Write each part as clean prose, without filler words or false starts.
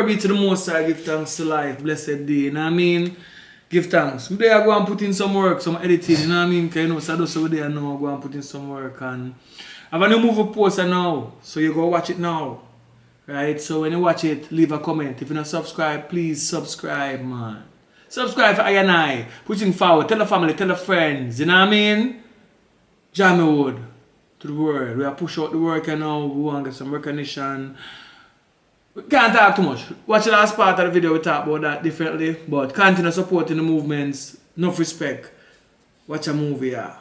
be to the Most High, give thanks to life, blessed day, you know what I mean? Give thanks. Maybe I go and put in some work, some editing, you know what I mean? Because you know, so I do so there now, I go and put in some work. And I have a new movie poster now, so you go watch it now. Right? So when you watch it, leave a comment. If you're not subscribed, please subscribe, man. Subscribe for I and I. Pushing forward. Tell the family, tell the friends, you know what I mean? JAMMIWOOD to the world. We are push out the work and now we want to get some recognition. We can't talk too much. Watch the last part of the video, we talk about that differently. But continue supporting the movements. Enough respect. Watch a movie, yeah.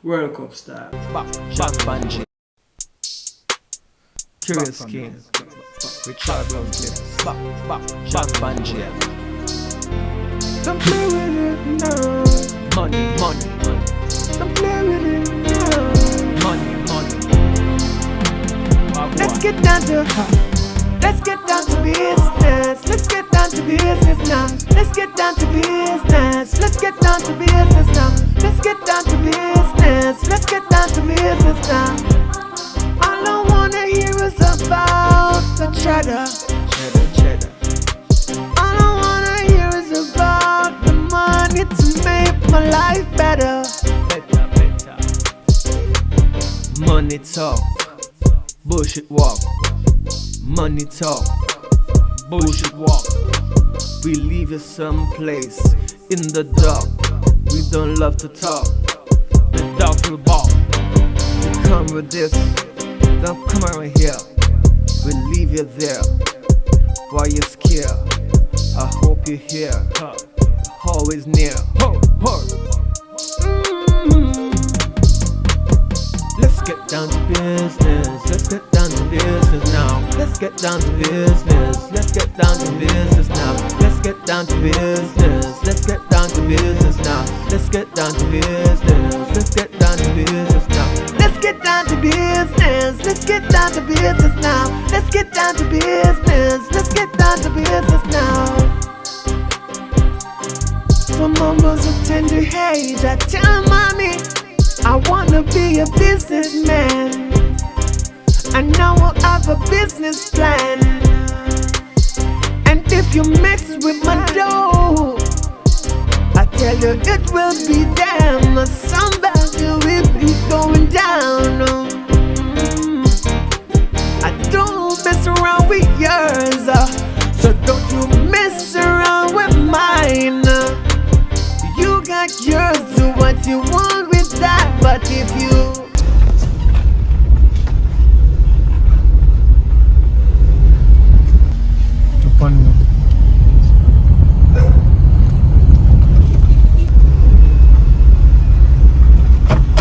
World Cup style. Back Bungie. Curious Skin. Richard Bluntly. Back Bungie. Don't play with it now. Money. Don't play with it now. Money. Let's get down to Let's get down to business. Let's get down to business now. Let's get down to business. Let's get down to business now. Let's get down to business. Let's get down to business now. All I wanna hear is about the cheddar. All I wanna hear is about the money to make my life better. Money talk, bullshit walk. Money talk, bullshit walk. We leave you someplace in the dark. We don't love to talk. The dog will bark. You come with this, don't come around here. We leave you there while you're scared. I hope you're here, always near. Let's get down to business. Let's get down to business now. Let's get down to business. Let's get down to business now. Let's get down to business. Let's get down to business now. Let's get down to business. Let's get down to business now. Let's get down to business. Let's get down to business now. Let's get down to business. Let's get down to business now. From almost a tender age, I tell mommy I wanna be a businessman. I know I'll have a business plan. And if you mix with my dough, I tell you it will be damn. Somebody will be going down. I don't mess around with yours, so don't you mess around with mine. You got yours, do what you want with that. But if you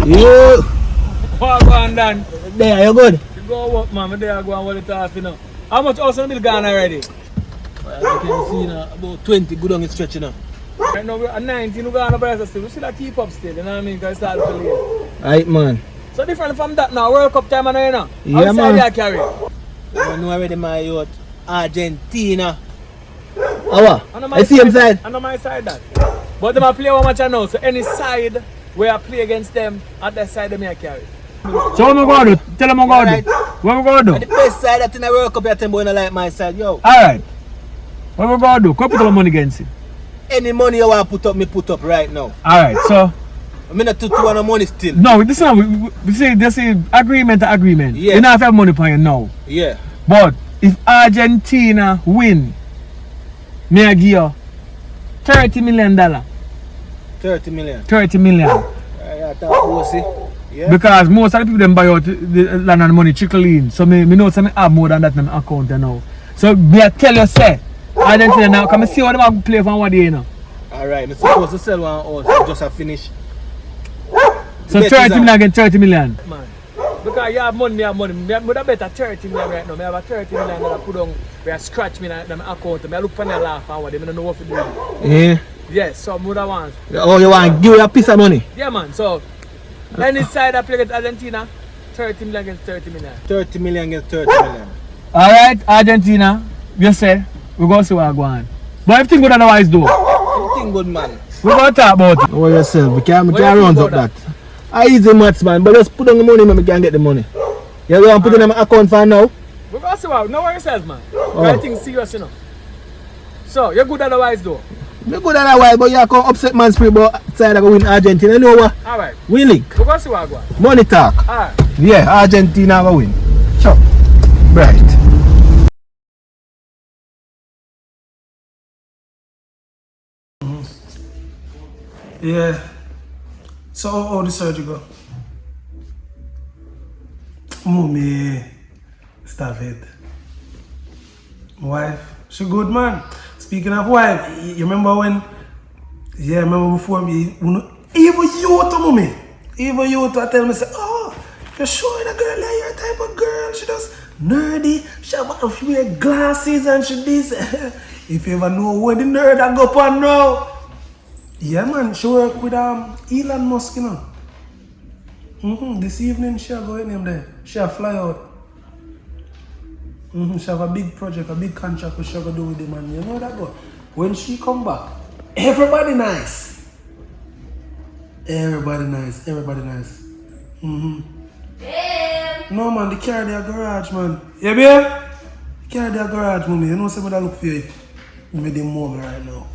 You what going done? there, you good? You go work, man. There I go and hold it off, you know. How much house on the bill gone already? Well, as you can see now, about 20 good on the stretch, you know. Right now we're at 19, we're going to buy still. We still keep up still, you know what I mean? Because it's all too late. Right, man. So different from that now, World Cup time, you know? Yeah, man. Outside carry. I know already my youth. Argentina. I see him side. I know my side that. But them play one match now, so any side where I play against them, at that side they may carry. So what am I going to do? Tell them what I'm going to do. What am I going to do? The best side that in the World Cup, you're telling me like my side, yo. Alright. What am I going to do? Come put up money against it. Any money you want to put up, me put up right now. Alright, so. I mean, not to want no money still. No, this is we say this is agreement to agreement. Yeah. You don't have money for you now. Yeah. But if Argentina win, me I give you $30 million. 30 million. 30 million. Yeah, yeah. Because most of the people them buy out the land and money trickle in. So me know some have more than that in my account now. So me I tell you say, Argentina now come see what them have play for one day now. Alright, I'm supposed to sell one house just a finish. So 30 million against 30 million. Man. Because you have money, me have money. I would have better 30 million right now. I have a 30 million that I put on where I scratch me in my account. I look for their laugh and what they don't know what to do. Yeah. Yes, so I would have want. Oh, you want to give you a piece of money? Yeah, man. So any side I play against Argentina, 30 million against 30 million. 30 million against 30 million. Alright, Argentina, you say, we're going to see what go on. But everything good otherwise though. Everything good, man. We're going to talk about it. Know yourself, we can't run up that. I easy maths, man, but just put on the money and we can get the money. You want to put it in my account for now? We're going to see what, know what yourself, man. Oh. Everything's serious, you know. So, you're good otherwise though? Me good otherwise, but you come upset man spirit, but side I go win Argentina. You know what? Alright. We link. We're going to see what I go. Money talk. Alright. Yeah, Argentina go win. Sure. Right. Yeah. So how the surgery go? Mommy, stop it. My wife, she good man. Speaking of wife, you remember when? Yeah, remember before me. Even you to mommy. Even you to tell me say, oh, you sure the girl is your type of girl? She just nerdy. She have wear glasses and she this. If you ever know where the nerd I go on now. Yeah man, she work with Elon Musk, you know. This evening she'll go in him there. She'll fly out. She have a big project, a big contract which she'll go do with him, and you know that go. When she come back, everybody nice. Everybody nice. Everybody nice. No man, they carry their garage, man. Yeah, babe? Carry their garage, mommy. You know somebody that look for you. You made them mom right now.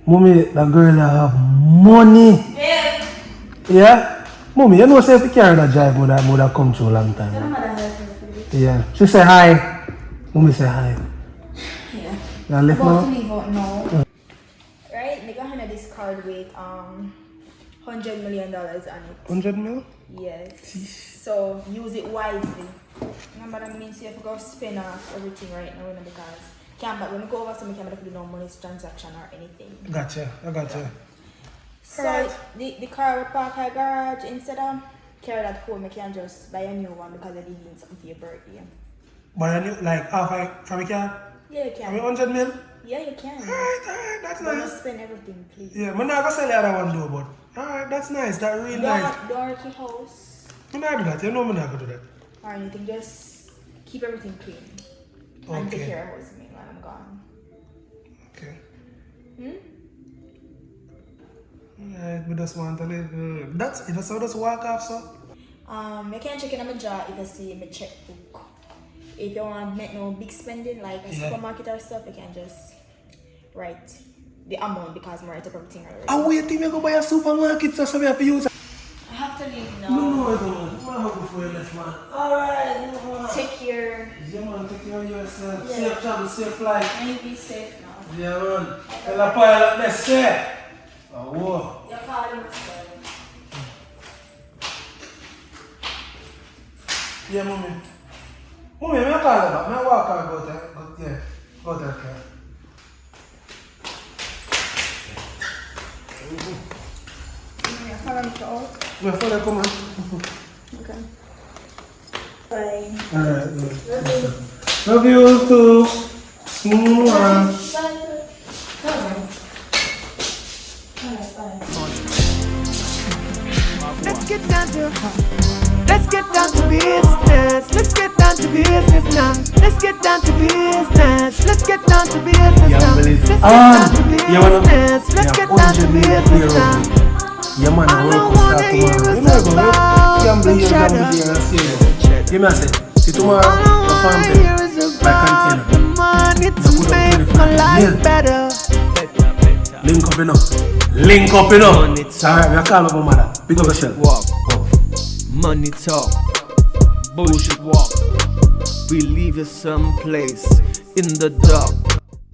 Mommy, that girl that have money. Yeah? Mommy, you know say if you carry that drive, would have come through a long time. Yeah. She say hi. Mommy say hi. Yeah. You left About now? to leave out now. Right? They got hand this card with $100 million on it. 100 mil? Yes. So use it wisely. Remember that means you have to go spend off everything right now, because when we go over some camera do no money transaction or anything. Gotcha. I gotcha. So Right. the car will park at garage instead of carry that home, you can just buy a new one because you're needing something for your birthday. But I knew, like, half from a car? Yeah, you I can. mean, 100 mil? Yeah, you can. Alright, that's Don't nice. spend everything, please. Yeah, I'm not gonna sell the other one though, but alright, that's nice. That really nice. Don't work your house I'm not do that. You know I'm not gonna do that. or anything. Just keep everything clean. And take Okay. care of house me when I'm gone. Okay. Alright, we just want to live. That's it. That's how just walk off, so. You can check in my jar if you see my checkbook. If you want to make no big spending like a supermarket or stuff, you can just write the amount because I write up everything already. I wait till you go buy a supermarket so we have to use it. I have to leave now. No, I don't. I have before you left, man. Alright, Take care. Yeah, man, take care of yourself. Yeah. Safe travel, safe flight. And you be safe now. Yeah, man. Tell a pilot, let's say. Oh, whoa. You're calling myself. Yeah, mommy. Mommy, I call her back. I walk her go there. Yeah, go there, okay. Yeah, follow me to all. Yeah, follow, come on. Okay. Bye. Alright, good. Love you too. Mwah. Let's get down to Let's get down to business. Let's get down to business now. Let's get down to business. Let's get down to business now. Let's get down to business. Let's get down to business now. Yeah, man, I don't work wanna start hear tomorrow. us You know, go about gamble here, shadow. gamble there, and see you. Give me a sec. See tomorrow, All I the farm wanna pay. hear is My about container. the money to put up make 25. my life Yeah. better. Link up, you know. Link up, you know. Alright, we are calling up my mother. Big up yourself. Walk, money talk, bullshit walk. We leave you someplace in the dark.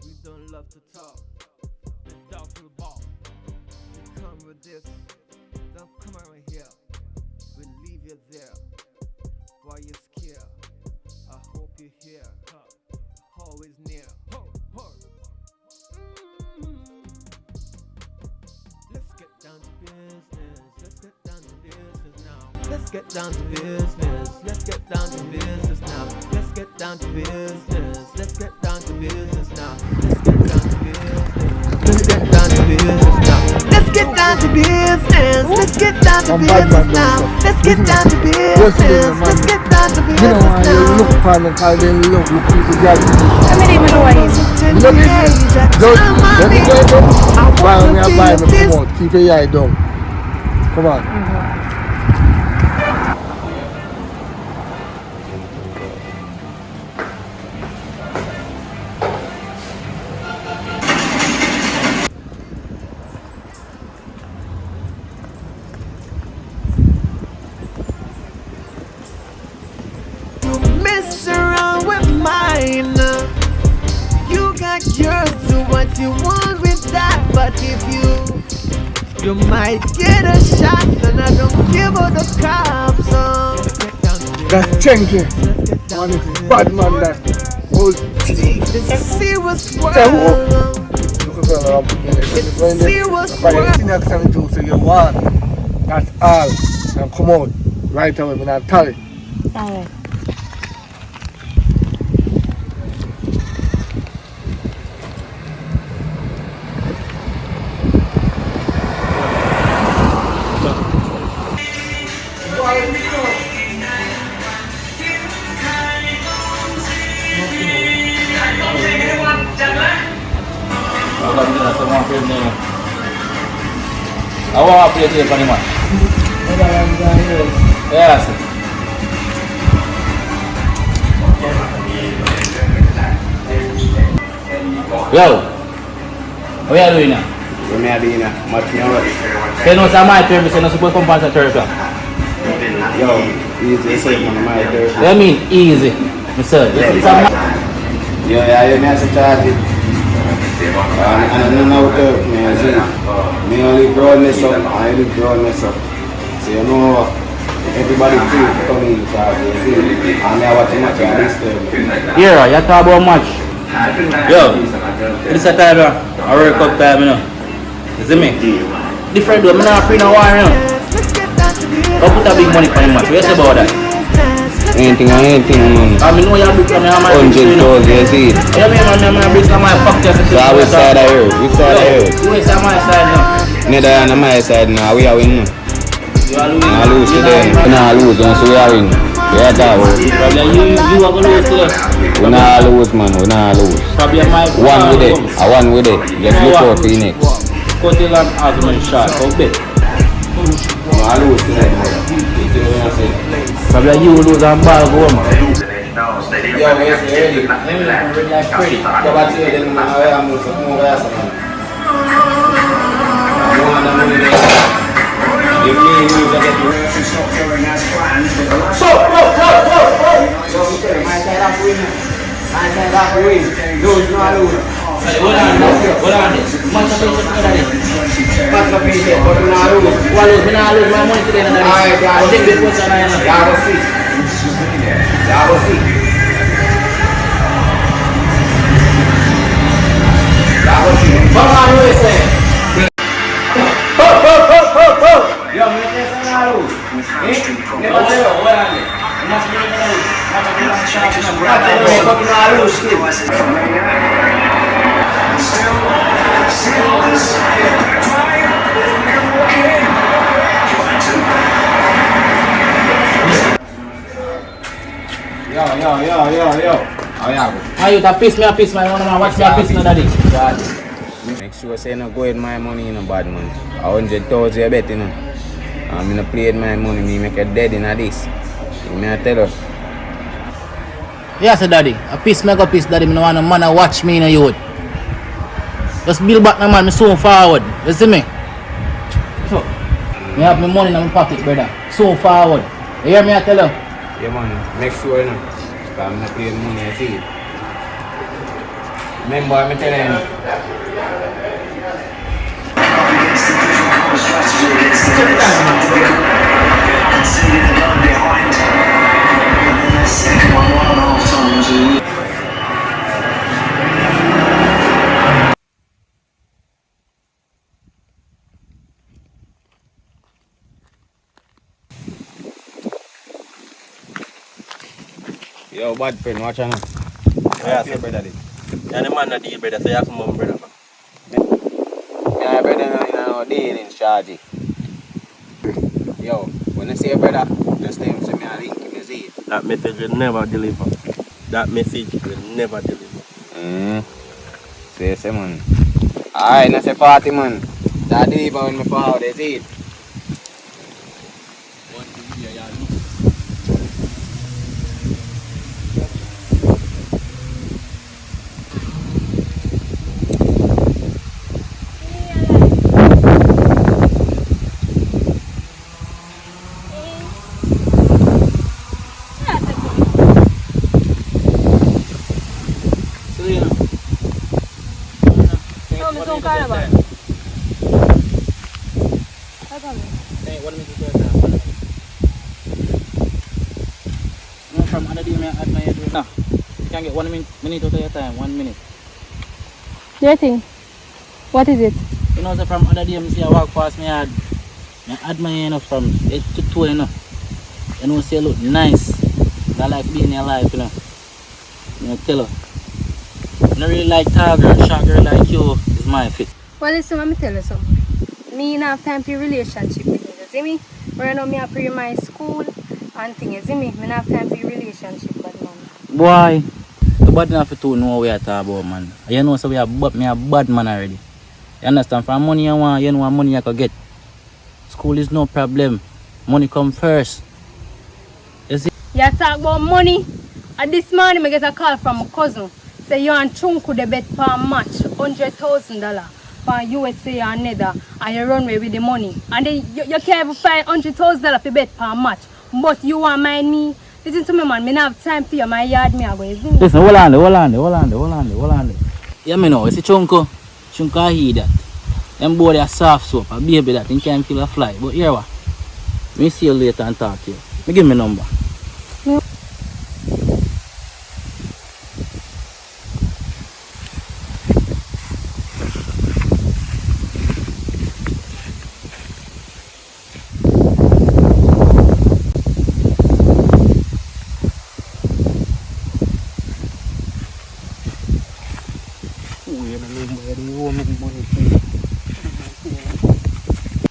We don't love to talk. The dog will bark. You come with this, don't come around here. We leave you there while you're scared. I hope you're here, always near. Let's get down to business. Let's get down to business now. Let's get down to business. Let's get down to business now. Let's get down to business. Let's get down to business now. Let's get down to business. Let's get down to business now. Let's get down to business. Let's get down to business now. Let's get down to business. Let's get down to business now. You know why you look upon them because they look people girl. I mean, even know what it is. You know business? Don't you get them? Buy me a buy me come out. Keep your eye down. Come on. you want with that, but if you might get a shot, and I don't give all the cops. That's Chenke. Man, it's bad man that. Oh, jeez. It's a serious world. Say who? Look at the Serious But world. the senior 72 say you want. That's all. And come out. Right away, I'm not tell it. Alright. I want to play tape for the match. Yes. Yo, what are you doing now? What me doing now? Match me out. Say no, it's my turn, so no suppose come past the turf. Yo, easy say man, my turf. What do you mean easy? Sir, this is a match. Yo, yeah, me as a charge it. And I don't know turf, man. See, me only broadness up, I only broadness up. So you know, everybody free to come in charge. You see, and I watch match at this turf. Here, you talk about match. Yo, this is a time I work up time, you know. You see me? Different though, I'm not playing a war, you know. Don't put a big money for the match. What you say about that? Anything, man. I mean, no, you have to come here, I'm $100, you see. Yeah, man, I'm bring some of my pocket. So I which side of here? Which side of here? You is on my side now. Neither on my side now, we are winning. You are losing. I lose today. We not lose, so we are winning. We are that way. Probably you are going to lose today. We not lose, man. We not lose. Probably my One with it. I one with it. Just look out for the next. Cut the long argument short. How big? I lose today. You see what I'm saying? Probably you will lose and ball go home. Yo, where's the ready? I'm ready like Freddy. Go back to it, then I'm going to move over here. I want the money there. If me and you get the rest, it's not going as planned. My side up win. My side up win. Lose, no lose. Hold on. Much appreciate for that. Pass the piece, but we not lose. One lose, we not lose my money today. Alright, I guys. take this one and I am. Y'all go see. Y'all go see. Y'all go see. Come on, you say. Yo, me say not lose. Never tell. Hold on. You must be able to lose. Not lose, kid. Yo. How y'all go? How you that piss me, man. Watch me, I piss me, daddy. Make sure say no go with my money in a bad money. 100,000 you bet, you know. I'm gonna play with my money, me make a dead in a this. Me I tell her. Yes, daddy. A piece, mega piece, daddy. I don't want a man to watch me in a youth. Just build back my man, me soon forward. You see me? So, I have my money in my pocket, brother. Soon forward. You hear me, I tell you? Yeah, man. Make sure, you know. Because I'm not playing money, I see it. Remember, I'm telling you. Yo, bad friend, watch out now. Yeah, say brother this. Yeah, the man that deal, brother, so you have some mum, brother. Yeah, brother, you know, deal in charge. Yo, when I say brother, just tell him say me a link him, you see it. That message will never deliver. That message will never deliver. Say man. Alright, now say 40 man. That deliver when me forward, you see it. don't call about it. Hey, 1 minute to your time. 1 minute. No, from other day, I add my head. No, you can get 1 minute out of your time. 1 minute. Your thing? What is it? You know, so from other day, I see I walk past me, I add my hand up from head to toe, you know. You know, say look nice. I like being alive, you know. You know, tell her. I don't really like tall girl, short girl like you is my fit. Well, listen, let me tell you something. Me not have time for relationship with you, see me? Right now, me pre my school and things, see me? Me not have time for relationship, but man. Boy, the bad enough to know what we are talking about, man. You know, so me a bad man already. You understand? From money you want, you know what money you can get. School is no problem. Money come first. You see? You talk about money? And this morning, I get a call from my cousin. Say you and Chunku the bet per match, $100,000 for USA and Nether, and you run away with the money. And then you can't even find $100,000 for bet per match. But you want mind me? Listen to me, man. Me not have time for you. My yard me away. Listen, hold on. Yeah, me know. You see Chunku? Chunku I hear that. Them boy they are soft soap, a baby that he can't feel a fly. But here what? Me see you later and talk to you. Me give me number.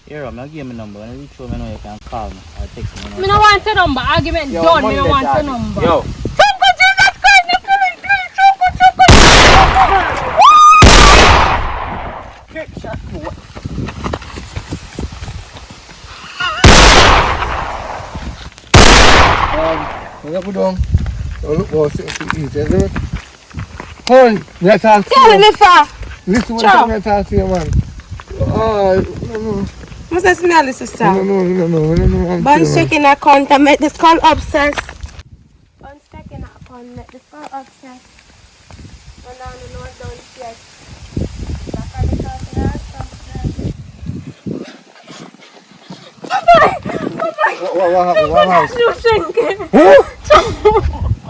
Here, I'll give me a number. When I reach home, I know you can call me or text me. I don't want your number. Argument done. I don't want your number. Yo. Chunku, Jesus Christ, you kill me, please. Chunku. Get shot. What you doing? Look for something to eat, isn't it? Hon, me talk to you. Listen what I'm talk to you, man. No. Must I smell this, sister? No. Bunch checking account and make this call obsessed. Bunch checking account and make this call obsessed. And down the north down here. Back on the top What happened? You drinking? Who?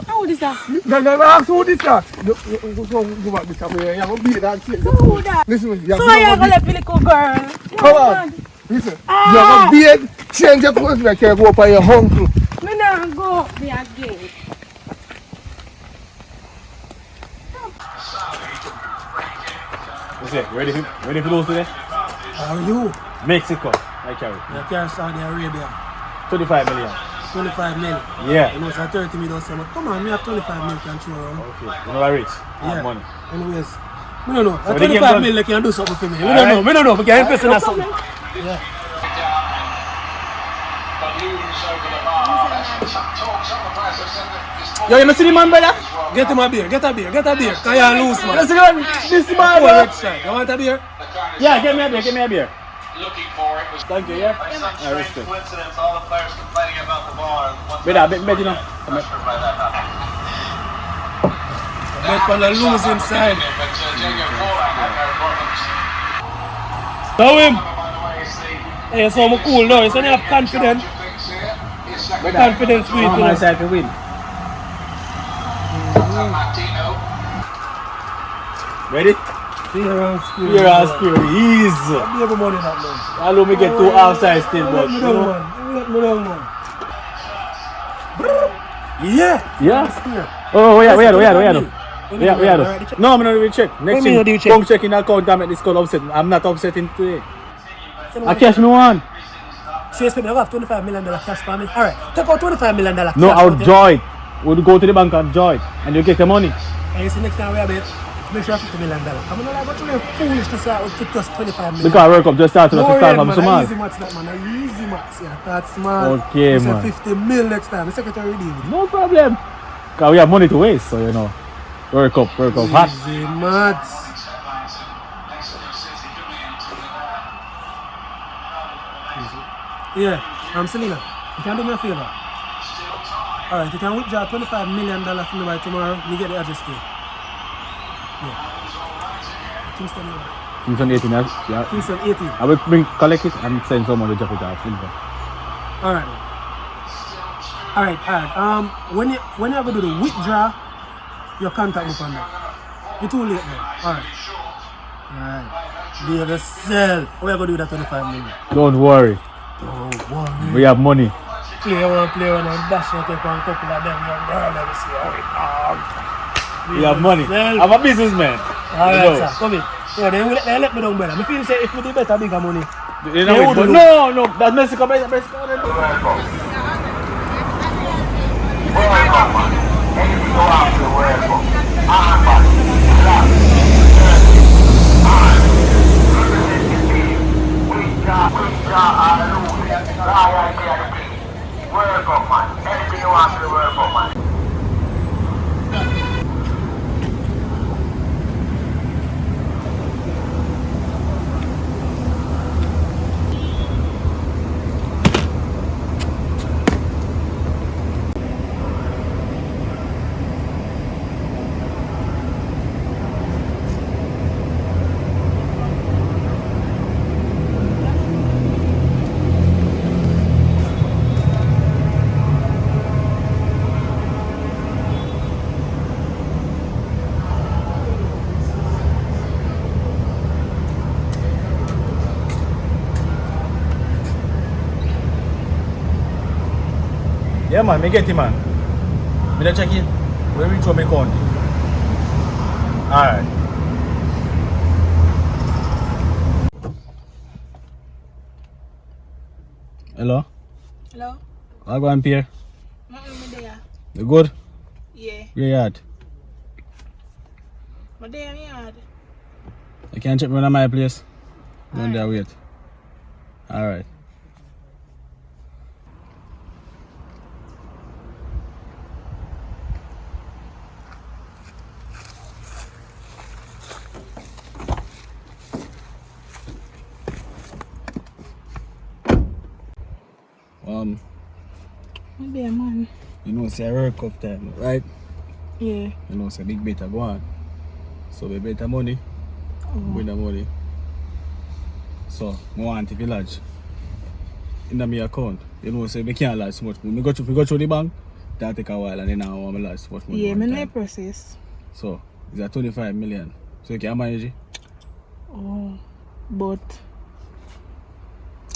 How old is that? No, ask who this is. Go back this way. You're going to beat that shit. Who that? Listen, So you're going to let me little girl? Come on. Listen, you're going to beat, change your clothes like you go up on your uncle. Me not go up there again. What's it? Ready for those today? How are you? Mexico. I carry. You can't Saudi Arabia. 25 million. 25 million. Yeah. You know, it's 30 million. Say, but come on, me have 25 million can throw around. Okay. You know I rich. I have money. Anyways, I don't know. So At 25 million, can do something for me. We don't know. We can invest in that something. Yeah. Yo, you see the man, brother? Get him a beer. Cause you lose, man. This man, You want a beer? Yeah, get me a beer. Thank you, yeah? I respect. Bet you know. Bet on the losing side. Know him? Hey, so I'm cool now. You have confidence. Confidence with I'm on my side to win. Ready? Fear and spirit. Easy. I have money that man. I'll me get 2 outside still, but Me down, man. Yeah. Oh, where are No, I'm not even check. Next thing, come check in the account and make this call upset. I'm not upsetting today. I cash me one. So you expect me to have $25 million cash for me? Alright, take out $25 million cash. No, I'll joy it. We'll go to the bank and joy it. And you get the money. And you see next time we have it, make sure $50 million. I'm not like, but you're foolish to say I would keep just $25 million. Because I work up just starting to start from small. Easy maths that man, easy maths, yeah. That's smart. Okay, you man. say 50 mil next time, the secretary deal. No problem. Because we have money to waste, so you know. Work up hot. Easy maths. Yeah, I'm Selena. You can do me a favor. Alright, you can withdraw $25 million from me by tomorrow. You get the address to you. Yeah. Kingston, Kingston 18, yeah. Kingston 18. I will collect it and send someone to drop it off. Alright. Alright. When you ever do the withdraw, you contact me on that. It's too late now. Alright. Behave yourself. How you gonna do that 25 million? Don't worry. Don't worry. We have money. Play one and dash and take one couple of them. Let me see how it We have money. I'm a businessman. Alright, sir. Come in. Yeah, they let me down, brother. I feel say if we do better, bigger money. No, that's Mexico. Yeah, man, me get it, man. Me da check it. We reach home, me count. Alright. Hello? Hello? I go and Pierre. Me there. You good? Yeah. Where you at? Me there in the yard. You can check me on my place. Go there, wait. Alright. Me there, man. You know, say I work up time, right? Yeah. You know, say big better go on. So we better money. With the money. So, I want the village. In my account. You know, say we can't lodge so much money. We go through the bank, that take a while and then I want to lodge so much money. Yeah, me know process. So, it's at 25 million. So you can manage it? Oh, but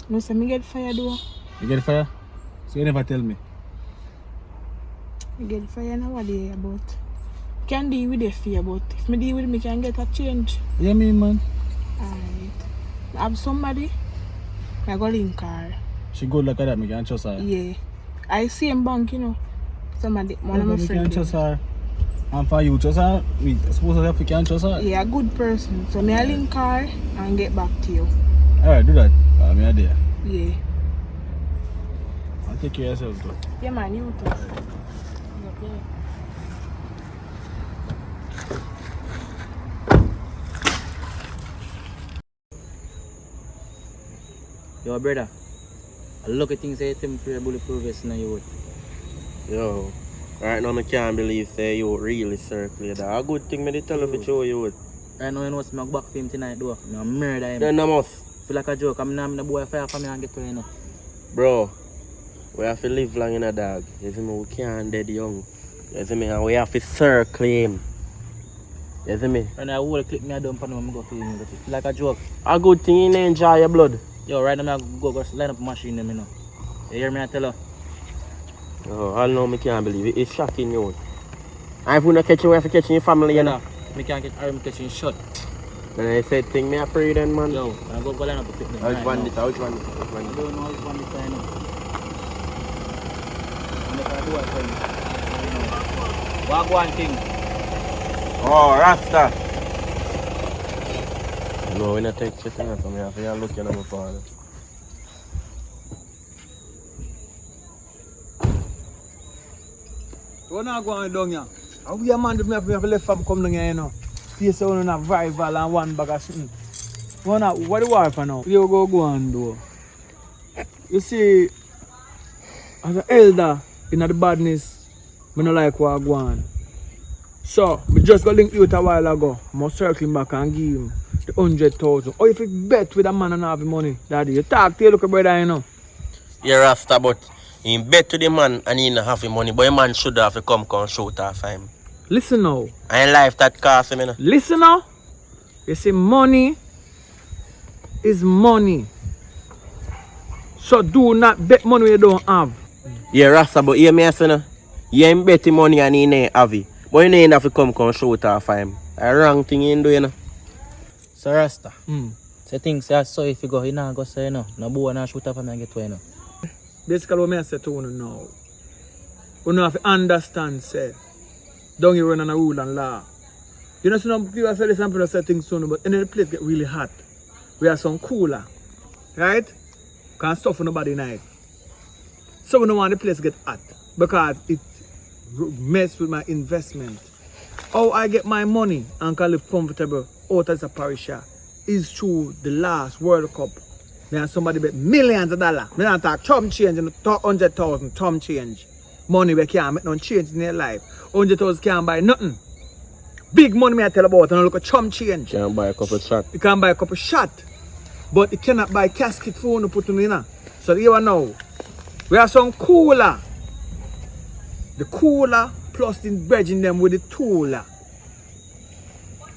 no, say me get fire though. You get fire? So you never tell me. I get fire nowadays, but can deal with the fear, but if me deal with it, me can get a change. Yeah, me man. Alright. Have somebody, I go link her. She good like that, me can trust her. Yeah. I see in bank, you know. Somebody, one of my friends. friends. Can trust her. And for you, trust her? Me suppose that you can trust her? Yeah, a good person. So me I link her and get back to you. Alright, do that. Me are there. Yeah. And take care of yourself though. Yeah man, you too. Yo, brother. I look at things say temporary bulletproof vest in your wood. Yo, right now I can't believe say you really circle that. A good thing me they tell you to show you would. Right now you know I'm back for him tonight though. I'm murder him. Then I must. Feel like a joke. I'm not the boy fire for me and get to you know. Bro, we have to live long in a dog. You see me, we can't dead young. You see me, and we have to circle him. You see me? Right now I will click me a dump and I'm go feel me. Feel like a joke. A good thing you enjoy your blood. Yo, right now I go line up a machine them, you know. You hear me I tell her? Oh, I know me can't believe it. It's shocking you. And if we not catch you, we have to catch your family, you know. Me can't get arm catching shot. And I said thing me I pray then man. Yo, I go line up a pick them. Which one this? I don't know which one this I know. And if I do it then, what one thing? Oh, Rasta. No, we not take shit in it, so I have to look at my father. We're not going down here. And we a man that have left from come down here, you know. See so we have rival and one bag of something. What do you want for now? You go and do. You see, as an elder in the badness, I don't like what I go on. So, we just got linked you a while ago. I'm circling back and give him for 100,000. Or if you bet with a man and have the money, daddy, you talk to your little brother, you know. Yeah, Rasta, but he bet to the man and he not have the money, but the man should have to come shoot off him. Listen now. And life that cost him, you know. Listen now. You see, money is money. So do not bet money you don't have. Yeah, Rasta, but hear me say no. You ain't betting money and he ain't have it. But you ain't have to come shoot off him. A wrong thing you do, you know. So Rasta. So things say so if you go, you know, go say no. No boy and shoot off and get to you know. Basically what I say to you now. You have to understand, say. Don't you run on a rule and law. You know, some people say this and people say things soon, but in the place get really hot. We have some cooler. Right? Can't stuff for nobody night. So we don't want the place to get hot. Because it mess with my investment. How I get my money and can live comfortable out as a parisher is through the last World Cup. Me and somebody bet millions of dollars. Me not talk chum change and 100,000 chum change. Money we can't make no change in their life. 100,000 can't buy nothing. Big money me I tell about and look at chum change. Can't buy a couple shot. You can buy a couple shot. But you cannot buy casket for you put in there. So here now. We have some cooler. The cooler plus the bridging them with the tooler.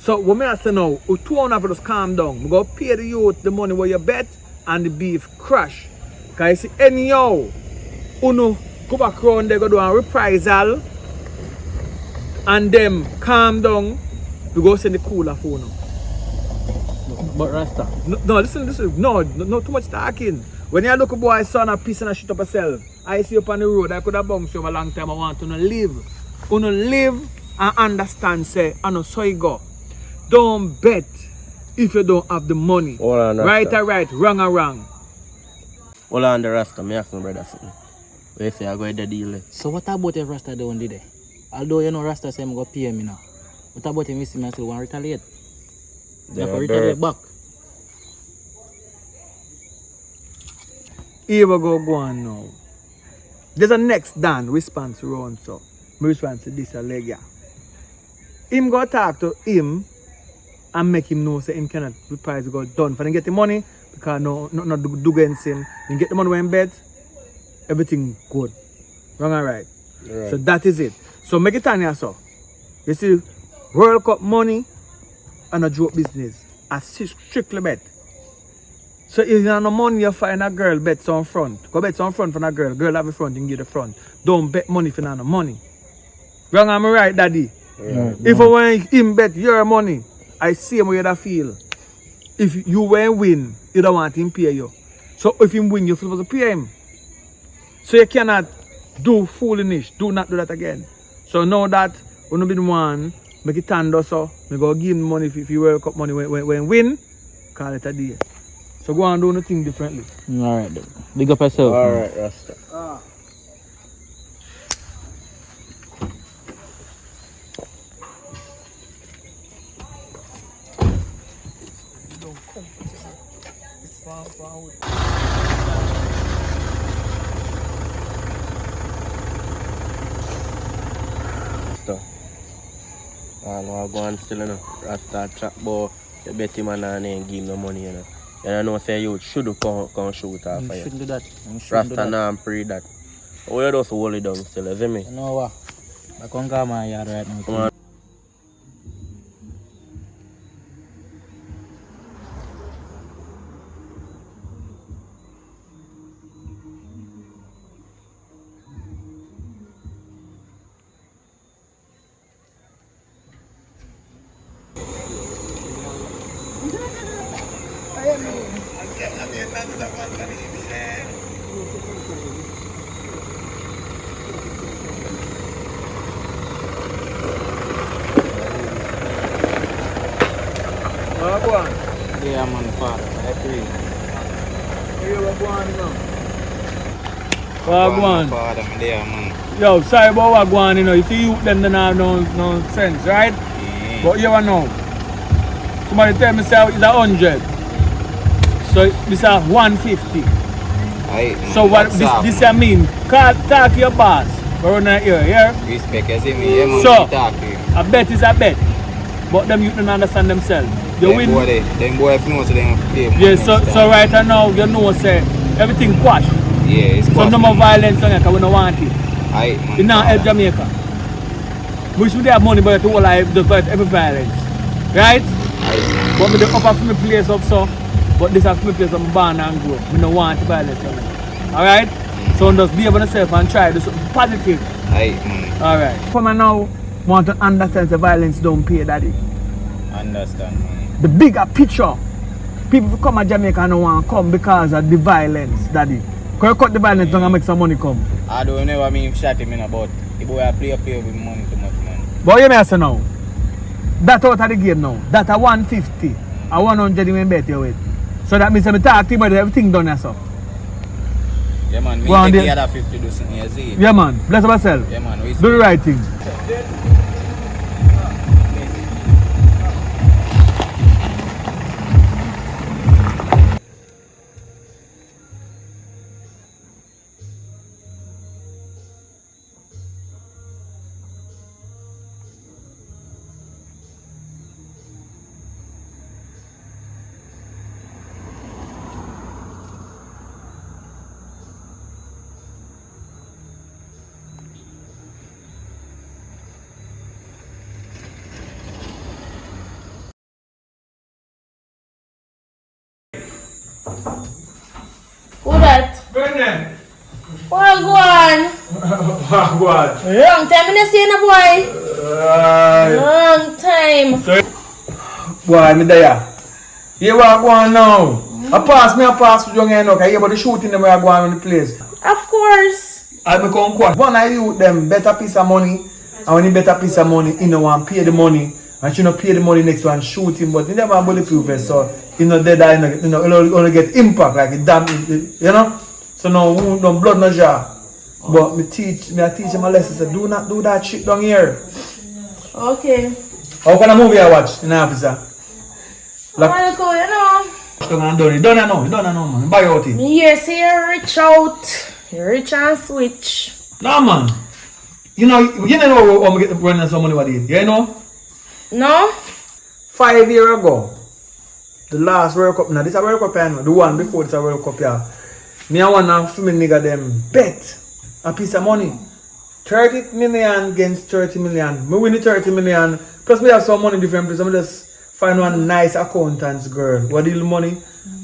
So what me I say now, you two have to just calm down. We go pay the youth the money where you bet and the beef crash. Because you see anyhow, you go back around there go do a reprisal and them calm down, we go send the cooler for you. But Rasta. No, listen, no too much talking. When you look at boy son a piece and a shit up yourself, I see you up on the road, I could have bounced you over a long time. I want to live. You live and understand, say, I know so you go. Don't bet if you don't have the money. Right or right, wrong or wrong. Hold on, the Rasta, me ask my brother something. Where say I go the deal? So what about if Rasta don't do that? Although you know Rasta say I'm going to pay me now. What about if I still want to retaliate? You have to retaliate back. Here we go on now. There's a next Dan response round so. My response to this a leg ya. Him go talk to him and make him know say him cannot reprise go done for him get the money because no do against him. Him get the money when bet, everything good. Wrong and right. So that is it. So make it on here so. You see, World Cup money and a joke business. A strictly bet. So if you have no money, you find a girl bet some front. Go bet some front for a girl. Girl have the front, you can get the front. Don't bet money if you have no money. Wrong am I right, daddy? If I want him bet your money, I see him where you feel. If you won't win, you don't want him pay you. So if him win, you're supposed to pay him. So you cannot do foolish. Do not do that again. So now that we don't be the one, make it tender so. We go give him money if you World Cup money when win, call it a day. So go and do nothing differently. Alright then. Big up yourself. Alright, Rasta. I go on still, you know. Rasta trap boy, you bet him and I ain't give him no money, you know. And I know say you should come shoot off for you. Shouldn't do that. Rasta now and pray that. Oh, you just hold it down still, you see me? You know what? I can't go my yard right now. Come on. Yeah, man, father. I agree. Wagwan. Father, I'm there, man. Yo, sorry about Wagwan, you know. You see you them don't have no sense, right? Yeah. But you know. Somebody tell me say it's 100. So this is 150. So what this I mean? Talk to your boss. We're on here, yeah? Respect, you see me? Yeah, man, So, talk to you. a bet is a bet. but them youth don't understand themselves. You Them win. boy if you know so they play. Yeah, so right now you know say everything quash. Yeah, it's So quash. no more violence on because we don't want it. Aight, man. It not help Jamaica. We should have money but to all life just fight every violence. Right? Aight. But me the upper from the place up so, but this is from the place I'm born and grow. We don't want violence. Alright? So just be able to yourself and try to do something positive. Aight, man. Alright. Come on now, want to understand the violence don't pay, daddy. Understand, man. The bigger picture. People who come to Jamaica and don't want to come because of the violence, daddy. Because you cut the violence down and make some money come. I don't know what I mean shot him in about. The boy play with money too much, man. But you may say now, that out of the game now, that a 150, a 100 you may bet you with. So that means I talk to you about everything done yourself. Yeah, man, we take the other 50 do something, you see? Yeah, man, bless yourself. Yeah, man, do the right thing. Who that? Brendan. Well, go on. Go on. Long time I see no boy. Long time. Boy, me there. You are going now. I pass with young enough. I hear about the shooting them where I go on in the place. Of course. I become quite. One I you them better piece of money. And when you better piece of money, you know one pay the money. And you know pay the money next one shoot him, but you never have bulletproof vest, so you know dead eye, you know you only get impact like it damn you know. So no blood no jar. But I teach him a lesson. Say do not do that shit down here. Okay. How can a movie I watch in the officer? Like, I go, you know. You don't know, man. Buy out it. Me here say you're rich out. You're rich and switch. No, man. You know how we get running some money with it. You know? No? 5 years ago, the last World Cup, now this is a World Cup, yeah, the one before this is a World Cup, yeah. Me and one of them nigga them bet a piece of money. 30 million against 30 million. Me win the 30 million. Plus we have some money different places. I just find one nice accountant's girl. What deal money?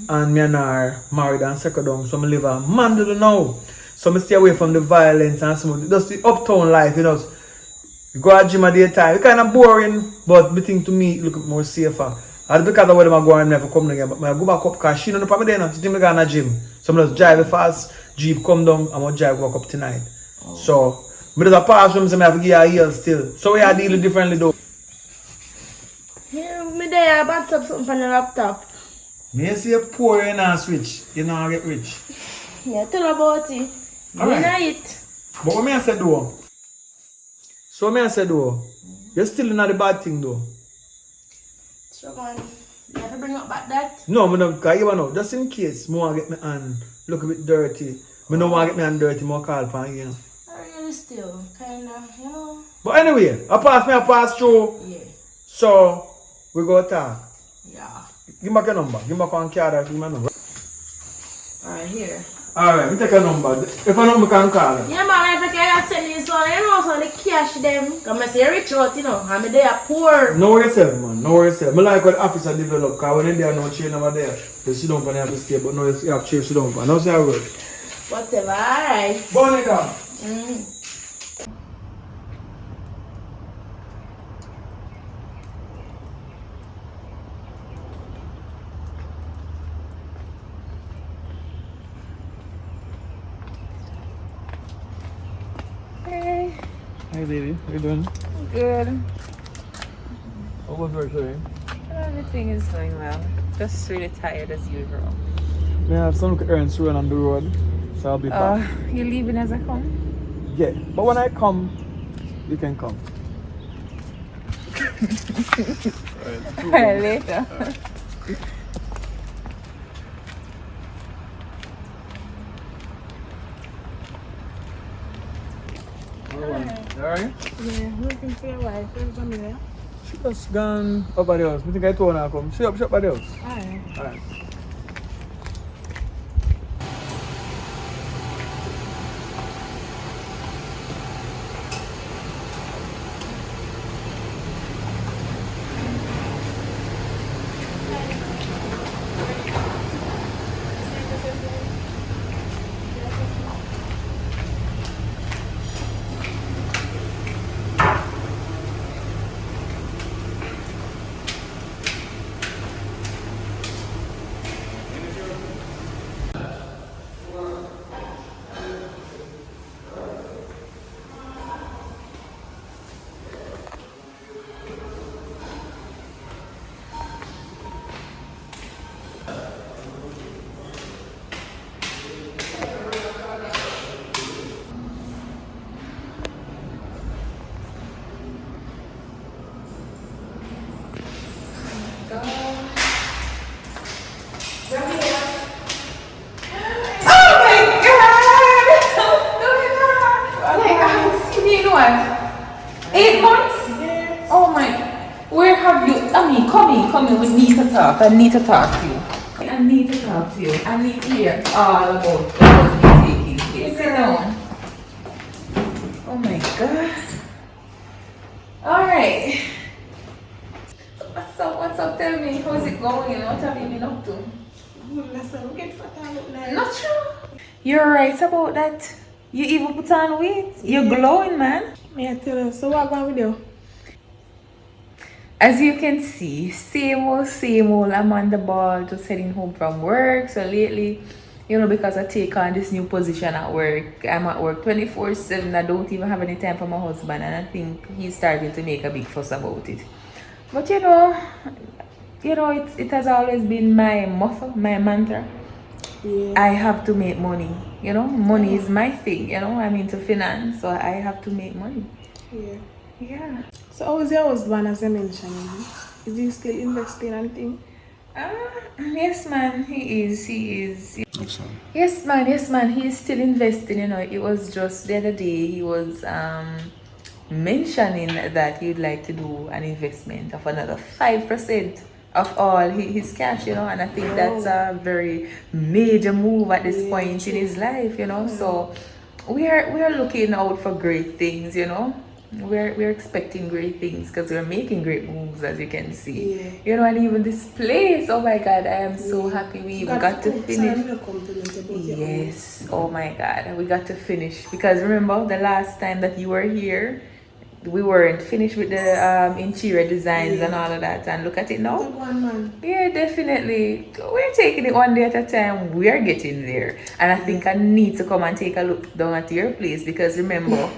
And me and her married and settled down. So I live a man do now. So I stay away from the violence and some just the uptown life, you know. You go at gym at daytime. It's kind of boring, but the thing to me it look more safer. And because of where I'm going, I never come again. But I go back up because she don't know me there now. She think I go to the gym. So I just drive fast, Jeep come down, I'm going to drive back up tonight. Oh. So, but there's a pass from me, I have to give her a year still. So we are dealing differently though. Yeah, me there, I box up something on the laptop. Me see you poor and a switch, you know I get rich. Yeah, tell about it. Alright. It. But what I say though? So what I say though? You're still not the bad thing though. So man, you have to bring up back that? No, I don't, because you know, just in case I want to get my hand look a bit dirty. I don't want to get my hand dirty, more call for you know. I really still, kinda, you know. But anyway, I pass through. Yeah. So, we go talk. Yeah. Give me a number. Give me a card. Give me a number. Alright, here. Alright, we take a number. If I know, I can call her. Yeah, man, if I can send this one, you know, so the cash them. Because I say rich out, you know, and they are poor. Know yourself, man. Know yourself. I like what the officer develop, because when they are no chain over there, they sit down and they have to stay, but now you have chain sit down. Now see how it works. Whatever, alright. Bonica. Hey. Hey, baby. How you doing? Good. How was work today? Everything is going well. Just really tired as usual. We have some errands to run on the road, so I'll be back. You leaving as I come? Yeah, but when I come, you can come. Alright, later. Alright? Yeah, looking for your wife. Where's Jamila? She just gone up by the house. I think I told her to come. She up by the house. Alright. Alright. I need to talk to you. I need to talk to you. I need to hear all about what you're taking place. Sit down. Oh my god. Alright. So what's up? Tell me, how's it going? What have you been up to? Not true. You're right about that. You even put on weight. You're glowing, man. Yeah, tell us. So what going with you? As you can see, same old, I'm on the ball, just heading home from work. So lately, you know, because I take on this new position at work, I'm at work 24/7. I don't even have any time for my husband, and I think he's starting to make a big fuss about it. But you know, it has always been my motto, my mantra. Yeah. I have to make money. You know, money is my thing. You know, I'm into finance, so I have to make money. Yeah. Yeah. So how is your husband, as I mentioned? Is he still investing in anything? Yes, man, he is. Yes, man, he is still investing. You know, it was just the other day he was mentioning that he'd like to do an investment of another 5% of all his cash, you know, and I think that's a very major move at this point in his life, you know. So we are looking out for great things, you know. We're expecting great things because we're making great moves, as you can see. Yeah. You know, and even this place, oh my god, I am so happy we even got to finish. Yes, oh my god, we got to finish because remember the last time that you were here, we weren't finished with the interior designs and all of that, and look at it now. Yeah, definitely. We're taking it one day at a time. We're getting there, and I think I need to come and take a look down at your place because remember,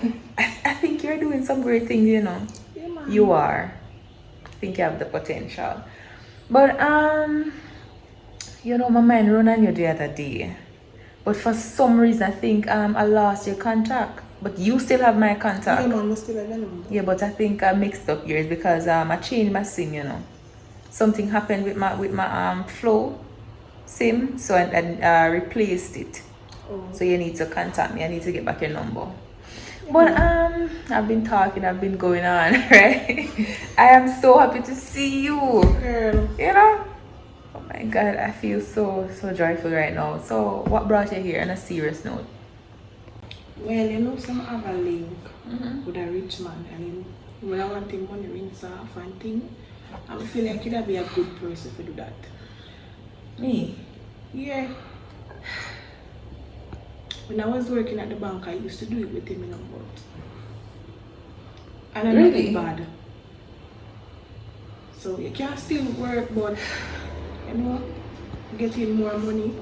I think you're doing some great things, you know. Yeah, you are. I think you have the potential, but you know, my mind ran on you the other day, but for some reason I think I lost your contact. But you still have my contact. Yeah, man, I still have the number. Yeah, but I think I mixed up yours because I changed my SIM, you know. Something happened with my Flow SIM, so I replaced it. Oh. So you need to contact me. I need to get back your number. Yeah. But I've been talking, I've been going on, right? I am so happy to see you. Girl. You know? Oh my god, I feel so joyful right now. So what brought you here on a serious note? Well, you know, some have a link with a rich man, and when I want him money rinse off and thing, I feel like you'd be a good person to do that. Me? Yeah. When I was working at the bank, I used to do it with him, you know, but and I'm really bad. So you can still work, but you know, getting more money.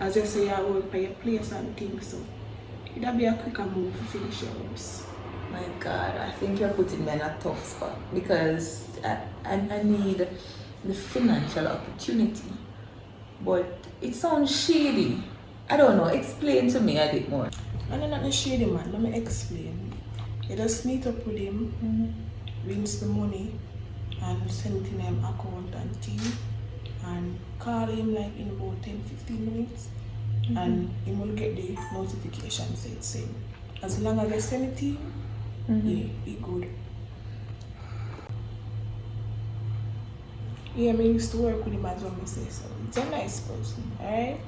As you say, I work by a place and things, so it'll be a quicker move to finish your house. My god, I think you're putting me in a tough spot because I need the financial opportunity, but it sounds shady. I don't know, explain to me a bit more. I'm not a shady man, let me explain. You just meet up with him, rinse the money and send it in him account and team and call him like in about 10-15 minutes. And he will get the notification say it's same. As long as I send it to him, he good. Yeah, I used to work with him as well, I say so. It's a nice person, alright?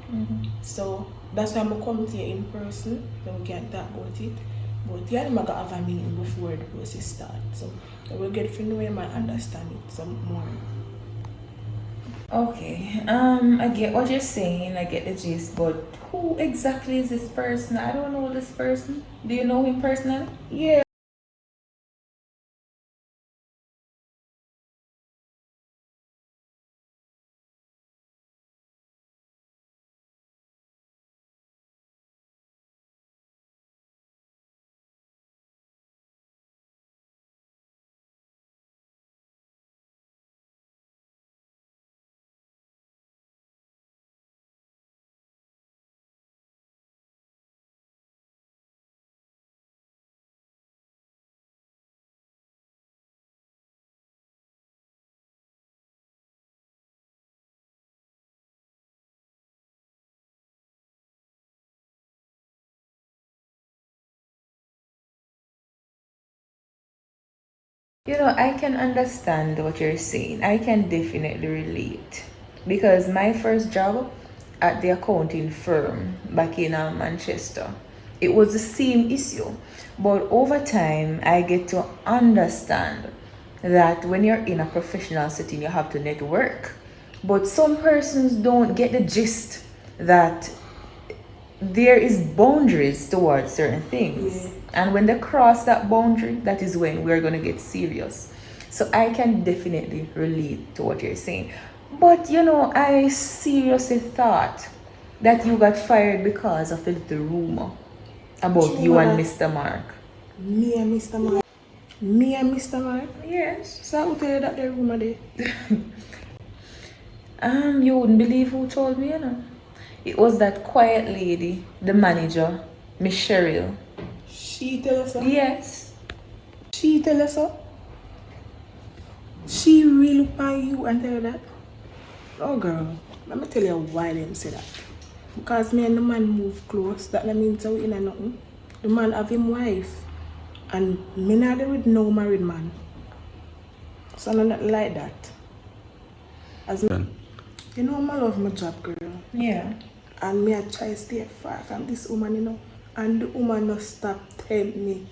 So that's why I'm come to you in person, so we can talk about it. But yeah, I'm gonna have a meeting before the process starts. So we'll get to know him and understand it some more. Okay, I get what you're saying, I get the gist, but who exactly is this person? I don't know this person. Do you know him personally? Yeah. You know, I can understand what you're saying. I can definitely relate. Because my first job at the accounting firm back in Manchester, it was the same issue. But over time, I get to understand that when you're in a professional setting, you have to network. But some persons don't get the gist that there is boundaries towards certain things. And when they cross that boundary, that is when we're going to get serious. So I can definitely relate to what you're saying. But you know, I seriously thought that you got fired because of the little rumor about you and Mr. Mark. Me and Mr. Mark? Me and Mr. Mark? Yes. So I will tell you that the rumor there. You wouldn't believe who told me, you know. It was that quiet lady, the manager, Miss Cheryl. She tell us so? Yes. She tell us so? She really look at you and tell you that? Oh girl, let me tell you why them say that. Because me and the man move close, that means we in a nothing. The man have him wife. And me not there with no married man. So I'm not like that. As me, you know I love my job, girl. Yeah. And me I try to stay far from this woman, you know. And the woman no stop tempt me.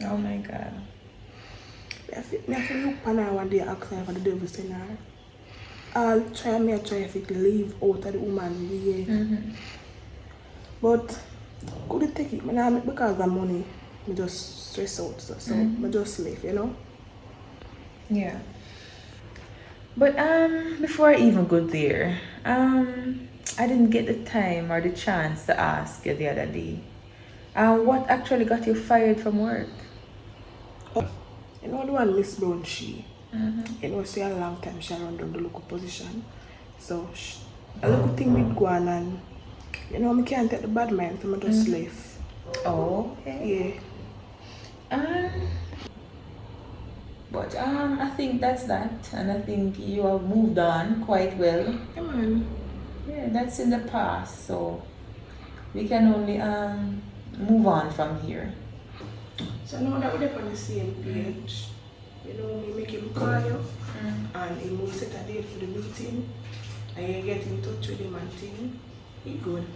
Oh my God. I feel look on her one day ask her for the devil in her. I'll try to leave out of the woman way. But could take it? Because of money, I just stress out. So I just leave, you know? Yeah. But before I even go there, I didn't get the time or the chance to ask you the other day. What actually got you fired from work? You know the one Miss Brown, you know, say a long time she run down the local position. So a local thing did go on and you know I can't take the bad mind, so I just left. Oh, okay. Yeah. But I think that's that, and I think you have moved on quite well. Come on. Yeah, that's in the past, so we can only move on from here. So now that we're on the same page, you know, we make him call you and he will set a date for the meeting and you get in touch with him and thing. He good.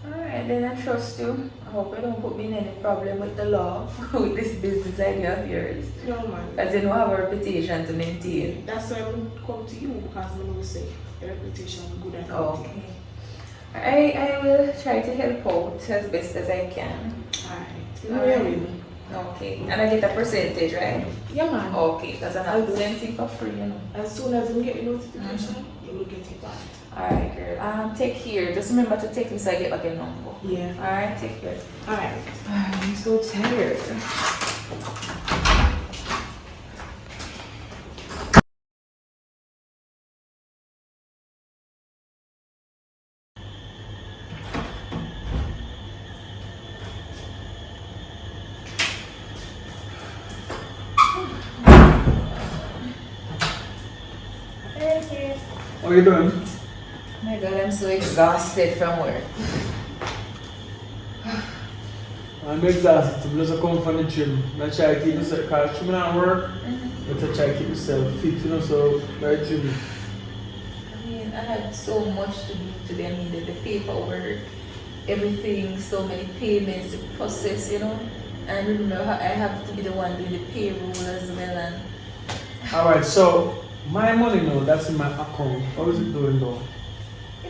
Alright, then I trust you. I hope you don't put me in any problem with the law, with this business idea of yours. No man. Because you don't have a reputation to maintain. That's why I come to you, because I know say your reputation is good and okay. I will try to help out as best as I can. Alright. Okay. And I get a percentage, right? Yeah man. Okay, because I'm not doing anything for free, you know. As soon as you get the notification, you will get it back. Alright, girl. Take care. Just remember to take me so I get back your number. Yeah. Alright, take care. Alright. I'm so tired. How you doing? My God, I'm so exhausted from work. I'm exhausted. I'm just come from the gym. I try to keep myself, because I'm not work, but I try to keep myself fit, you know, so by gym. mean, I had so much to do today. I mean, the paperwork, everything, so many payments, the process, you know. And remember, I have to be the one doing the payroll as well. And Alright, so my money now, that's in my account. How is it doing though?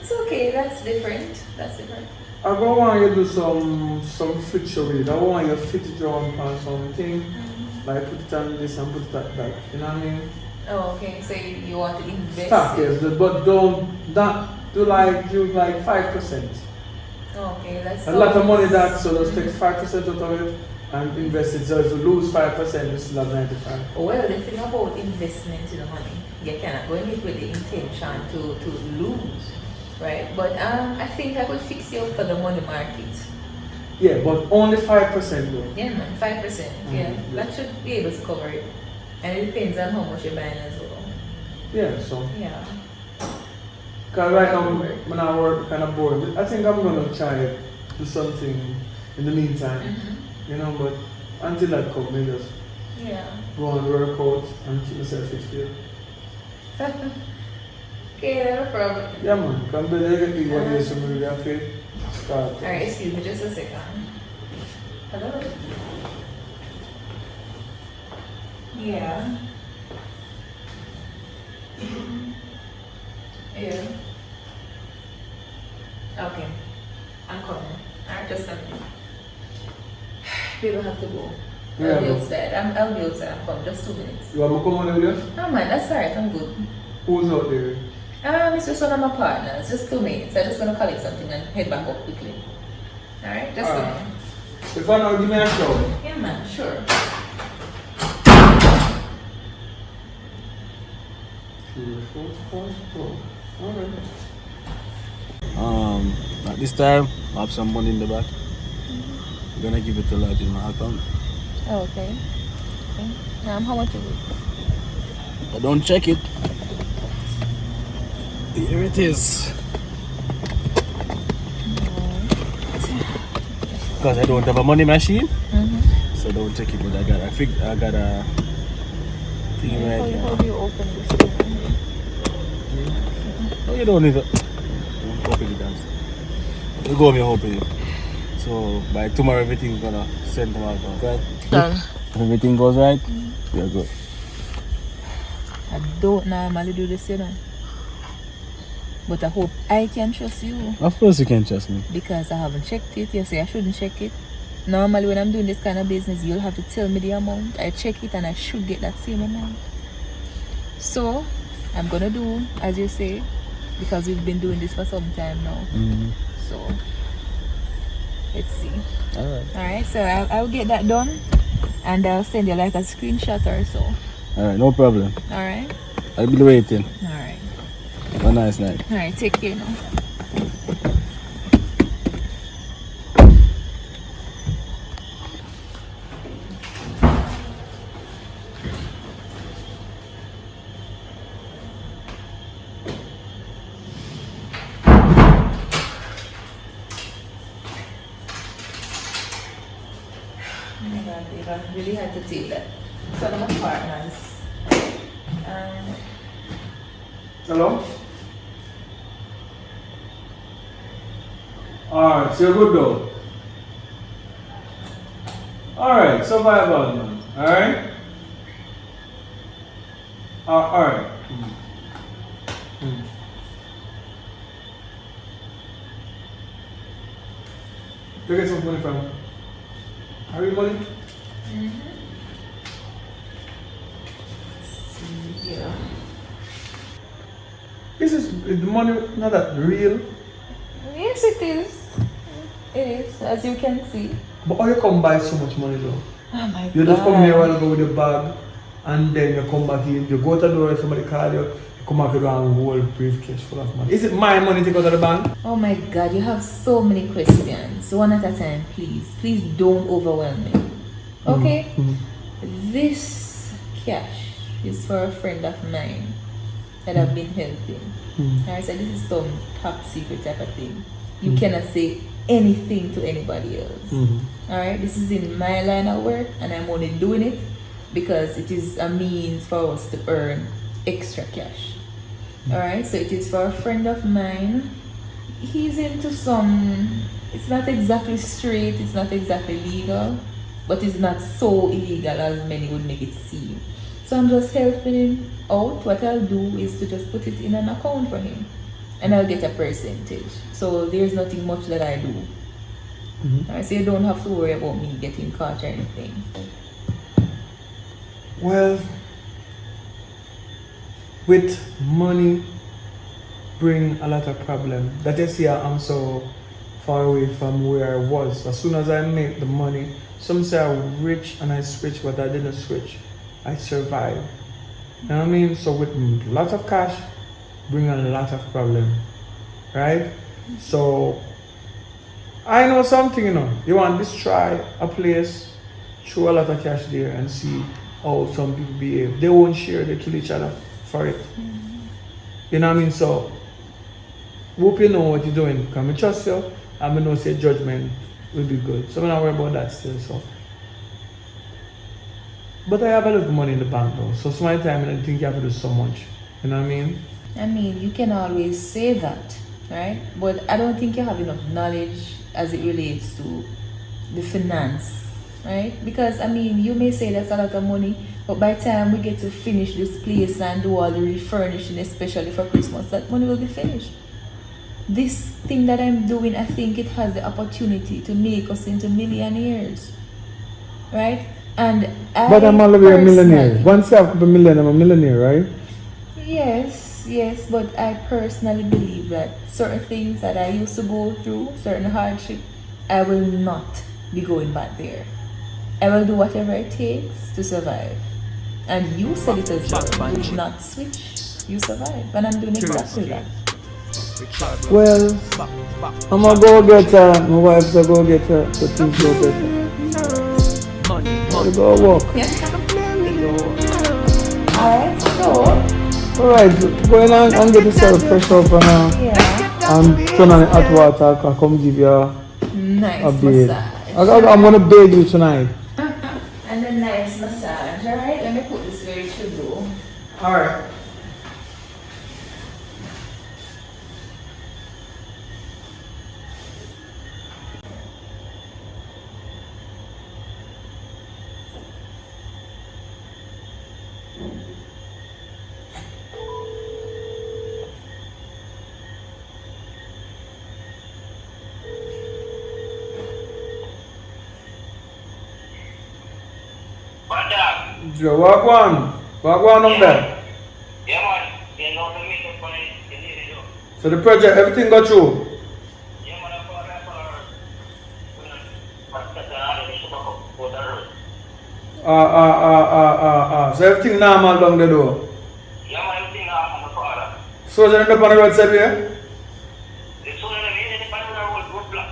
it's okay. That's different. That's different. I don't want you to do some friction with it. I want you to fit it around on something. Like put it on this and put it at that. You know what I mean? Oh, okay. So you want to invest? Stop, yes, but don't do like 5%. Okay, that's A lot of money that, so just take 5% out of it and invest it. So if you lose 5%, you still have 95. Well, the thing about investment in the money, you cannot go in it with the intention to lose, right? But I think I could fix you up for the money market. Yeah, but only 5% though. Yeah, man, 5%. Yeah, that should be able to cover it. And it depends on how much you're buying as well. Yeah, so. Yeah. Because right now, when I work kind of bored, I think I'm going to try do something in the meantime. You know, but until that comes, maybe just go and work out and keep myself fit. Okay, no problem. Yeah, man. Come to the get one day, so maybe I feel start. Alright, excuse me just a second. Hello? Yeah. Yeah. Okay. I'm coming. Alright, just a minute. People have to go. Yeah, I'll be outside. I'll be outside. I'm coming. Just 2 minutes. You want me to come on with you? No man, that's alright. I'm good. Who's out there? It's just one of my partners. Just 2 minutes. I'm just gonna collect something and head back up quickly. Alright, just 2 minutes. If I know, give me a shout. Yeah man, sure. At this time, I have some money in the back. I'm gonna give it to Lord in my account. Oh, okay. How much is it? I don't check it. Here it is. Because I don't have a money machine, so I don't check it. But I got a thing right here. How do you open this thing? Oh, you don't need to open it, guys. You go me open it. So by tomorrow everything's gonna send to my account, right? Done. If everything goes right, we are good. I don't normally do this, you know. But I hope I can trust you. Of course you can trust me. Because I haven't checked it. You say I shouldn't check it. Normally when I'm doing this kind of business, you'll have to tell me the amount. I check it and I should get that same amount. So, I'm gonna do as you say, because we've been doing this for some time now. So, let's see. Alright, so I'll get that done and I'll send you like a screenshot or so. Alright, no problem. Alright? I'll be waiting. Alright. Have a nice night. Alright, take care now. I really had to take that. It's one of my partners. Hello? Alright, so you're good though? Alright, survival man. Alright? Alright. Where get some money from? Are you money? Yeah. Is the money not that real? Yes, it is. It is, as you can see. But how you come buy so much money though? Oh my God. You just come here a while ago with your bag and then you come back in, you go to the door and somebody call you come back with a whole briefcase full of money. Is it my money to go to the bank? Oh my God, you have so many questions. One at a time, please. Please don't overwhelm me. Okay? This cash is for a friend of mine that I've been helping. Alright, so this is some top secret type of thing. You cannot say anything to anybody else. Alright, this is in my line of work and I'm only doing it because it is a means for us to earn extra cash. Alright, so it is for a friend of mine. He's into some, it's not exactly straight, it's not exactly legal, but it's not so illegal as many would make it seem. So I'm just helping him out. What I'll do is to just put it in an account for him and I'll get a percentage. So there's nothing much that I do. Alright, so you don't have to worry about me getting caught or anything. Well, with money bring a lot of problem. That is here I'm so far away from where I was. As soon as I make the money, some say I'm rich and I switch, but I didn't switch. I survive. You know what I mean? So with a lot of cash, bring a lot of problem. Right? So I know something, you know. You want to destroy a place, throw a lot of cash there and see how some people behave. They won't share, they kill each other for it. You know what I mean? So hope you know what you're doing. Because I trust you, and I know say judgment will be good. So I'm not worried about that still. So. But I have a little money in the bank though. So some of the time I don't think you have to do so much. You know what I mean? I mean, you can always say that, right? But I don't think you have enough knowledge as it relates to the finance, right? Because I mean, you may say that's a lot of money, but by the time we get to finish this place and do all the refurnishing, especially for Christmas, that money will be finished. This thing that I'm doing, I think it has the opportunity to make us into millionaires, right? And but I'm already a millionaire. Once I have a million, I'm a millionaire, right? Yes, but I personally believe that certain things that I used to go through, certain hardship, I will not be going back there. I will do whatever it takes to survive. And you said it as well, you did not switch, you survive. And I'm doing exactly that. Well, I'm gonna go get my wife's gonna go get her, so things go better. I'll go walk. Alright, so. Alright, go in and get yourself fresh up and turn on the hot water. I'll come give you a bathe. I'm gonna bathe you tonight. And a nice massage, alright? Let me put this where it should go. Alright. Yo, walk one on there. Yeah, man. You know the meeting for it. So the project, everything got through? Yeah, man. So everything normal down the door? Yeah, man. Everything normal. So they end up on the roadside here? It's all in the meeting. It's on the road block.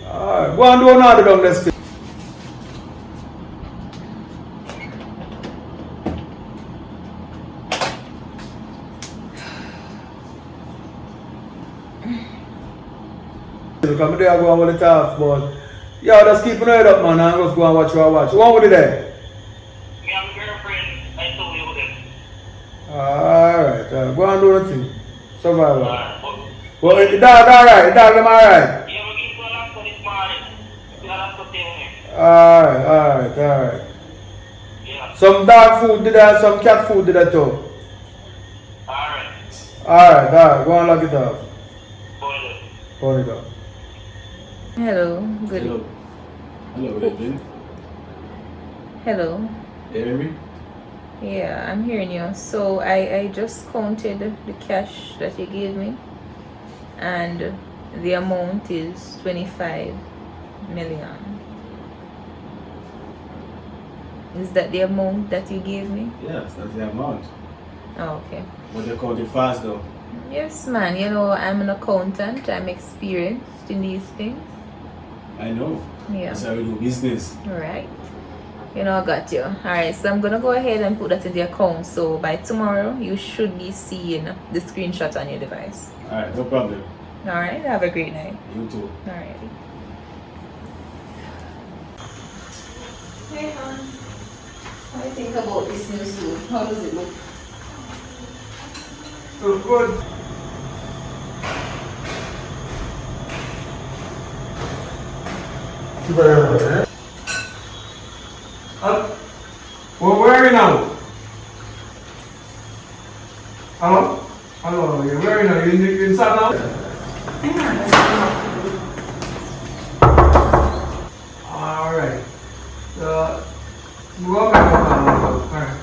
Alright, go and do another down the street. Because I'm there going with the task, but yeah, just keep your head up, man, and just go and watch what I watch. What with it there? Me and my girlfriend, I told you them. Alright, go and do the thing. Survival. Well, the dog alright, the dog them alright? Yeah, we keep going after this morning. We have to stay with me. Alright. Yeah. Some dog food did I, some cat food did I too? Alright, go and lock it up. Hold it up. Hello, good. Hello, good evening. Hello. You hear me? Yeah, I'm hearing you. So I just counted the cash that you gave me, and the amount is 25 million. Is that the amount that you gave me? Yes, that's the amount. Oh, okay. But you counted fast though. Yes, man. You know, I'm an accountant. I'm experienced in these things. I know. Yeah. That's how we do business. Alright. You know, I got you. Alright, so I'm gonna go ahead and put that in the account. So by tomorrow, you should be seeing the screenshot on your device. Alright, no problem. Alright, have a great night. You too. Alright. Hey, hon. What do you think about this new suit? How does it look? So good. Well, where are you now? Hello? Hello, yeah, where are you now? You inside now? Alright. Go back up. Alright.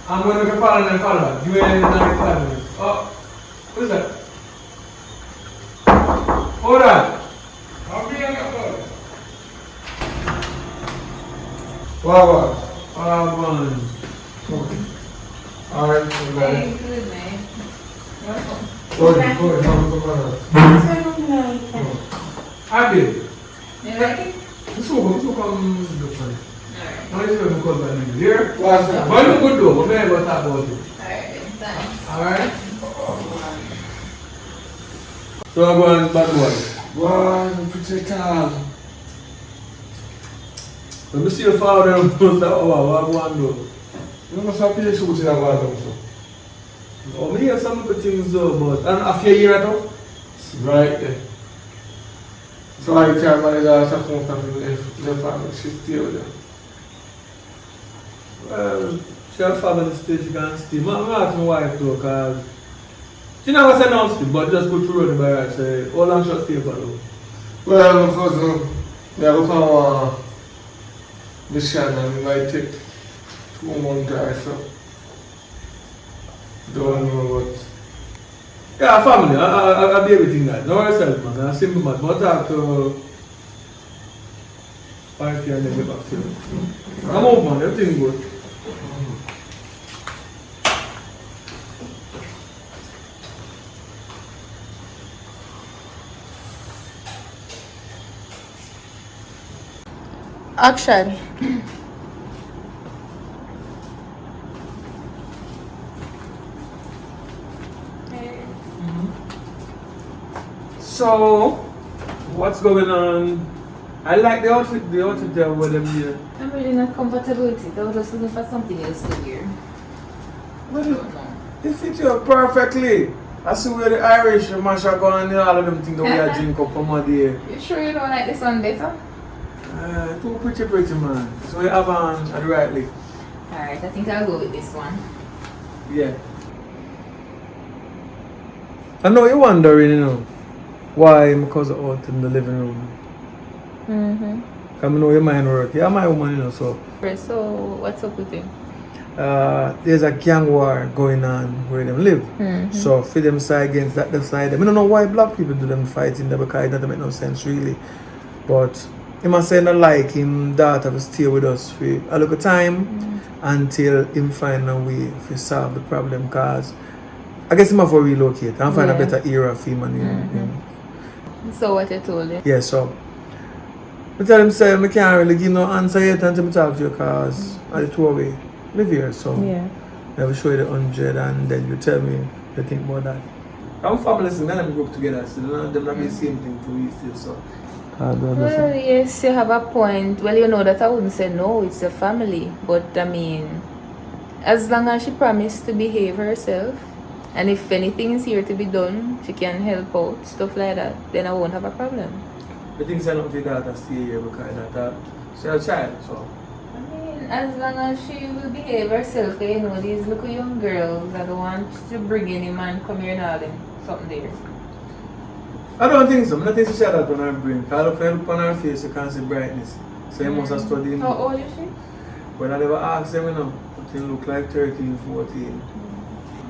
I'm going to call and call her. You ain't in 5 minutes. Oh, who's that? Hold on. I'll be on the phone. What? Okay. Alright, Hey, good, man. Welcome. I did. You like it? This will come different. Alright. Now you call that nigga here. What's that? But you good though. We're going to talk about it. Alright, thanks. Alright. So I'm going bad boy. One, pretty calm. Let me see your father and put that over. What I want to do. You must have paid shooting that one also. Oh, me hear some good things though, but and a few years ago. Right there. So I can't manage that to come from the family. She's still there. Well, she has family stage, she can stay. I'm asking my wife though, because she never said nothing, but just go through the bar and say, how long should I stay for though? Well, because we have come mission and we might take 2 months drive, so don't know what. Yeah, family, I'll be everything that. No yourself, man. I'm simple man. But I have to 5 years and then get back to you. I'm open, man. Everything good. Action. So, what's going on? I like the outfit there with them here. I'm really not comfortable with it. I was just looking for something else to wear. It fits you perfectly. I see where the Irish mash are going and all of them things that we are drink up from one day. You sure you don't like this one better? Too pretty man. So you have on at the right leg. Alright, I think I'll go with this one. Yeah. I know you're wondering, you know, why my cousin out in the living room. I know your mind work. You're my woman, you know, so. So, what's up with him? There's a gang war going on where they live. So for them side against that side. I don't know why black people do them fighting there because it doesn't make no sense really. But he must say not like him daughter to stay with us for a little time until him find a way to solve the problem, cause I guess he must relocate and find a better era for him and him. So what you told him? Yeah, so I tell him say I can't really give no answer yet until I talk to you cause I the two away live here, so I will show you the 100 and then you tell me what you think about that. I'm family, so then we grow up together, so they're not the same thing to me still, so. Well, yes, you have a point. Well, you know that I wouldn't say no, it's a family. But I mean, as long as she promised to behave herself, and if anything is here to be done, she can help out, stuff like that, then I won't have a problem. The things I don't think that I stay here because she's a child, so. I mean, as long as she will behave herself, you know, these little young girls, I don't want to bring any man come here and all them, something there. I don't think so. I don't think she had that on her brain. Because if you look on her face, you can't see brightness. So you must have studied. How old is she? Well, I never asked them, you know. But she look like 13, 14.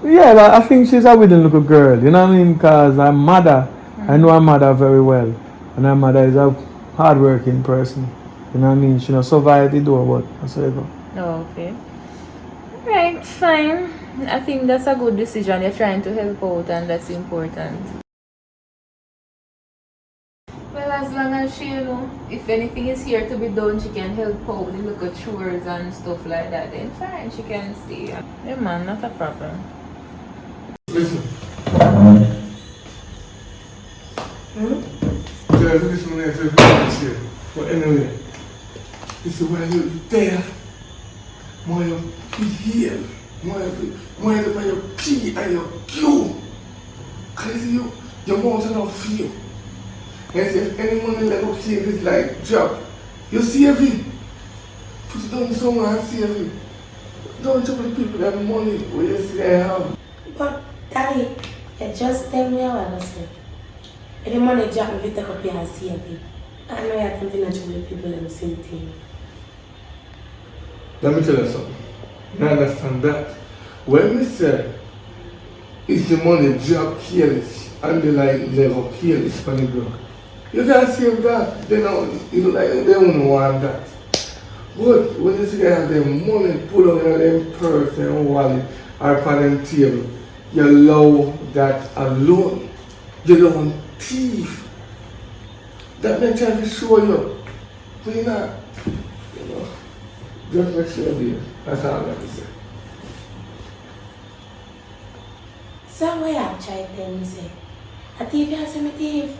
Yeah, but I think she's a widow little girl. You know what I mean? Because her mother, I know her mother very well. And her mother is a hard-working person. You know what I mean? She not survived the door, but that's how you go. Oh, okay. Alright, fine. I think that's a good decision. You're trying to help out and that's important. Well, as long as she, you know, if anything is here to be done, she can help out with little chores and stuff like that, then fine, she can stay. Yeah, man, not a problem. Listen. Yeah, this one is here. But anyway, this is why you're there. Why you're here. More by your P and your Q. Because your mouth not feel. And if any money level save is like drop, you save it. Put it down somewhere and save it. Don't trouble the people that money where you see they have. But Daddy, you just tell me how I say. If the money drop, if you take up here and save it. I know you have to trouble the people that same thing. Let me tell you something. You understand that? When we say is the money drop careless and the like level careless for the block, you can't save that. They don't want that. But when you see they have their money put on their purse and wallet or on them table, you allow that alone. You don't thief. That makes try to show you. But you're not, just make sure you do. That's all I have to say. So what you have tried them say? A thief you say me thief.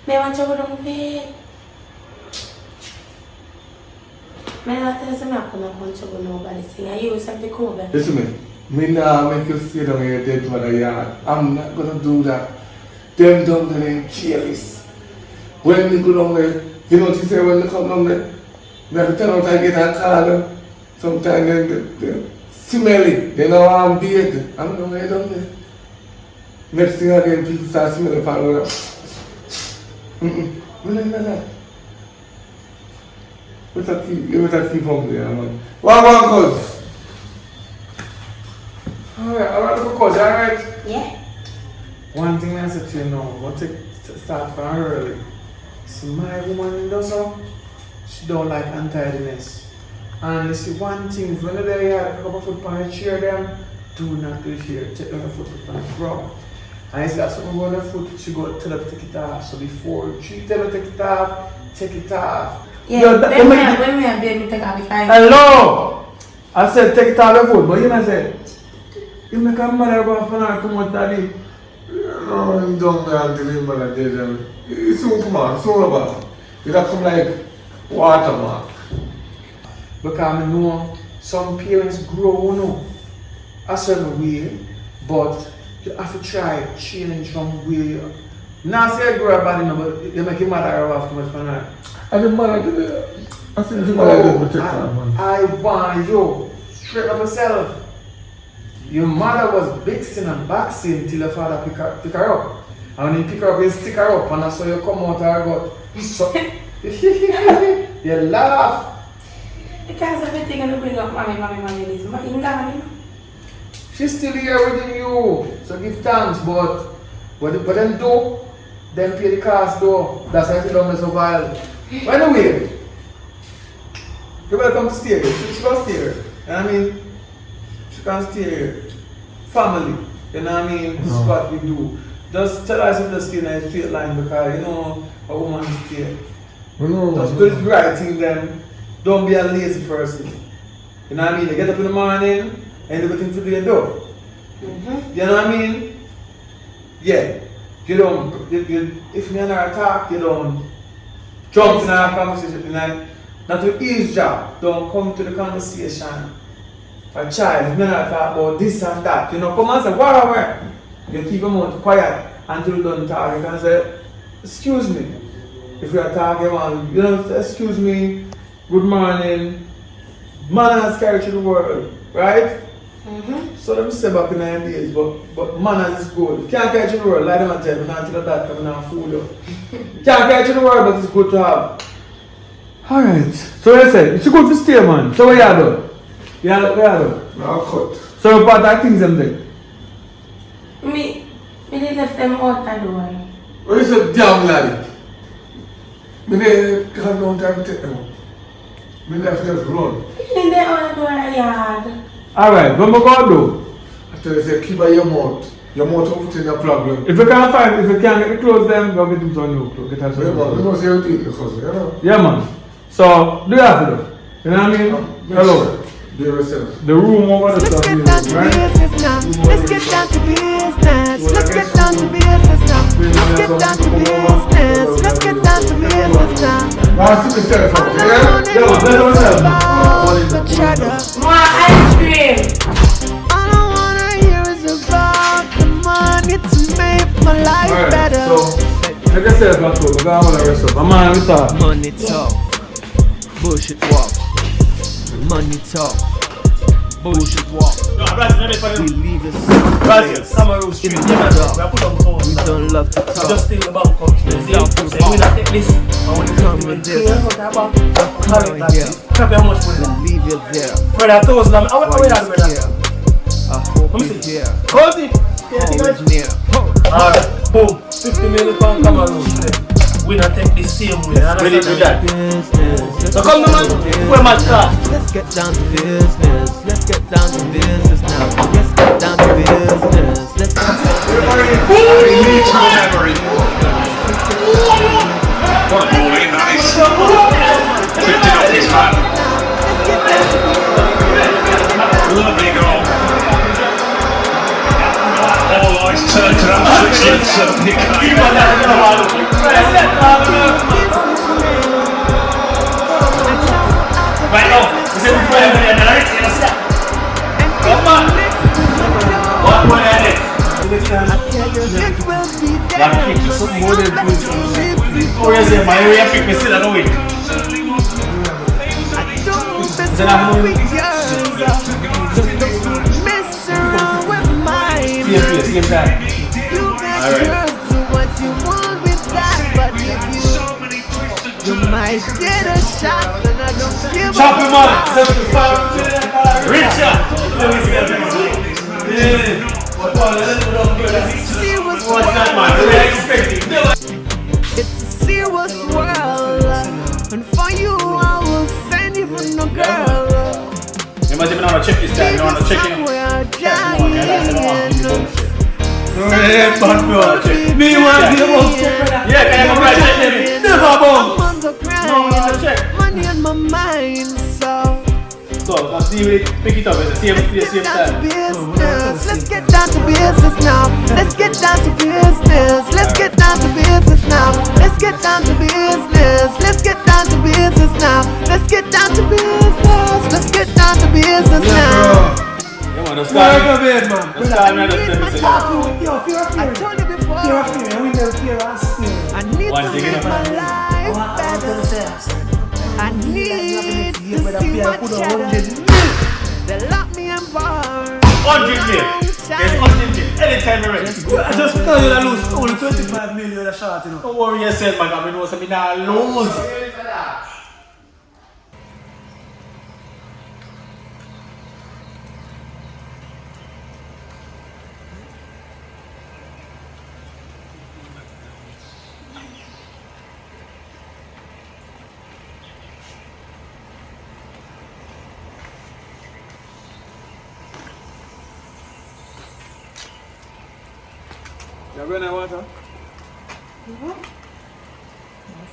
Me want to go down bed. Me not tell you I come and punch you nobody thing. And you have to come over. Listen me nah make you stay down in your dead mother yard. I'm not gonna do that. Them down there ain't careless. When they go down there, you know what you say when they come down there? They have to turn out and get a call them. Sometimes they smelly. They know I'm beard. I'm gonna go down there. Next thing again, people start smelling the pan we don't know that. Let us keep home there, man. One cause. Alright, cause, alright? Yeah. One thing I said to you now, want to start from early. See, my woman does so, she don't like untidiness. And you see, one thing, when they have a couple of foot on the chair, them, do not do it here. Take them a foot on the floor. And you see that someone go on the foot, she go tell her to take it off. So before she tell her to take it off, take it off. Yeah, when me and baby take off the car. Hello! I said take it off the foot, but you know said, you make a mother about for now come out daddy. No, I'm done there until him and I did. It's soon come on, soon about. It'll come like watermark. Because I know some parents grow no a certain way, but you have to try change from way. Now say I grow up bad enough, but they make you mad at too much for now. I didn't mad at you. I think you mad at you, man. I want you straight up yourself. Your mother was bixing and boxing till your father pick her up. And when he pick her up, he stick her up, and that's how you come out of her gut. So, you laugh. Because everything gonna bring up mommy, this. You know. She's still here with you, so give thanks, but what them do, them pay the cost though. That's why she don't mess up while. Anyway, you're welcome to stay here. She can stay here. You know what I mean? She can stay here. Family, you know what I mean? This is what we do. Just tell us if they stay in a straight line because you know a woman is stay. Just do the right thing then. Don't be a lazy person. You know what I mean? You get up in the morning and everything to do and do. You know what I mean? Yeah. You don't, if you're not attack, you don't jump in a conversation. Not to eavesdrop. Don't come to the conversation. A child, if you're not talk about this and that, you know, come and say, what? You keep your mouth quiet until you don't talk. You can say, excuse me. If you're talking, you know, excuse me, good morning. Manners carry to the world, right? So them say back in the days, but manners is good. You can't carry to the world, like them and tell you, not till that coming and fool you. You can't carry to the world, but it's good to have. Alright, so I said, it's good to stay, man. So what you do? What you do? I'll cut. So you part that things them there? Me left them out the door. What is a damn laddie? Me they come down to take them. Me left just run. In the other door yard. Alright, what am I going to do? I tell you, say, keep your mouth. Your mouth over in the problem. If you can't get the clothes, then go get them some new clothes. Get us some Yeah, new man. clothes. You know, say everything because, you know. Yeah, man. So, do you have to do? You know what I mean? Hello. Be yourself. The room over the stuff, right? Let's get down to business. Let's get down to business now. Let's get down to business. Let's get down to business now. Now, see myself, Yeah, man. Let us More ice cream. yourself at home. Go on and rest up. I'm on with her. Money talk, bullshit walk. Money talk, bullshit walk. We leave us in the dark. We don't love to talk. Just think about country. Love to Say, we not take this. I want to come with this. Copy how much money. We leave you there. Brother, 1,000. I While want you to scare. I hope you're here. Hold it. Always near. Alright, boom. 50 million pound Cameroon. We not take the same way. Ready to that. So come on, man. Where my car? Let's get down to business. Let's get down to business now. Let's get down to business. Let's get down to What a boy, nice. Lifting up his hat. Lovely goal. All eyes turned to that Switzerland Right now, we say we put everybody in the right hand of step. Come on. What would I do? Like kick you some more than please. Oh yes, my area pick me still I know it. Then I'm moving. Same time. Alright. You might get a shot, and I don't give Chop him up! Richard! Yeah! What's that, man? It's a serious world, and for you I will send you for no girl. You must even want to check this time, you want to check it. Me want to be able to yeah, can I go right check? Never bomb! Money on my mind, So, let's see it, pick it up at the same time. Let's get down to business now. Let's get down to business. Let's get down to business now. Let's get down to business. Let's get down to business now. Let's get down to business. Let's get down to business now. Yeah, man, let's start man. Let's start man, I told you before. I need to make my life better. I need to see my shadow. They lock me in bars. 100 million. It's 100 million. Anytime you're ready. Just because you lose only 25 million a shot, you know. Don't worry yourself, man. I know something I lose. You're going to water?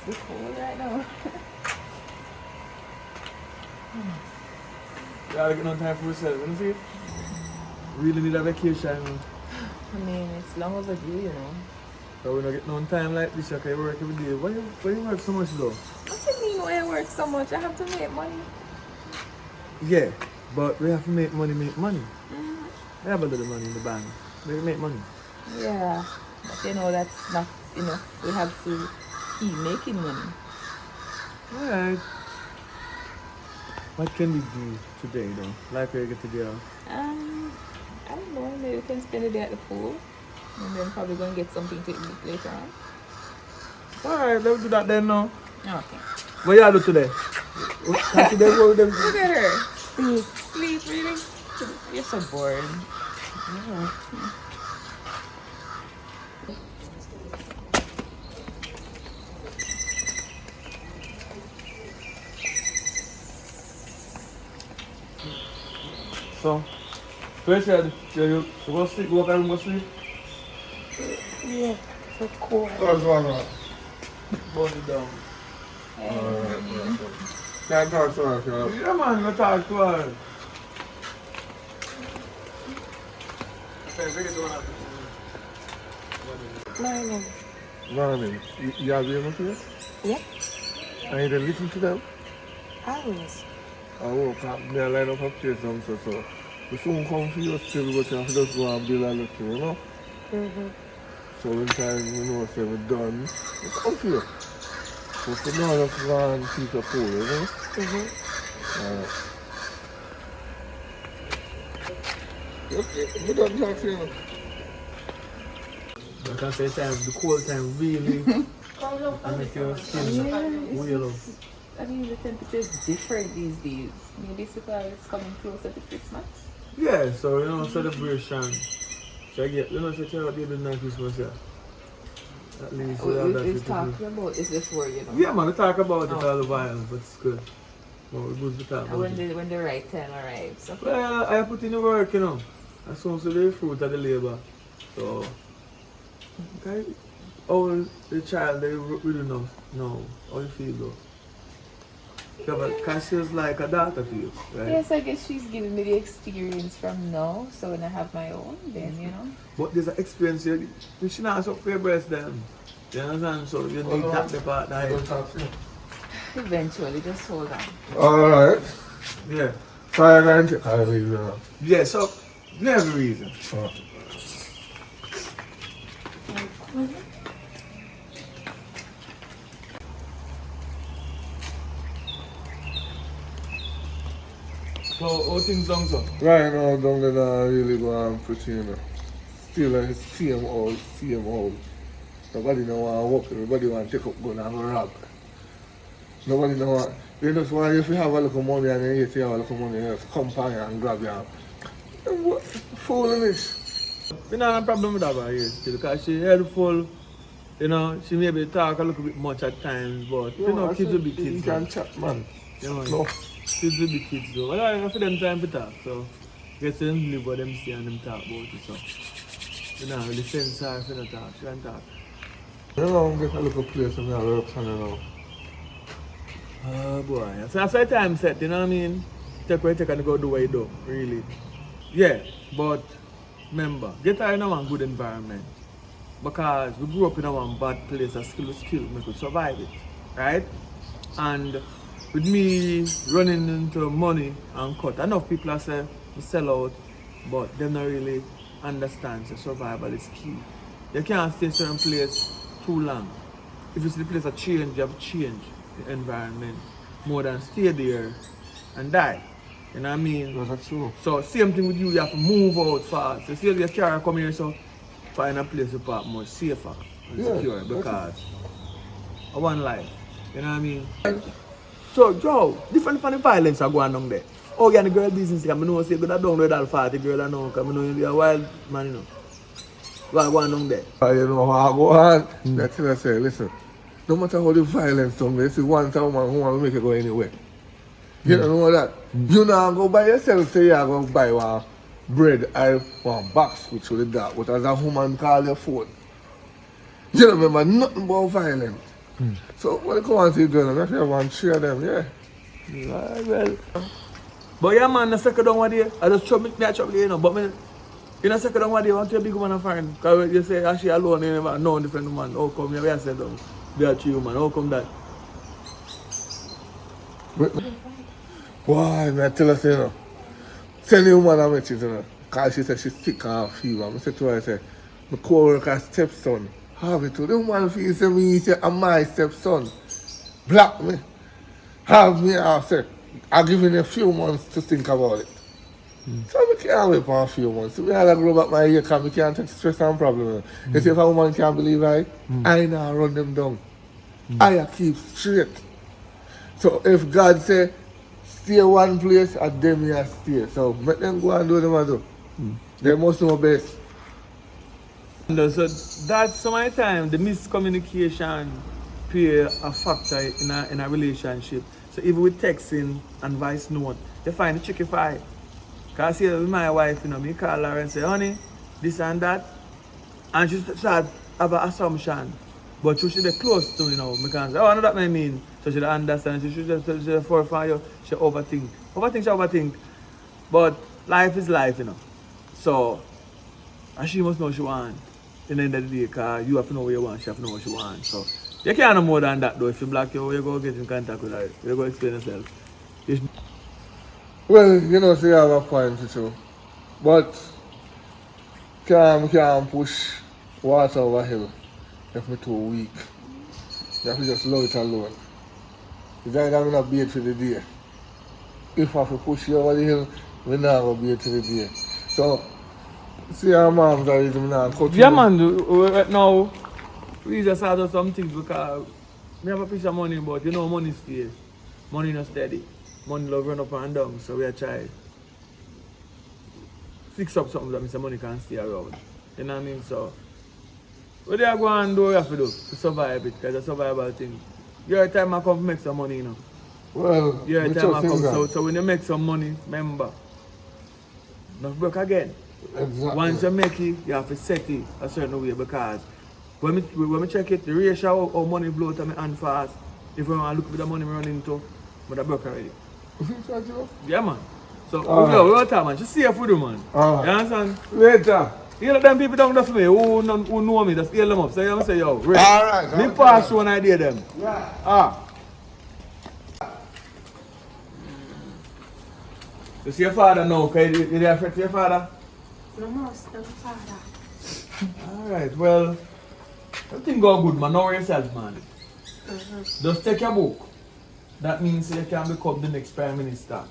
It's cold right now. You gotta get no time for yourself, you see? Really need a vacation. I mean, it's long overdue, you know. So we don't get no time like this, okay? You work every day. Why you work so much though? What do you mean why I work so much? I have to make money. Yeah, but we have to make money. We have a little money in the bank. We make money. Yeah, but you know, that's not, you know, we have to keep making money. Alright. What can we do today though? Like we get together? I don't know, maybe we can spend the day at the pool and then probably go and get something to eat later on. Alright, let's do that then now. Okay. What y'all do today? Look at her. Sleep, really? You're so bored. Yeah. So, first you go sleep, go back and go sleep? Yeah, so cool. That's right. Burn it down. Can't talk to her, you Yeah man, go talk to her. Morning. You have your here? Yeah. And you didn't listen to them? Always. Oh, me a line up a place down so we soon come for you still, but you have to just go and build a little, you know? So when time you know say we're done, it's come for you. So for now, let's go and keep your cool, you know? Alright. Okay, we don't talk to you. Like I say, the cold time really make your skin wheel up. I mean, the temperature is different these days. Maybe it's because it's coming closer to Christmas. Yeah, so you know, celebration. So I get, you know, such a baby night Christmas, yeah. At least we have that. We've talked about this before, you know. Yeah, man, we talk about it all the while, but it's good. Well, it's good to talk about when the right time arrives. Okay. Well, I put in the work, you know. I soon see the fruit of the labor. So, okay. Oh, the child, they really know how you feel though. Because she's like a daughter to you, right? Yes, I guess she's giving me the experience from now, so when I have my own, then, you know. But there's an experience you should not suck for your breast then. You understand? So you need that the part that Eventually, just hold on. Alright. Yeah. So I'm going to take a reason. Yeah, so there's a reason. So how things done, so? Right now, down there, I really go and put you know. Still like same old. Nobody don't want to work, everybody want to take up gun and go rob. Nobody don't want. They just want if you have a little money and then you have a little money, you just come by and grab you. Foolishness. We don't have a problem with that right here, because she's helpful. You know, she maybe talk a little bit much at times, but you know, kids will be kids. You can chat, man. You know, No. Kids will be kids though. But I for them time to talk, so get to them live what them see and them talk about it. So you know, really sense her if you don't talk, she can talk. You know, get a little place and I work on it now. Oh boy. So that's why time set, you know what I mean? Take what you take and go do what you do, really. Yeah, but remember, get her in a good environment. Because we grew up in a one bad place, a skill, we could survive it. Right? And with me running into money and cut, enough people are saying we sell out, but they don't really understand that survival is key. You can't stay in a certain place too long. If you see the place a change, you have to change the environment more than stay there and die. You know what I mean? That's true. So same thing with you have to move out fast. You see your car come here, so find a place to park more safer and secure because of one life. You know what I mean? So Joe, different from the violence are going on there. Oh yeah, the girl business, I know say you go down with that 40 girl I know, because I know you're a wild man, you know. What going on there? You know how I go on? That's what I say, listen. No matter how the violence comes, you see one woman who want to make it go anywhere. You don't know that. You know, go by yourself, say you're going to buy one bread, one box which will do that, but as a woman call your phone. You don't remember nothing about violence. So when you come on to the girl, I'm have one three of them, yeah. Well. But yeah man, the second down one day, I just trouble you know, but me, in the second down one day, I want to be a big woman and find. Because you say, she alone, you never know different woman. How come you have said down? Be a true woman, how come that? Why, I tell her, you know, tell the woman I met you, know, because she said she's sick and have fever. I said to her, I said, my co-worker's stepson, have it too. The woman feels to me, he said, I'm my stepson. Block me. Have me, I said, I'll give you a few months to think about it. So I can't wait for a few months. So I grow back my ear because I can't take stress and problem. You see, if a woman can't believe I now run them down. I keep straight. So if God say, stay one place, and them here stay. So let them go and do what they do. They must know best. So that's some of the time the miscommunication play a factor in a relationship. So even with texting and voice note, you find it tricky fight. Because see with my wife, you know, me call her and say, honey, this and that. And she start have an assumption. But she should be close to me now. Because I know that I mean. So she understand. She should just fall for you. She overthink. Overthink. But life is life, you know. So, and she must know what she wants. In the end of the day, because you have to know what you want, she have to know what she wants. So, you can't know more than that though. If you block you, you go get in contact with her. You go explain yourself. Well, you know, so you have a point too. But can't push water over hill. If me too weak. You have to just love it alone. It's either I'm gonna bait for the day. If I have to push you over the hill, we're not gonna bait for the day. So, see our mom's are reason now. Yeah, man, right now, we just had some things because we have a piece of money, but you know, money stays. Money not steady. Money love run up and down, so we are trying fix up something that Mr. Money can stay around. You know what I mean? So, what they are going to do, we have to do to survive it, because it's a survival thing. Your time I come to make some money, you know. Well, your time I come, so when you make some money, remember, not broke again. Exactly. Once you make it, you have to set it a certain way, because when me check it, the ratio of how money blow to my hand fast, if I want to look at the money I run into, but I broke already. Yeah, man. So, we want time, man. Just see if we do, man. You understand? Later. You know, them people don't know me who know me, just heal them up. So you say, yo, Ray. Alright. Me pass you one idea, them. Yeah. You see your father now, okay? You afraid to your father? No more, still father. Alright, well, everything go good, man. Know yourself, man. Just take your book. That means you can become the next Prime Minister.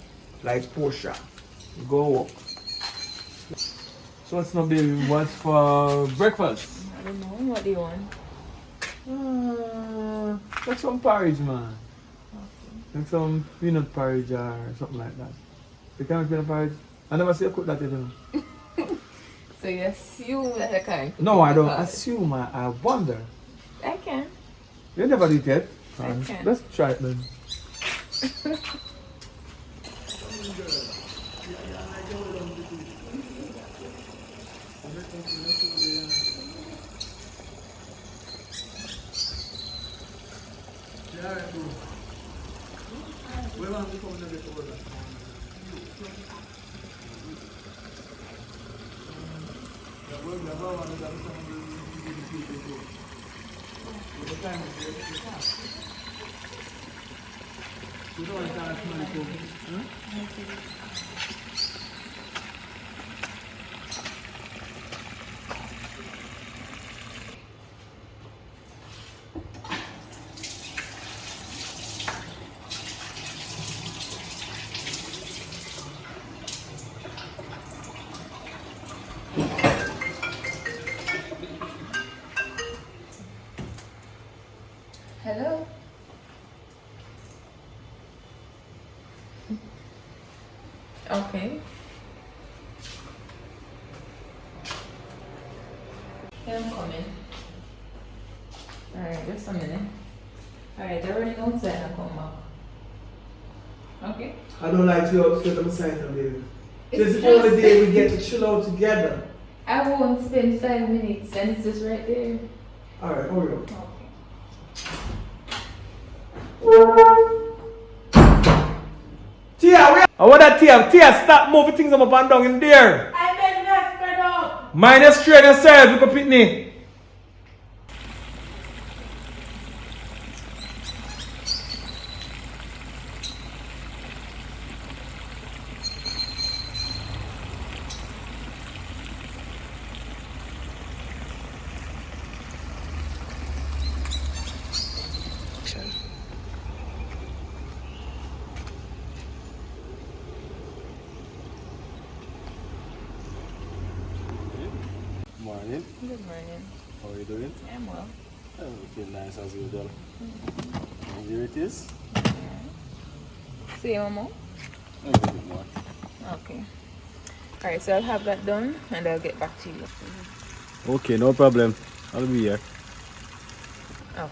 Like Portia. You go walk. So what's not baby? What's for breakfast? I don't know. What do you want? Like some porridge, man. Like some peanut porridge or something like that. You can't make peanut porridge? I never see you cook that even. So you assume that I can't cook? No, I don't assume. I wonder. I can. You never did it. I can. Let's try it then. Hello? Okay. Yeah, I'm coming. Alright, just a minute. Alright, they're running outside and come back. Okay? I don't like to be upset on the side of baby. This is the only day we get to chill out together. I won't spend 5 minutes and it's just right there. Alright, hurry up. Tia, where? I want that Tia, stop moving things up and down in there. I beg not spread up. Mind your straight yourself, look up at me. Morning. Good morning. How are you doing? I'm well. I'm looking nice as usual. And here it is. See you, Mama? A little bit more. Okay. Alright, so I'll have that done and I'll get back to you. Okay, no problem. I'll be here. Okay.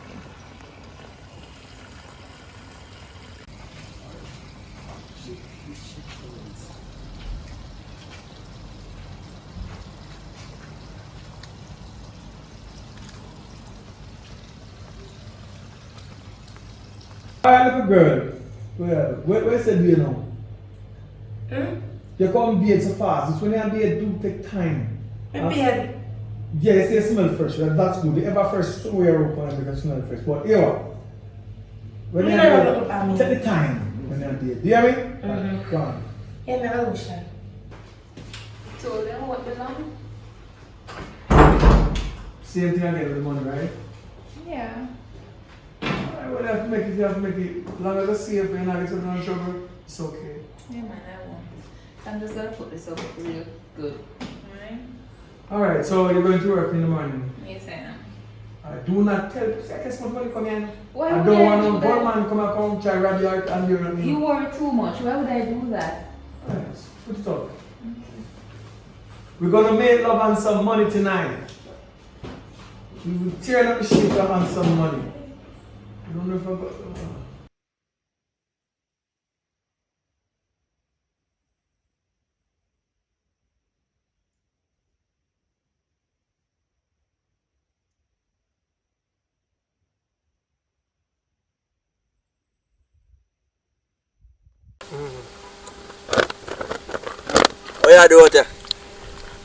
Alright, little girl. Where said you now? You come beard so fast. It's when you beard do take time. Beard? Yes, you smell fresh. That's good. You ever fresh somewhere open and you can smell fresh. But here, when you beard, take the time when you beard. Do you hear me? Go on. Yeah, my ocean. So then what belong? Same thing again with the money, right? Yeah. Alright, well, you have to make it, you have to make it. As long as it's safe and you're not getting in trouble, it's okay. Yeah, man, I won't. I'm just gonna put this up real good. Alright? Alright, so you're going to work in the morning? Yes, I am. Do not tell. I guess my money come in. Why I would don't I want do no that? poor man come and come try rob you and you're not. You worry too much. Why would I do that? Alright, put it up. We're gonna make love and some money tonight. We will tear up the shit up and some money. I don't know if I got. What you do out there?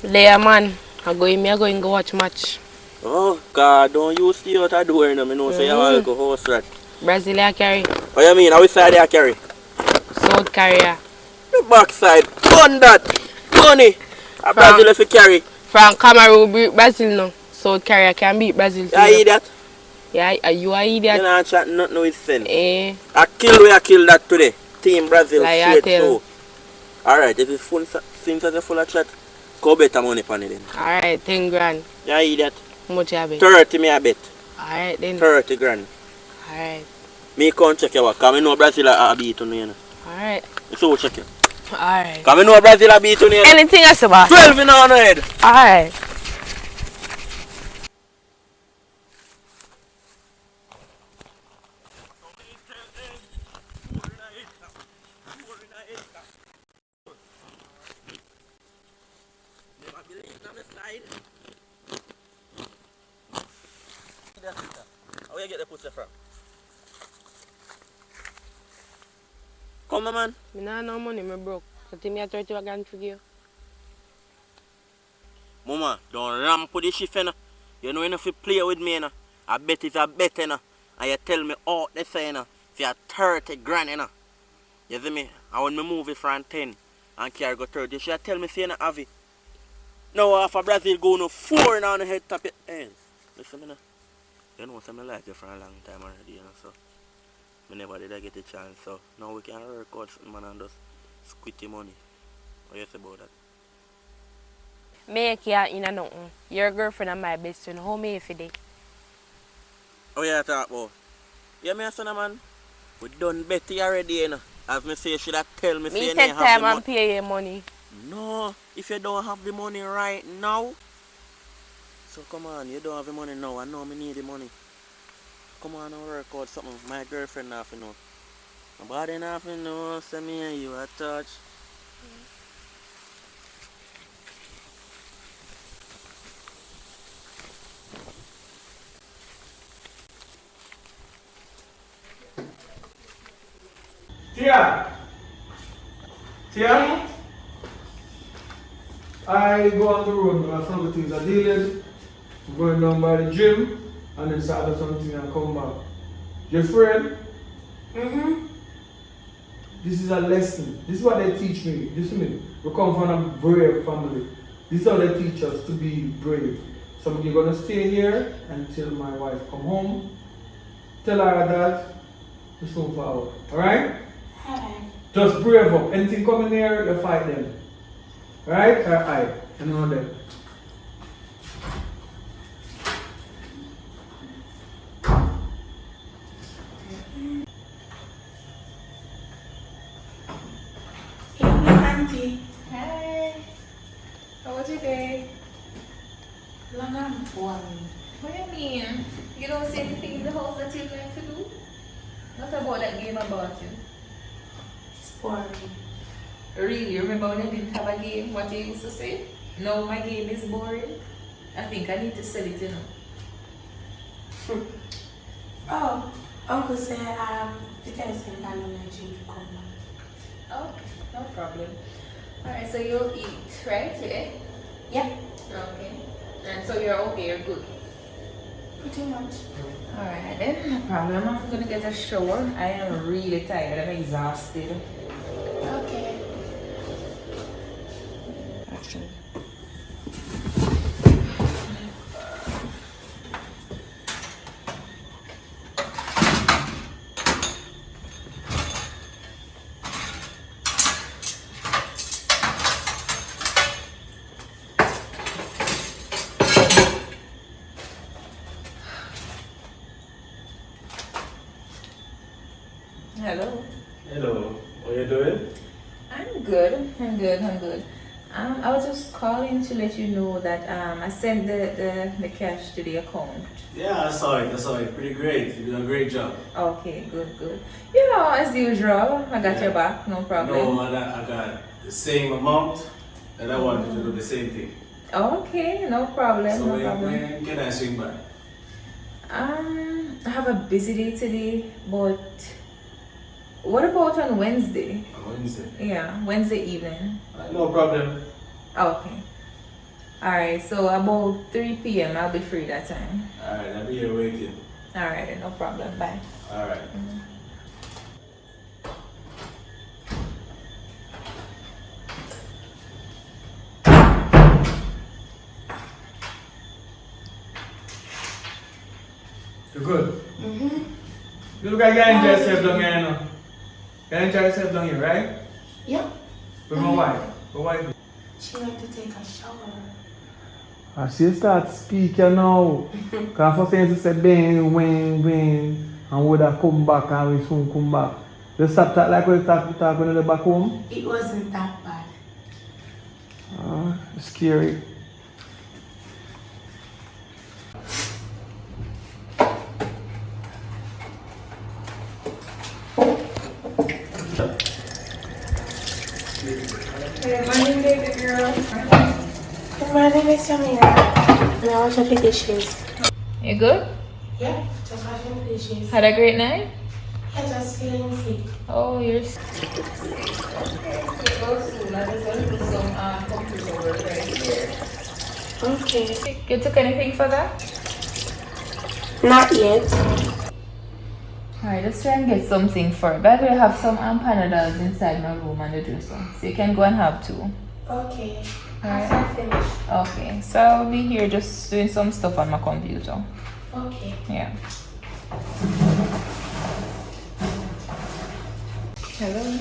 There, man. I'm going to watch match. Oh, God, don't you stay out the door, you know. I know, say you want to go host rat. Brazil, I carry. What you mean? How which side you carry? South Korea. The backside. Gun that. Money. A Brazil if you carry. From Cameroon beat Brazil now. South Korea can beat Brazil too. You idiot? Yeah, you are idiot. You not chat nothing with sense. Eh. I kill that today. Team Brazil straight through. Alright, if it's full seems as a full of chat, go bet money upon it then. Alright, 10 grand. You idiot? How much you bet? 30 me I bet. Alright then. 30 grand. Alright. Me can't check your work, because I know Brazil are beat on you. Alright. So check it. Alright. Because I know Brazil are beat on you. Anything else about? 12 in on head. Alright. Where you get the pussy from? Come on, man. I don't no money, I broke. So tell me I 30 grand for you. Mama, don't ramp with the shift, you know. You know if you play with me, you know. I bet it's a bet, you know. And you tell me out the say, you know. If you're 30 grand, you know. You see me? And when me move it from 10 and carry go 30, you should tell me say you not have it. Now after Brazil go no 4 on the head top it end. Listen me now. You know I like you for a long time already, you know, so I never did I get a chance, so now we can record something, man, and just squeeze the money. What you say about that? Make you in a nothing. Your girlfriend and my best friend. How may you feel? Oh yeah, talk about. Yeah, me son, man. We done better already, you know. As me say, you should have tell me, say you take have time the and pay your money. No, if you don't have the money right now. So come on, you don't have the money now. I know me need the money. Come on and work out something. My girlfriend have to know. Nobody have to know. Send me and you a touch. Tia! Tia? I go on the road, my some of the things I dealing. I'm going down by the gym and then start doing something and come back. Your friend? This is a lesson. This is what they teach me. Listen to me. We come from a brave family. This is how they teach us to be brave. So you're gonna stay here until my wife come home. Tell her that just move forward. Alright? Just brave up. Anything coming here, you fight them. Right? Alright. And know them. Auntie. Hey. How was your day? Long and boring. What do you mean? You don't see anything in the house that you'd like to do? What about that game I bought you? It's boring. Really? Remember when I didn't have a game? What you used to say? No, my game is boring. I think I need to sell it, you know. Oh, Uncle said the tennis can find on my gym to come back. Okay, no problem. Alright, so you'll eat, right? Yeah? Yeah. Okay. And so you're okay, you're good? Pretty much. Alright then, no problem. I'm gonna get a shower. I am really tired, I'm exhausted. Okay. Action. I'm good. I was just calling to let you know that I sent the cash to the account. Yeah, I saw it. Pretty great. You did a great job. Okay, good. You know, as usual, I got your back, no problem. No, I got the same amount and I wanted to do the same thing. Okay, no problem. So when can I swing by? I have a busy day today, but what about on Wednesday? On Wednesday? Yeah, Wednesday evening. No problem. Okay. Alright, so about 3 p.m. I'll be free that time. Alright, I'll be here waiting. Alright, no problem. Bye. Alright. You good? You look like you enjoy yourself down here, you know. You enjoy yourself down here, right? Yep. With my wife. My wife. She like to take a shower. And she start speaking now. Because first thing she said, bang, wing, and would have come back and we soon come back. You stop talk like when you talk when you're back home? It wasn't that bad. Scary. Good morning, baby girl. My name is Samira. And I wash up the dishes. You good? Yeah, just washing the dishes. Had a great night? Yeah, just feeling sick. Oh, you're sick. Go soon. I just want to do some computer work right here. Okay. You took anything for that? Not yet. Alright, let's try and get something for it. By the way, I have some Panadols inside my room and the dresser. So you can go and have two. Okay. Alright. After I finish. Okay, so I'll be here just doing some stuff on my computer. Okay. Yeah. Hello?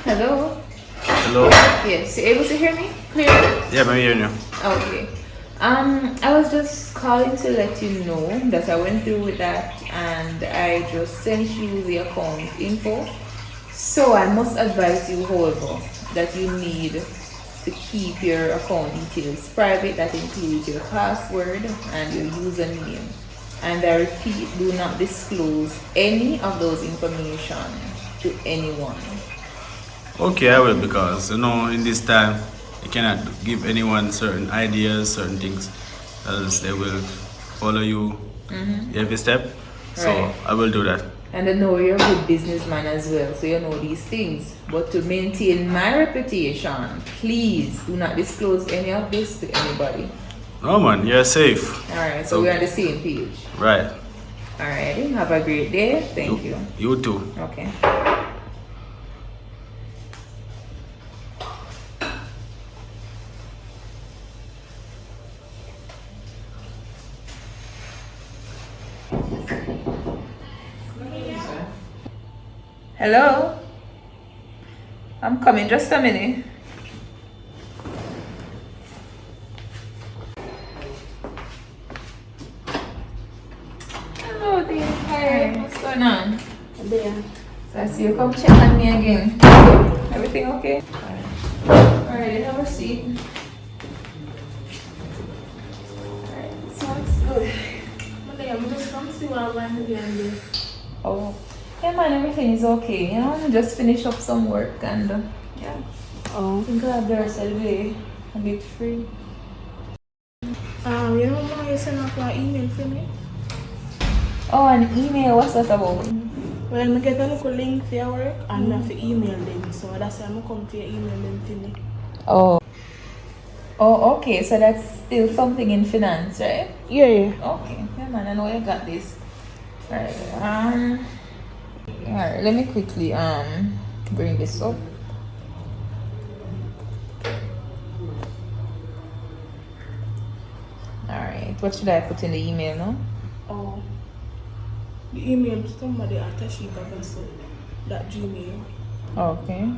Hello? Hello? Yes, you able to hear me clearly? Yeah, I'm hearing you. Okay. I was just calling to let you know that I went through with that and I just sent you the account info. So I must advise you, however, that you need to keep your account details private. That includes your password and your username. And I repeat, do not disclose any of those information to anyone. Okay, I will, because in this time you cannot give anyone certain ideas, certain things, else they will follow you every step. So Right. I will do that. And I know you're a good businessman as well, so you know these things. But to maintain my reputation, please do not disclose any of this to anybody. No man, you're safe. Alright, so we're on the same page. Right. Alrighty, have a great day. Thank you. You too. Okay. Hello? I'm coming, just a minute. Hello dear. Hi. What's going on? There. So I see you come check on me again. Everything okay? Alright, have a seat. Alright, so it's good. But I'm just come see what I'm going to do and do. Oh. Yeah man, everything is okay. You know, I just finished up some work and yeah. Oh. I think I'll have the rest of the day a bit free. You know Mama, you send out an email for me? Oh, an email, what's that about? Well, I get a little link for your work and I have to email them. So that's why I'm come to your email them for me. Oh. Oh, okay, so that's still something in finance, right? Yeah. Okay, yeah man, I know you got this. Alright, alright, let me quickly bring this up. Alright, what should I put in the email now? Oh. The email to somebody at Gmail. Okay.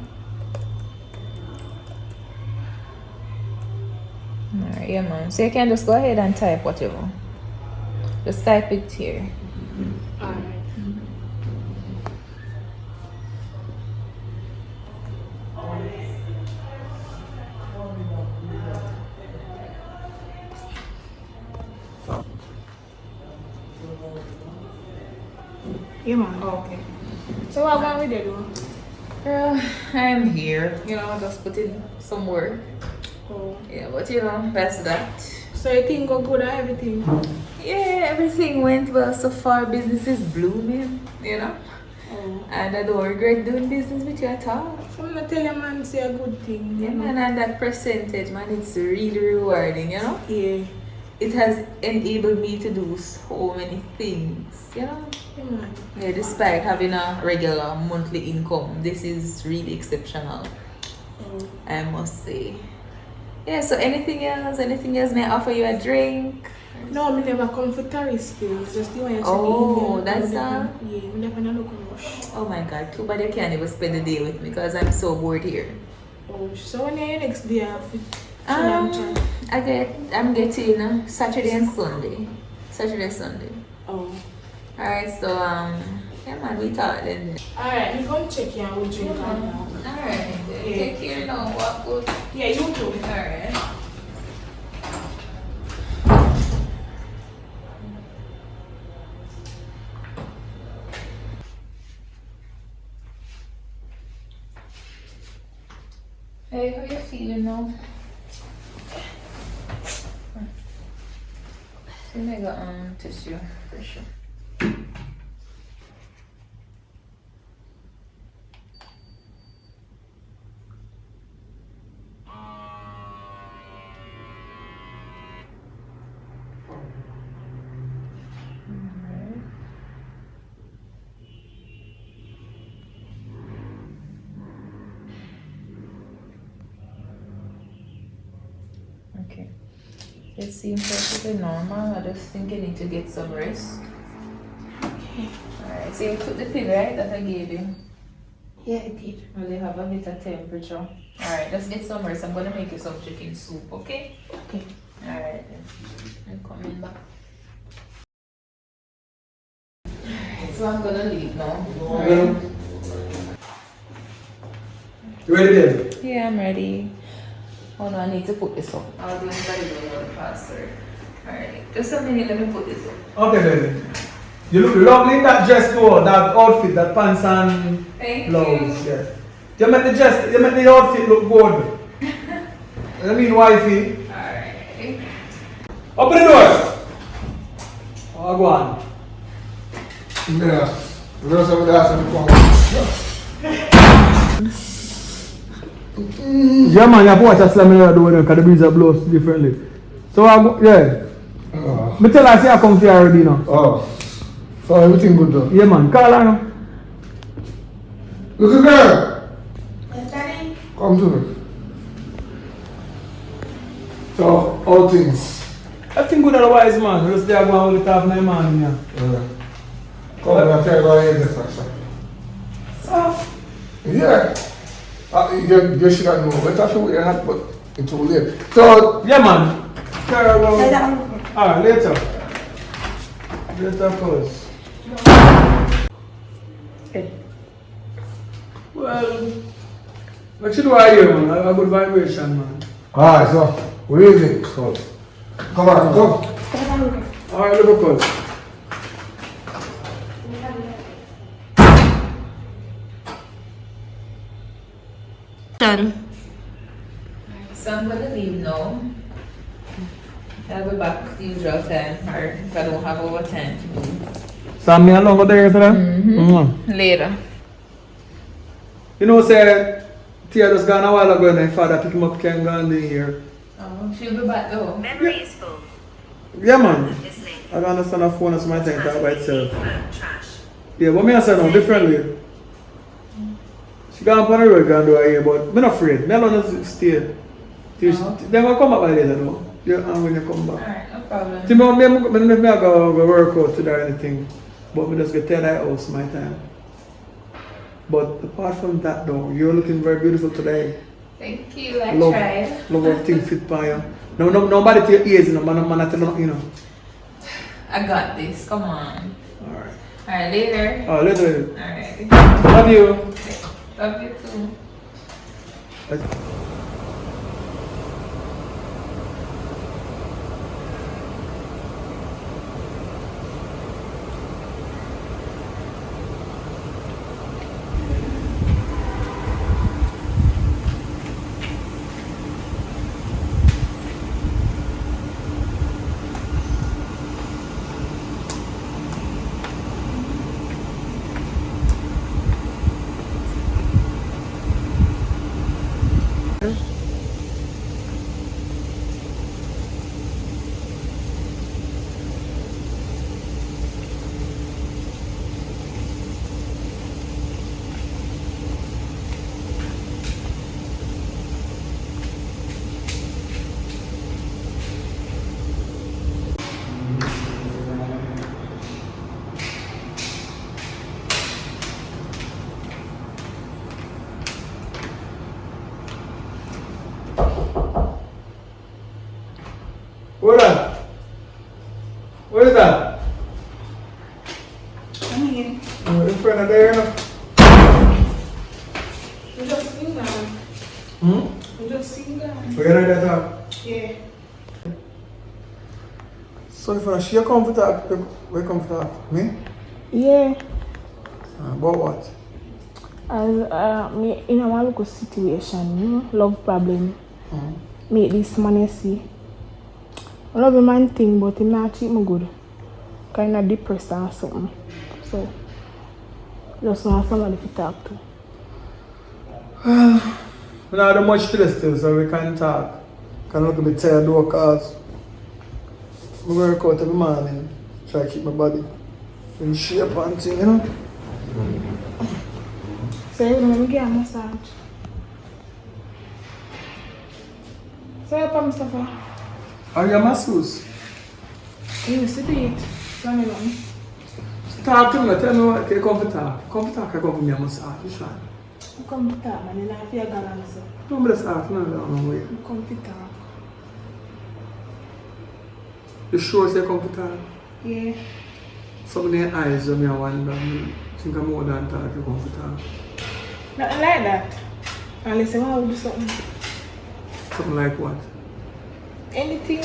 Alright, yeah man. So you can just go ahead and type whatever. Just type it here. Alright. Yeah, man. Okay. So what going with you? Girl, I'm here. You know, just put in some work. Oh. Yeah, but you know, that's that. So you think go good and everything? Yeah, everything went well so far. Business is blooming, you know. Oh. And I don't regret doing business with you at all. I'm gonna tell you, man, say a good thing. Yeah, man, and that percentage, man, it's really rewarding, you know? Yeah. It has enabled me to do so many things, you know? Yeah, man. Yeah, despite having a regular monthly income, this is really exceptional, I must say. Yeah, so anything else? Anything else? May I offer you a drink? No, I never come for tourist still. Just the one you Oh, that's all? Yeah, we never look rush. Oh my god, too bad you can't even spend the day with me because I'm so bored here. Oh, so when are you next day? I'm getting Saturday and Sunday. Saturday and Sunday. Oh. Alright, so yeah man, we talk then. Alright, we go check you and we'll drink now. Alright, Yeah. take care now, walk good. Yeah, you too. Alright. Hey, how you feeling now? See, I got tissue for sure. Okay. It seems perfectly normal. I just think I need to get some rest. Okay. Alright, so you took the pill, right, that I gave you? Yeah, I did. Well, they have a bit of temperature. Alright, just get some rest. I'm gonna make you some chicken soup, okay? Okay. Alright then. I'm coming back. Alright, so I'm gonna leave now. Alright. You ready, babe? Yeah, I'm ready. Oh no, I need to put this up. I'll do it very well faster. Alright, just a minute, let me put this up. Okay, baby. You look lovely in that dress too, that outfit, that pants and blouse. Yeah. You make the outfit look good. I mean, wifey. Alright. Open the door. Oh, go on. Yeah. We're going to have Yeah, man, you have to watch a slam in the door because the breeze blows differently. So, yeah. Me tell her, say I come to you already now. Oh. So everything good though? Yeah, man. Call her now. Little girl. Yes, Daddy? Come to me. So, all things. Everything good otherwise, man. Just there go and hold it off my man here. Yeah. Come on, I'll tell you about it first. So? Yeah. You should have known. Better show your hat, but it's too late. So, yeah, man. Alright, later. Later, cause. Well, what you do I hear, man? I have a good vibration, man. alright, so, we're easy. So, come on, come. Alright, look at cause. Done. So I'm gonna leave now. I'll be back the usual time, or if I don't have over time to do. So I'm along with there today? Later. You know, say, Tia just gone a while ago and my father picked him up, came gone in here. Oh, she'll be back though. Memory is full. Yeah, man. I don't understand a phone as my time talk by itself. Yeah, but me I say no, differently. She gone on the road and do her here, but I'm not afraid. Me alone just stay. They're gonna come back by later though. Yeah, and when you come back. Alright, no problem. See, me I go work out today or anything. But me just get to the house my time. But apart from that though, you're looking very beautiful today. Thank you, I love, tried. Love everything fit by you. No, nobody to your ears, man, I tell you, I got this, come on. Alright. Alright, later. Oh, later. Alright. Love you. Love you too. What that? What is that? I mean, Oh, in front of there, you know? we just sing that. We just sing that. We heard that talk? Yeah. So if she come for talk, we come for talk. Me? Yeah. About what? As me in a local situation, you know, love problem. Make this man see. I love a man thing, but he not treat me good. Kinda depressed or something. So just want somebody to talk to. We don't have much to still, so we can talk. Can look a bit tired though, cause I work out every morning, try to keep my body in shape and thing, you know? So you want me to get a massage? So you come, Mustafa? Are you a masseuse? You used to do it. Tell me about me. Talk to me, tell me what, okay, come for talk. Come for talk, I go for me a massage, which one? You come to talk, man. You don't feel gallant, so. Don't just ask, no, no, wait. You come to talk. You sure say come for talk? Yeah. Some of the eyes of me, I wonder, I think I'm more than talk, you come for talk. Nothing like that. Unless you want to do something. Something like what? Anything.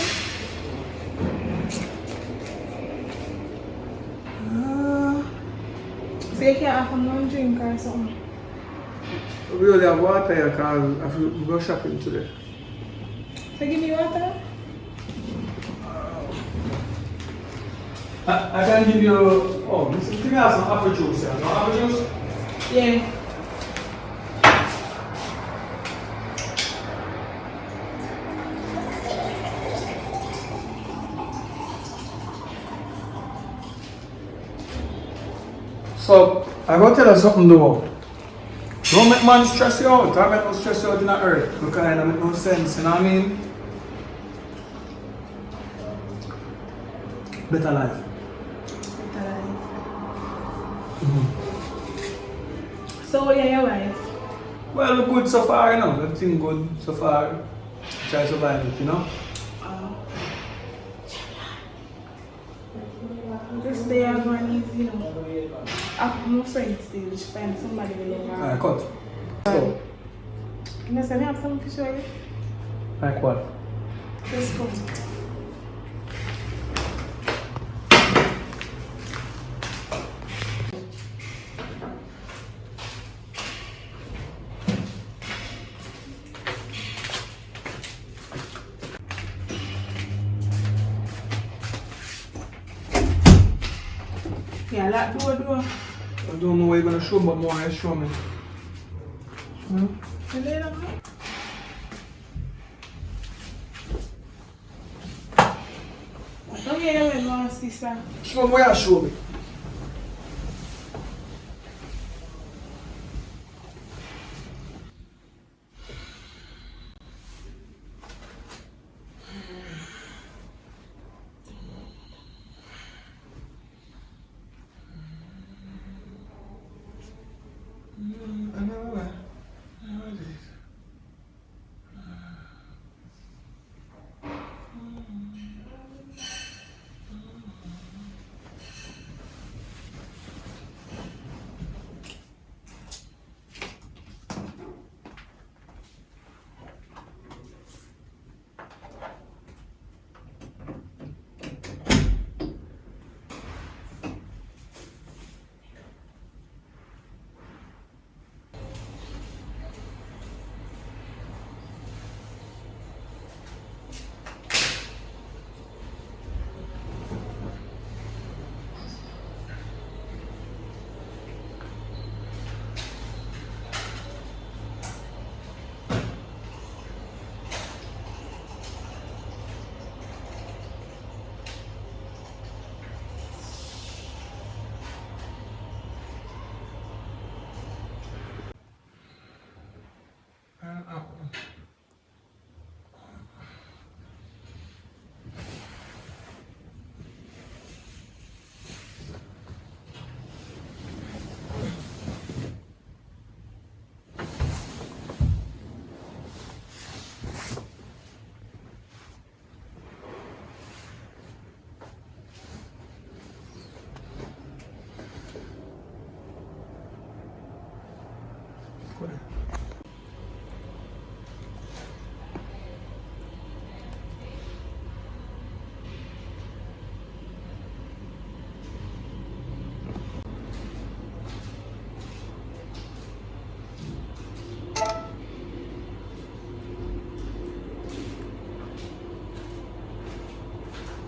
So you can't have one drink or something. We only have water here because I feel we go shopping today. So give me water. I can give you, oh, this thing has some apple juice here. No apple juice? Yeah. So, I go tell you something though. Don't make man stress you out. Don't make no stress you out in the earth. Because it don't make no sense, you know what I mean? Better life. So yeah, your wife. Well, good so far, you know. Everything good so far. Try to survive it, you know? Just they are going easy, you know. I'm friends still. Just find somebody to love her. Alright, cut. So, You know, say, I have something to show you. like what? Just come. Yeah, that door. I don't know what you're going to show, but more you show me. You lay down, man. Don't get away, my sister. Show me where you show me. I never did.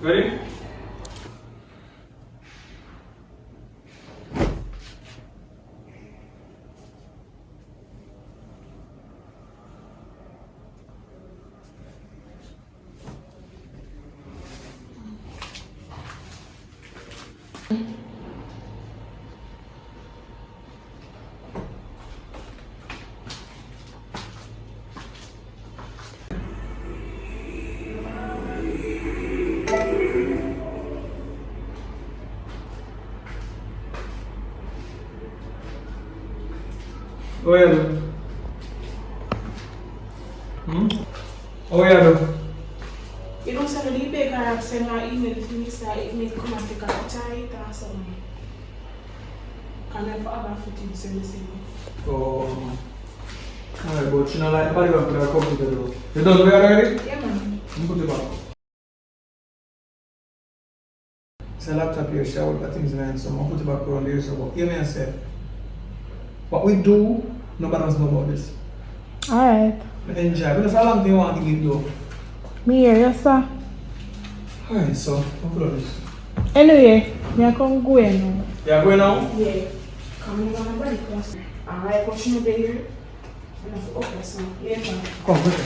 Ready? Oh yeah, do. Oh yeah, do. You know, some of the baker have sent an email to me say it may come and take a tight or something. Can I have other footage send me? Oh. Alright, but you know, like, nobody will put a computer though. You done with it already? Yeah, man. You put it back. It's a laptop here, share with the things in it, so I'm put it back around here. So, but hear me and say, what we do, nobody knows about this. Alright. Enjoy. But how long do you want to give though? Me here, yes, sir. Alright, so, I'll put on this. Anyway, me I come go now. You are going now? Yeah. Come in on my body class. Alright, pushing over here. And I have to open some. Yeah, man. Come, quick.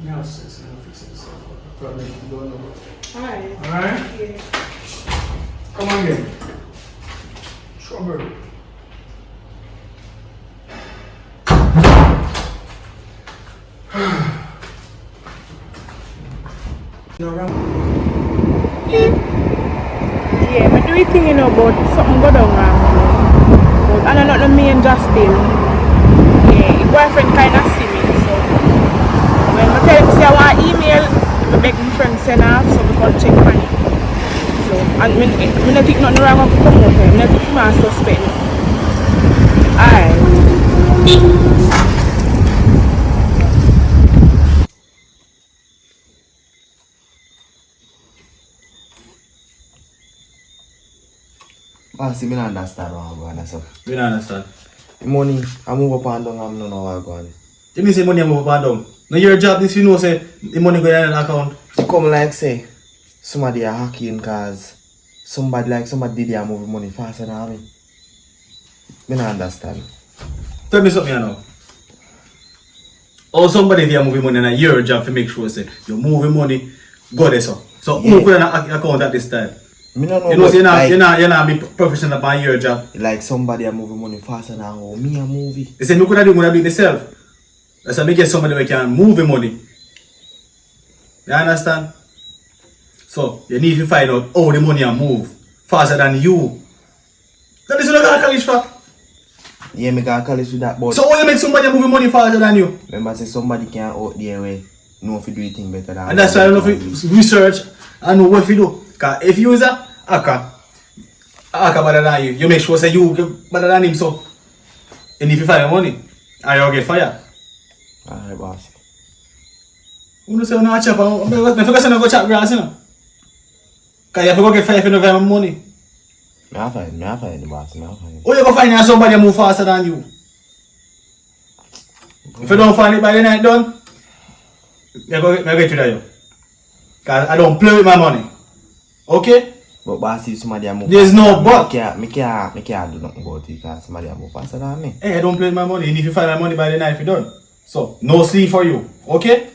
Yeah, I'll fix it. I'll fix it. Probably don't know. Alright. Alright? Yeah. Come on again. Strawberry. Yeah, but do you think you know about something go down wrong? But I know not the main just still. Yeah, his boyfriend kind of see me, so when I tell him say I want email, I beg my friend send off so we can check on it. So, and I don't think nothing wrong with come out here. I don't think I suspect. Alright. See, I don't understand what I'm going on. We don't understand. The money, I move up and down, I don't know what I'm going on. You mean say money I move up and down? Now your job this you know say the money going in an account. You come like say, somebody are hacking cause somebody did their move money faster than me. I don't understand. Tell me something now. Or somebody there moving money and your job to make sure say you're moving money, go there so. So who put an account at this time? Me don't know. You know say you're not be professional about your job. Like somebody are moving money faster than how me a movie. They say me could do it myself. That's why me get somebody who can move the money. You understand? So you need to find out how the money are move faster than you. That is what I college for. Yeah, me can college with that, but so how you make somebody move money faster than you? Remember say somebody can out there way know if you do anything better than. And that's why I know if you research and know what you do. Cause if you use a hacker better than you make sure say you better than him so. And if you find money, you'll get fired. Alright, boss. You don't say you don't chop, I forgot to go chop grass, you know. Cause you have to go get fired if you don't have money. Me I find the boss, me I find. Or you go find somebody move faster than you. If you don't find it by the night done, me go get rid of you. Cause I don't play with my money. Okay? But boss, if somebody move there's no but. Me can't do nothing about it because somebody move faster than me. Hey, I don't play with my money. And if you find my money by the night, you done. So, no sleep for you. Okay?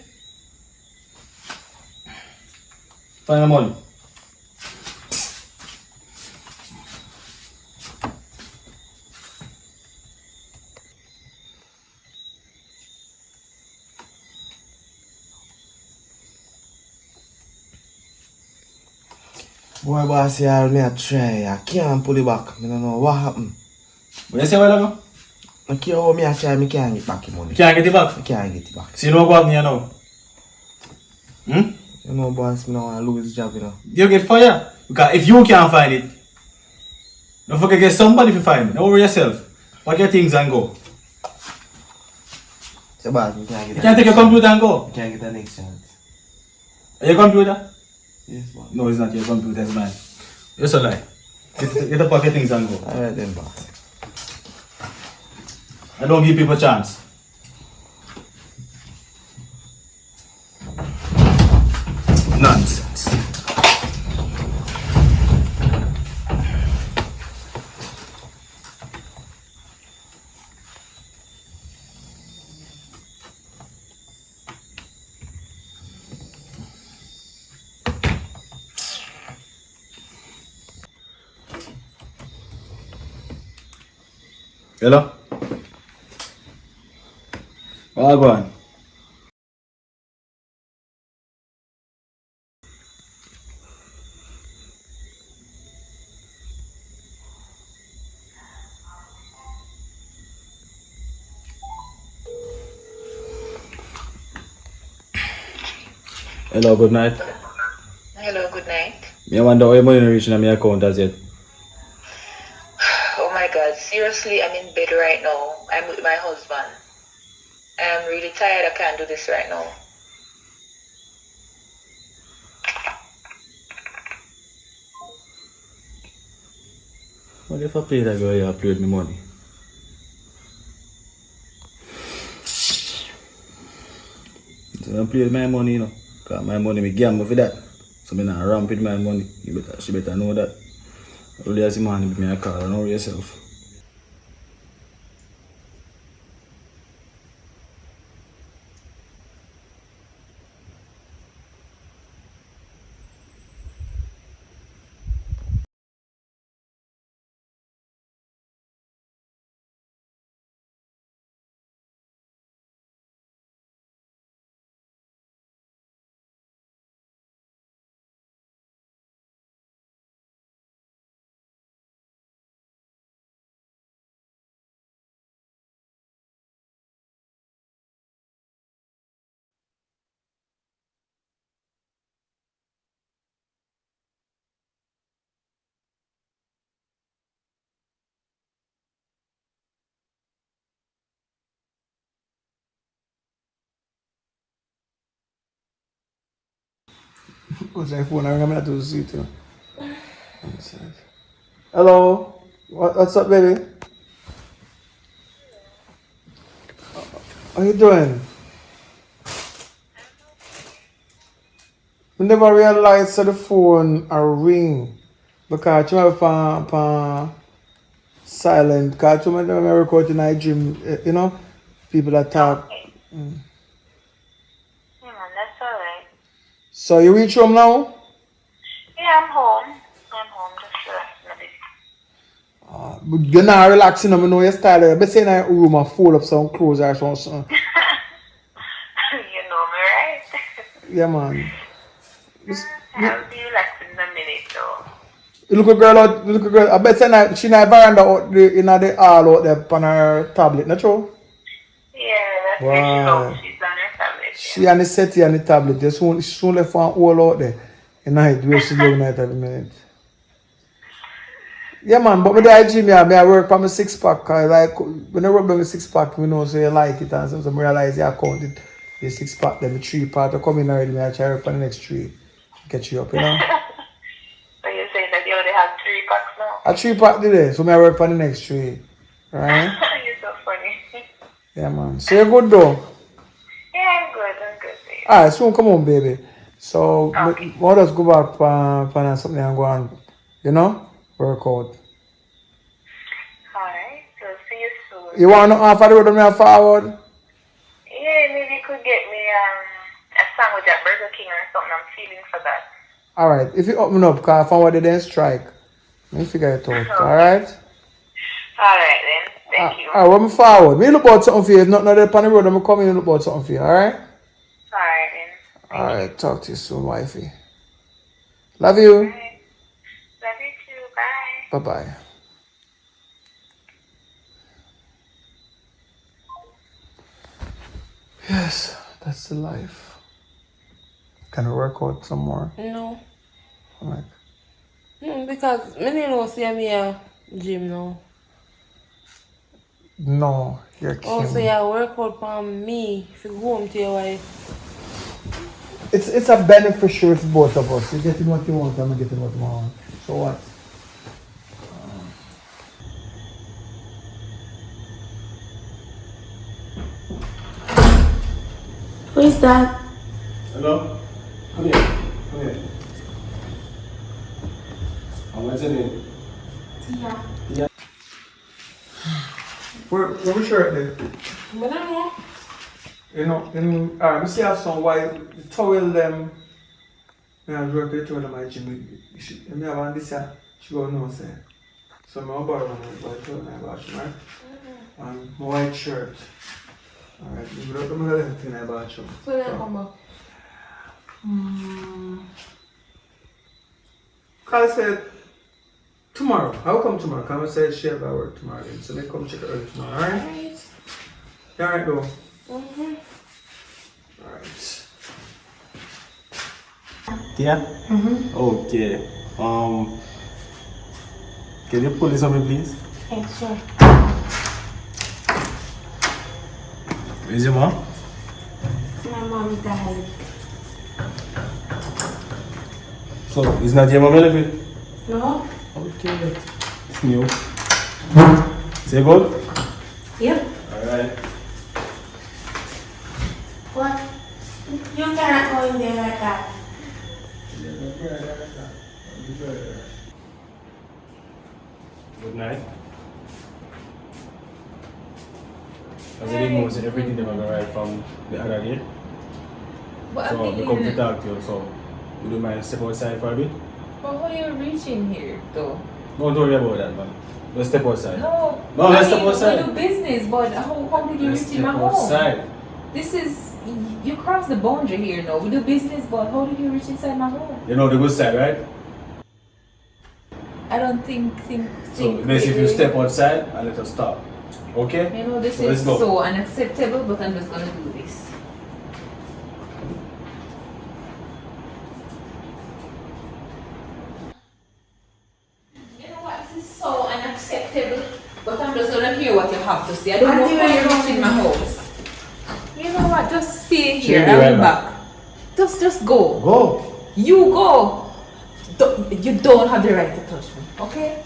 Find my money. Boy, boss, yeah, me a try. I can't pull it back. I don't know what happened. What you say, what happened? I can't hold me a try. I can't get back the money. You can't get it back? I can't get it back. So you know what happened here now? You know, boss, I don't want to lose the job, you know. You get fired. Because if you can't find it, don't forget get somebody to find it. Don't worry yourself. Pack your things and go. So, boss, you can't get You can't take your computer and go. You can't get the next chance. Your computer? Yes, boss. No, it's not your computer, it's mine. You're so lie. Get the packet things and go. Alright then, boss. I don't give people a chance. Nonsense. Hello? All go on. Hello, good night. Hello, good night. Me wonder how money reaching on my account as yet. Oh my god, seriously, I'm in bed right now. I'm with my husband. I'm really tired, I can't do this right now. What if I play that girl here, I play with my money? So I play with my money, you know. Because my money, me gamble for that. So I'm not ramp with my money. She better know that. Only as a man with me a car, know yourself. What's your phone? I'm going to see it. Hello? What's up, baby? How you doing? I never realized that the phone a ring because you have silent. Because you never record in a gym, you know, people that talk. Mm. Yeah, man, that's alright. So you reach home now? Yeah, I'm home. I'm home, just resting a bit. But you're not relaxing, I know your style. You're saying in a room and fold up some clothes or something. You know me, right? Yeah, man. I'll be relaxing in a minute, though. You look a girl out, you look a girl. I bet she in a veranda out there, in the hall out there on her tablet, not true? Yeah, that's where Wow. she's on her tablet. She on the settee on the tablet. They soon left one hole out there. In night where she looking at the minute. Yeah, man, but with the gym, yeah, I work on my 6-pack. Like, when I rub on my 6-pack, you know, so you like it, and sometimes I realize you count it, the 6-pack, then the 3-part, I come in already, I try to work on the next 3, get you up, you know? So you're saying that you already have 3 packs now? A 3-pack today, so I work on the next 3, right? You're so funny. Yeah, man. So you're good, though? Yeah, I'm good, babe. Alright, soon come on, baby. So, we'll just go back for something and go and, you know, work out. Alright, so see you soon. You want to offer the road on me forward? Yeah, maybe you could get me a sandwich at Burger King or something. I'm feeling for that. Alright, if you open up, because forward they didn't strike. Let me figure it out, alright? Alright then, thank you. Alright, when I forward, me look about something for you. If not there on the road, I'm coming and look about something for you, alright? Alright then. Alright, talk to you soon, wifey. Love you. Love you too, bye. Bye-bye. Yes, that's the life. Can we work out some more? No. Like, Because I didn't know see me a gym now. no, you're kidding. Oh, so you work out for me if you go home to your wife. It's a beneficiary for both of us. You're getting what you want, I'm getting what I want. So what? Who is that? Hello? Come here. Come Okay. And what's your name? Tia. Tia. Where we shirt then? I don't know. You know, alright, we still have some white towel them. I work with one of my gym. You have on this here, she go no say. So I'm borrow one white towel and I wash, right? And my white shirt. Alright, you brought them everything I bought you. So then come back. Carl said tomorrow. How come tomorrow? Carl said she have our work tomorrow. So they come check it early tomorrow, alright? Alright though. Alright. Tia? Okay. Can you pull this over, please? Yeah, sure. Where's your mom? My mom died. So, is not your mom living? No? Okay. It's new. Say good? Yep. Alright. What? You cannot go in there like that. Good night. As I didn't know, so everything that was right from the other day. But So, I we come to mean, talk to you, so would you mind step outside for a bit? but how you reaching here though? Don't worry about that, man. Let's step outside. No, No, let's step outside. We do business, but how did you Let's reach in my step home? outside. This is, you crossed the boundary here now. We do business, but how did you reach inside my home? You know the good side, right? I don't think So, best if you step outside and let us talk. Okay? You know, this So let's is go. so unacceptable, but I'm just gonna do this. You know what? This is so unacceptable, but I'm just gonna hear what you have to say. I don't know how you're reaching my house. You know what? Just stay here. She'll be I'll right be back. Just go. Go. You go. You don't have the right to touch me, okay?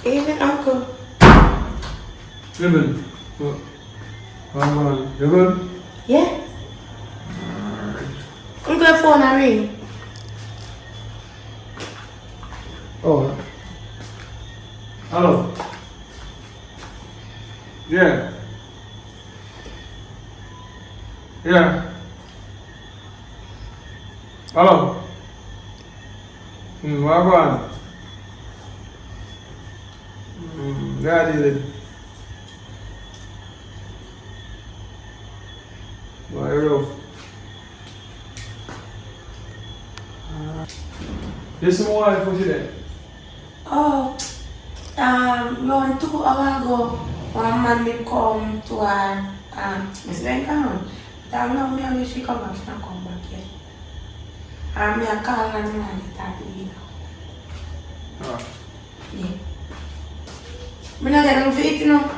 Even uncle. Ribbon. You good? Yeah. Uncle phone a ring. Oh. Hello. Yeah. Yeah. Hello. What going? Yeah, I did it. Why, bro? This is my wife, what you did? Oh, around 2 hours ago, one man did come to her Miss Lincoln. I know me, I wish she come back, she not come back yet. Me a call and me and talk to you. Alright. Yeah. Me not get them for it, you know.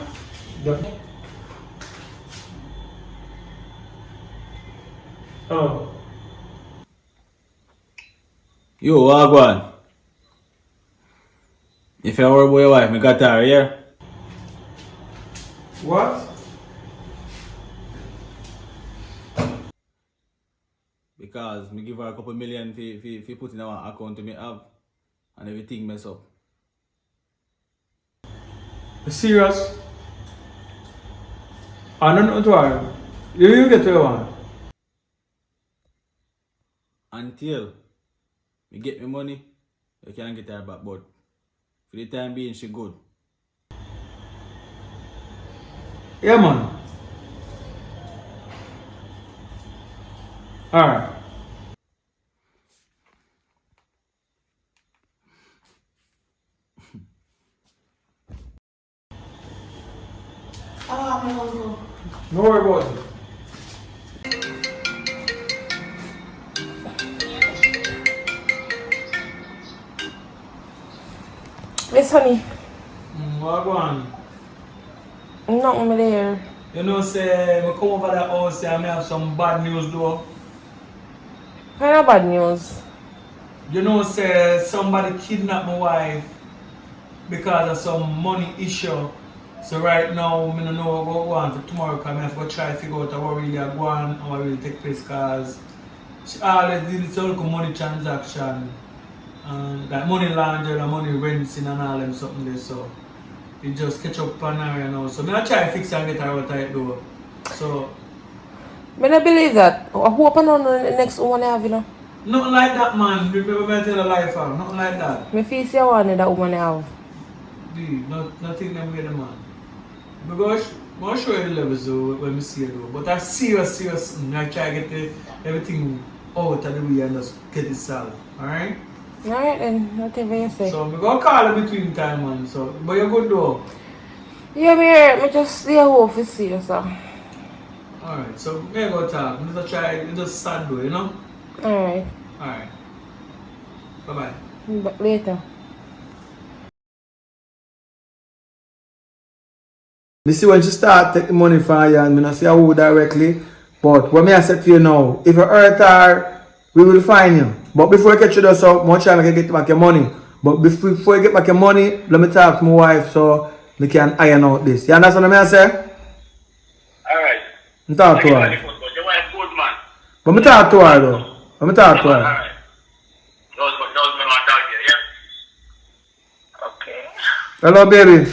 Hello. Yo, Wagwan. If I were your wife, me got her here. What? Because me give her a couple million for put in our account to me have and everything mess up. You serious? I don't know to her. You get what you want. Until me get me money, you can't get her back, but for the time being she good. Yeah, man. Alright. Oh, I'm gonna go. No worry about it. Miss Honey, What going? nothing me there. You know, say, I come over the house and I have some bad news though. Kind of bad news. You know, say, somebody kidnapped my wife because of some money issue. So right now, I don't know what go on for tomorrow because I have to try to figure out what really are going and what really take place because she always did this whole money transaction and like money laundering and money rinsing and all them something there. So it just catch up on her, you know. So I try to fix and get her out of it though. So I don't believe that. I hope I don't know the next one I have, you know. nothing like that, man. Remember I tell a life, nothing like that. I feel see one that woman I have. Nothing them way, man. Because I'll show you the levels though when we see it though. But that's serious. I try to get everything out of the way and just get it solved. Alright? Alright then, whatever you say. So I'm going to call you between time, man. So, but you're good though. Yeah, I just stay home to see you, sir. Alright, so may I go talk. I'm just try it just sad though, you know? Alright. Alright. Bye-bye. Later. Me see when she start take the money from you and me not say who directly. But what me I said to you now, if you hurt her, we will find you. But before you catch you so much time I can get back your money. But before you get back your money, let me talk to my wife so we can iron out this. You understand what I say? Alright. I talk to her. Your wife good, man. But me talk to her though. Let me talk to her. Alright. That was me want to talk to you, yeah? Okay. Hello baby.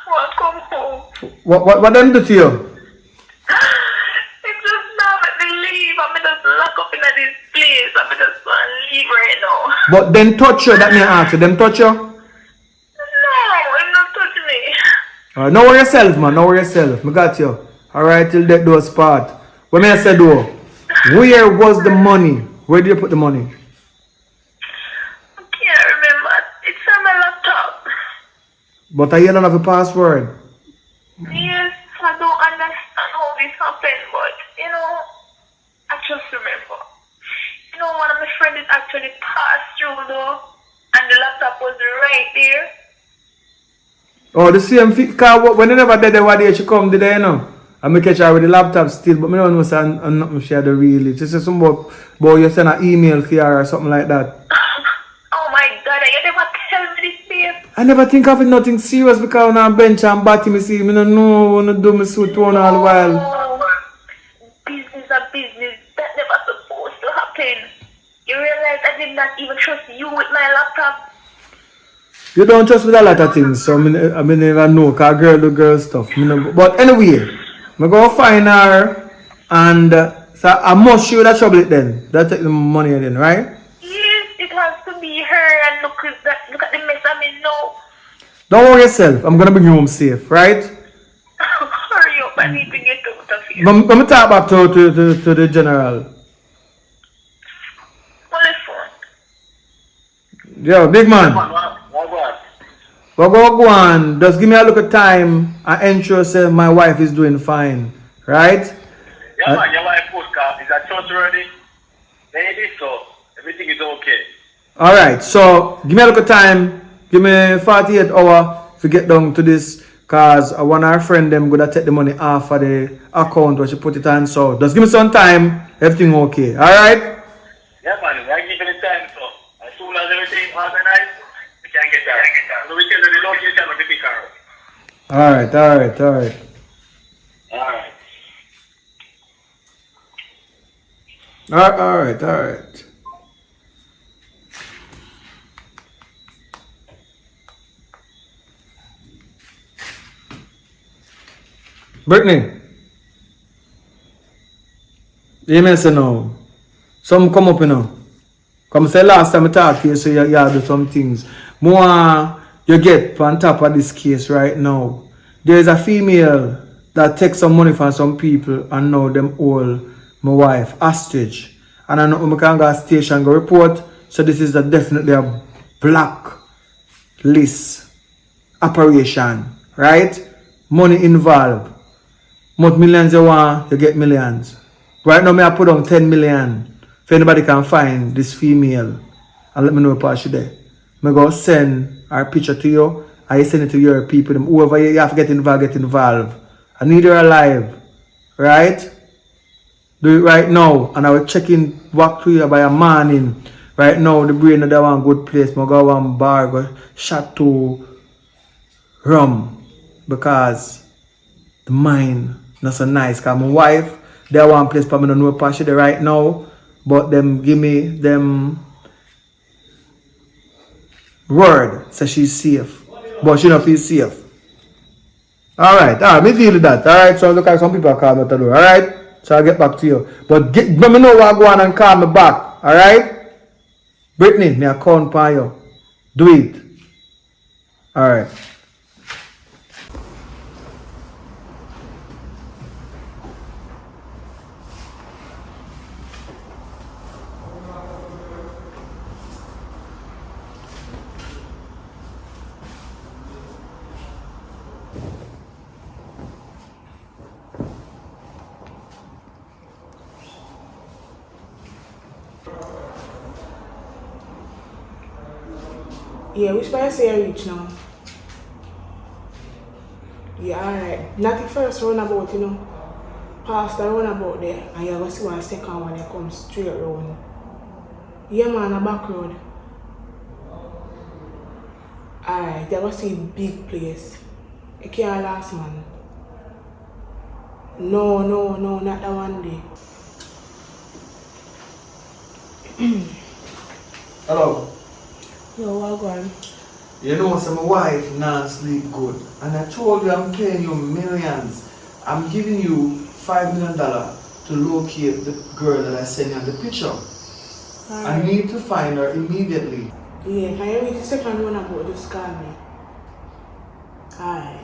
Welcome home. What them do to you? It's just now let me leave. I'm just locked up in this place. I'm just going to leave right now. But then touch you, that me ask you. Them touch you? No, I'm not touching me. Alright, know yourself, man. Know yourself. Me got you. Alright, till that does part. What me I say though? Where was the money? Where did you put the money? I can't remember. It's on my laptop. But I don't have a password. Yes, I don't understand how this happened, but you know, I just remember. You know, one of my friends actually passed through though, and the laptop was right there. Oh, the same car when they never did what day she come today, you know. I may catch her with the laptop still, but I don't know say I'm not sure the real it. She said something about you send an email for her or something like that. Oh my god, you never tell me this, babe. I never think of it nothing serious because on a bench and batty me see me no know when I do me suit on all the while. Business are business. That never supposed to happen. You realize I did not even trust you with my laptop. You don't trust with a lot of things, so I never know because girl do girl stuff. But anyway, I go find her and so I must show that trouble it then. That take the money then, right? Yes, it has to be her and look at the mess I'm in now. Don't worry yourself, I'm gonna bring you home safe, right? Hurry up, I need to get out of here. Let me talk back to the general. What is phone? Yo, big man. But go on, just give me a look at time and ensure say my wife is doing fine, right? Yeah, man, your wife good, car. Is that church ready? Maybe so. Everything is okay. Alright, so give me a look at time. Give me 48 hours to get down to this because I want our friend them gonna take the money off of the account where she put it on. So just give me some time, everything okay. Alright? Yeah, man, I give you the time, so as soon as everything organized, we can get that. So we tell you the location of the pick her. Alright. Alright. Alright. Brittany. You may say no. Some come up, you know. Come say last time I talked to you, so you do some things. More you get on top of this case right now. There is a female that takes some money from some people and now them all my wife hostage. And I know I can go to station go report. So this is definitely a blacklist operation, right? Money involved. What millions you want, you get millions. Right now, I put on 10 million. If anybody can find this female and let me know if she there. I go send our picture to you. I send it to your people. Whoever you have to get involved. I need her alive. Right? Do it right now. And I will check in back to you by a morning. Right now, the brain of that one good place. I go one bar, go shot to rum because the mind not so nice. Cause my wife, there one place for me no know partially right now, but them give me them word so she's safe. But she don't feel safe. Alright, me feel that. Alright, so look like some people call me at the door. Alright? So I'll get back to you. But let me know what go on and call me back. Alright? Brittany, me I count for you. Do it. Alright. Yeah, which part I say I reach now? Yeah, alright. Not the first roundabout, you know. Past the roundabout there, and you're going to see one second one that comes straight round. Yeah, man, a back road. Alright, you're going to see a big place. You can't last, man. No, not that one day. Hello. Yo, what going? You know, so my wife not sleep good. And I told you I'm paying you millions. I'm giving you $5 million to locate the girl that I sent you on the picture. I need to find her immediately. Yeah, if I reach the second one about just call me. Alright.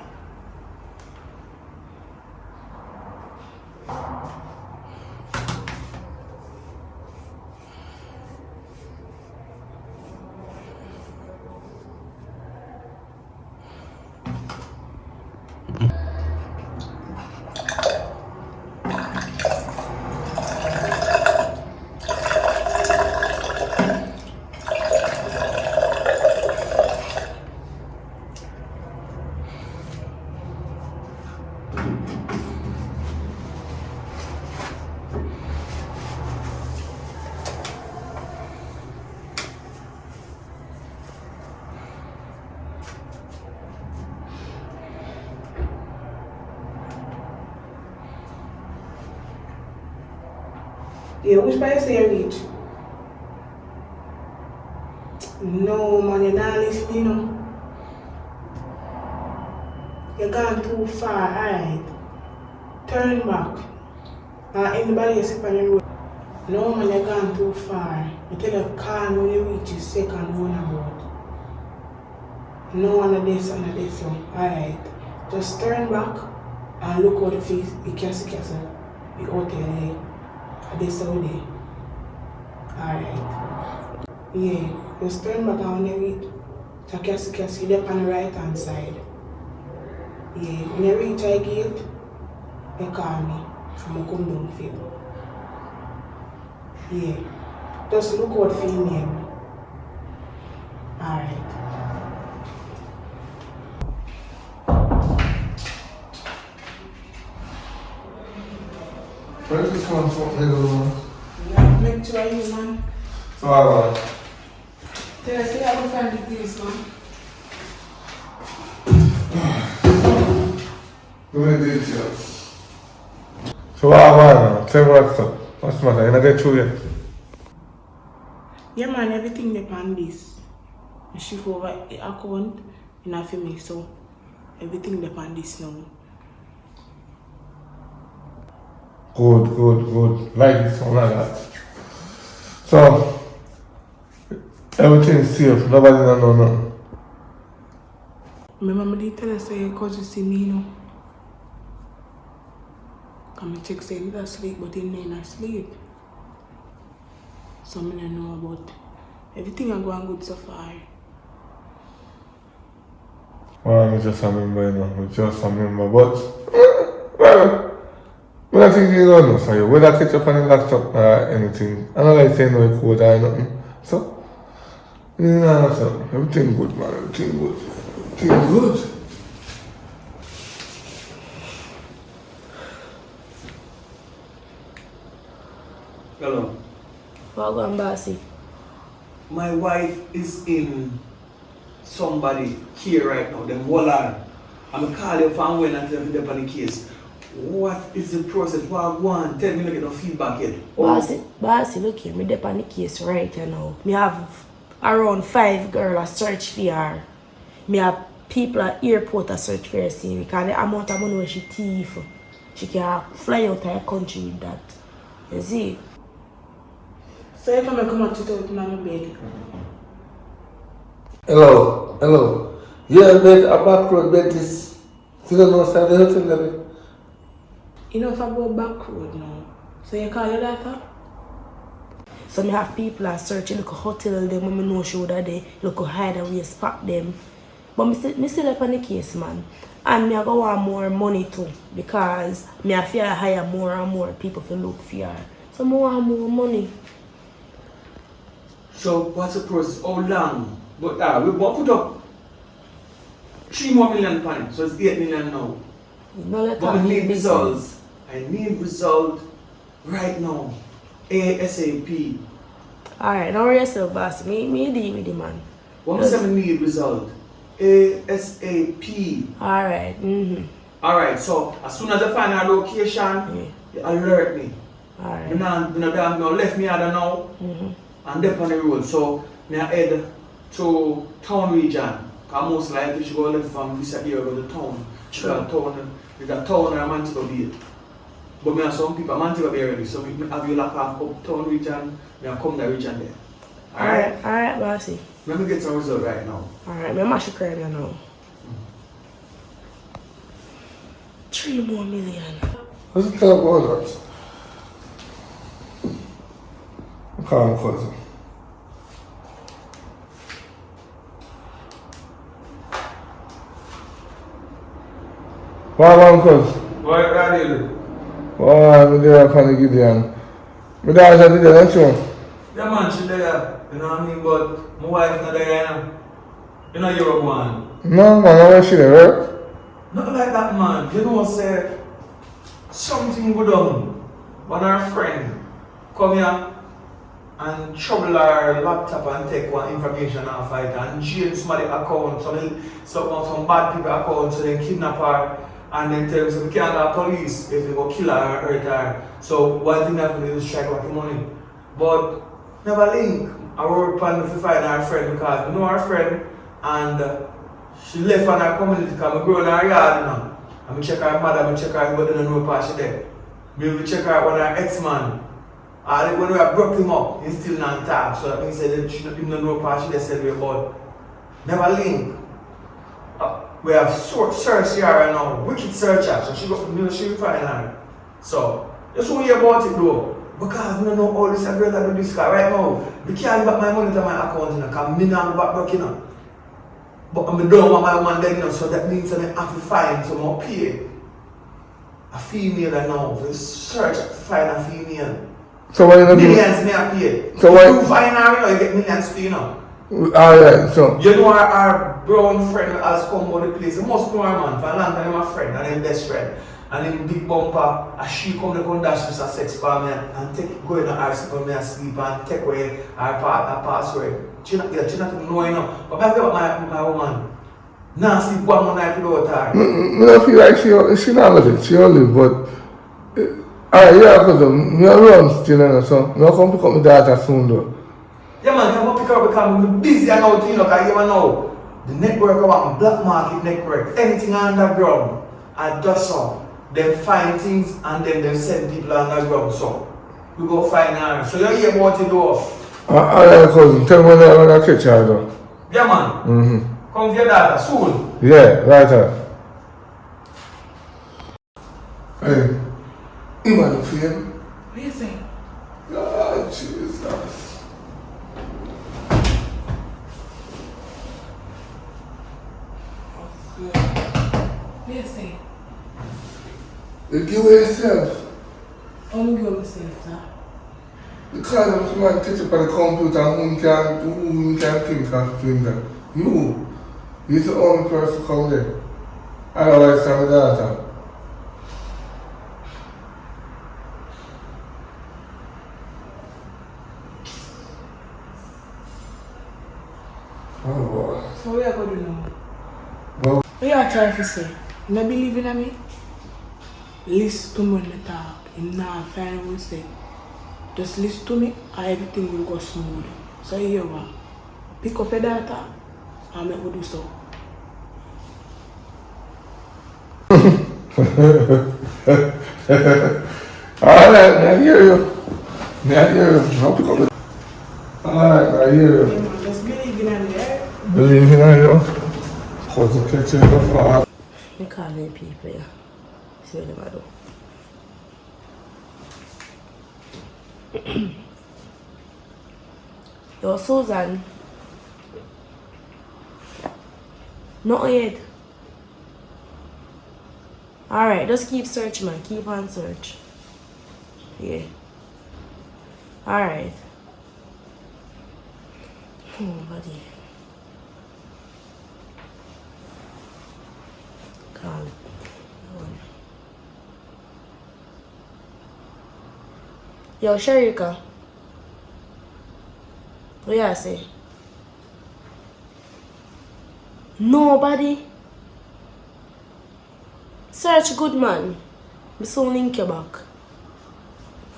Yeah, which place say you reach? No, man, you're not listening, you know. You're gone too far, alright. Turn back. Anybody else on the road? No, man, you're gone too far. I tell you, call when you reach the second roundabout. No one of this, alright. Just turn back and look out the face, the castle, the hotel here. This all day. Alright. Yeah, just turn back and when you reach the castle, you're on the right hand side. Yeah, when you reach the gate, you call me. I'm going to come down for you. Yeah, just look out for your name. Alright. Where's this one from, nigga? Yeah, make sure you, man. So I want. Tell us, I will find the place, man. Give me the details. So what I want, tell me what's up. What's the matter? You not get through yet? Yeah, man, everything depends on this. I shift over the account in a me, so everything depends on this now. Good. Like this one like that. So, everything's safe. Nobody don't know nothing. My mama did tell us say because you see me, you know. Come and check say me asleep, but he ain't asleep. So I don't know about everything I go on good so far. Well, I just remember, you know. But, well, when I think you don't know, sorry, whether I catch up on the laptop or anything, I don't like saying no code or nothing. So, you know, so everything good, man. Everything good. Hello. What going, bossy? My wife is in somebody here right now. Them hold on. I'm calling you from when I tell you on the case. What is the process? What I want? Tell me, I get no feedback yet. Bossy, look here, me dep on the case right now. Me have around 5 girls search for her. Me have people at airport a search for her scene because the amount of money when she thief, she can fly out of her country with that. You see? So you come out to talk to my bed. Hello. Yeah, bed, a back road bed is still no side of the hotel. You know if I go back road now. So you call your daughter? So me have people that search look a hotel them when me know she would there, look a hide away, spot them. But me still up on the case, man. And me I go want more money too because me I fear hire more and more people to look for her. So me want more money. So what's the process? How long? But we want to put up 3 more million pounds, so it's 8 million now. But I need results. I need results right now. ASAP. Alright, don't worry yourself, boss. Me deal with the man. What does I need result? ASAP. Alright, Alright, so as soon as I find a location, you alert me. Alright. You know, left me out now and up on the road. So I head to town region. Because most likely she go left from this area to the town. We got town or Montego Bay. But me have some people Montego Bay already. So we have you lock off up town region, we have come the region there. Alright, bossy. Let me get some result right now. Alright, me mash crime you now. 3 more million. What's the talk about that? Calm, cousin. What, cuz? What are you doing? Why, I'm there upon the Gideon. My daughter did that, too. Yeah, man, she there. You know what I mean? But my wife not there now. You know you're one. No, man, I wish she there, right? Not like that, man. You know, say something go down. One of our friend come here and trouble our laptop and take one information off it and jail somebody account, some bad people account, so they kidnap her and then tell them we can't have police if they go kill her or hurt her. So one thing that we do is strike back the money. But never link. I work on to find our friend because we know our friend and she left on our community because we grow in our yard now. And we check her mother, we check her, but they don't know part she there. We check her on our ex-man. And when we have broke him up, he's still not talk. So that means that she don't know part she there said we about. Never link. We have search here right now, wicked searcher. So she will find her. So just worry about it though. Because we don't know all this girl that do this car right now. We can't back my money to my account because I don't back broke, you know. But I'm done with my woman then, you know, so that means that I have to find some more pay. A female right now, for search to find a female. So what you gonna do? Millions may I pay. So what you find her, you know, you get millions pay, you know. Alright, so. You know our brown friend has come to the place. You must know her, man. For a long time, my friend and his best friend. And him big bumper, as she come to come dash with a sex for me and take go in the house for me and sleep and take away her password. She not even know, you know. But I feel about my woman. Now sleep one more night without her. I don't feel like she not live it, she don't live, but alright, yeah, because I'm around still, you know, so I'm come pick up my daughter soon though. Yeah man, I'm gonna pick her up because I'm busy and out, you know, because you know the network about black market network, anything underground, I do so. Them find things and then they send people underground, so we go find her. So you hear about it though? Alright, cousin, tell me when I catch her though. Yeah man. Come with your daughter soon. Yeah, right here. Hey, you want to feel? What are you saying? Oh, Jesus. What are you saying? You give away yourself. I'm going to myself, sir. Because I'm somebody teach up on the computer who can think of doing that. You're the only person come there. Otherwise, I'm a daughter. Oh boy. So what are you going to do now? Well, What you are trying to say? You not believing in me? Listen to me when I talk. You not find what I say. Just listen to me and everything will go smooth. So you hear what? Pick up your data and make me do so. Alright, I hear you. I hear you. I'll pick up the... Alright, I hear you. Yeah, man, just believe in me, right? Believe in you. How's the kitchen so far? I call them people, yeah. See what they do. Yo, Susan. Not yet. Alright, just keep searching, man. Keep on search. Yeah. Alright. Oh, buddy. Calm. Yo, Sharika. What you say? Nobody. Search good, man. Me soon link you back.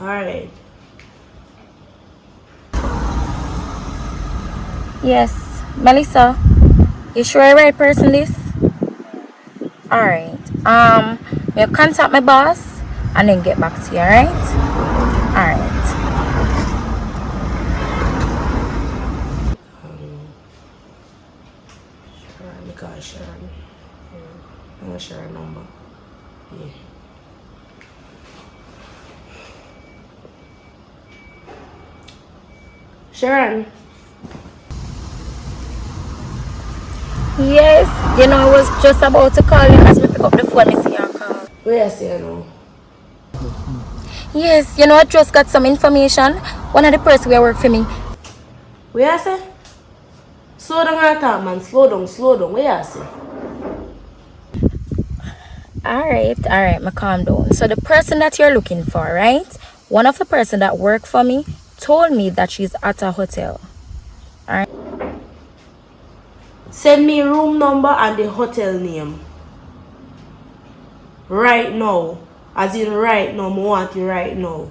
Alright. Yes, Melissa. You sure you're the right person this? Alright. You contact my boss and then get back to you, alright? Alright. Sharon, because Sharon. I'm not sure her number. Yeah. Sharon. Yes, you know, I was just about to call you as we pick up the phone. I see your call. Where you say now? Yes, you know, I just got some information. One of the person who work for me. Where you say? Slow down and talk, man. Slow down, slow down. Where you say? Alright, me calm down. So the person that you're looking for, right? One of the person that work for me told me that she's at a hotel. Alright. Send me room number and the hotel name. Right now. As in right now. I want it right now.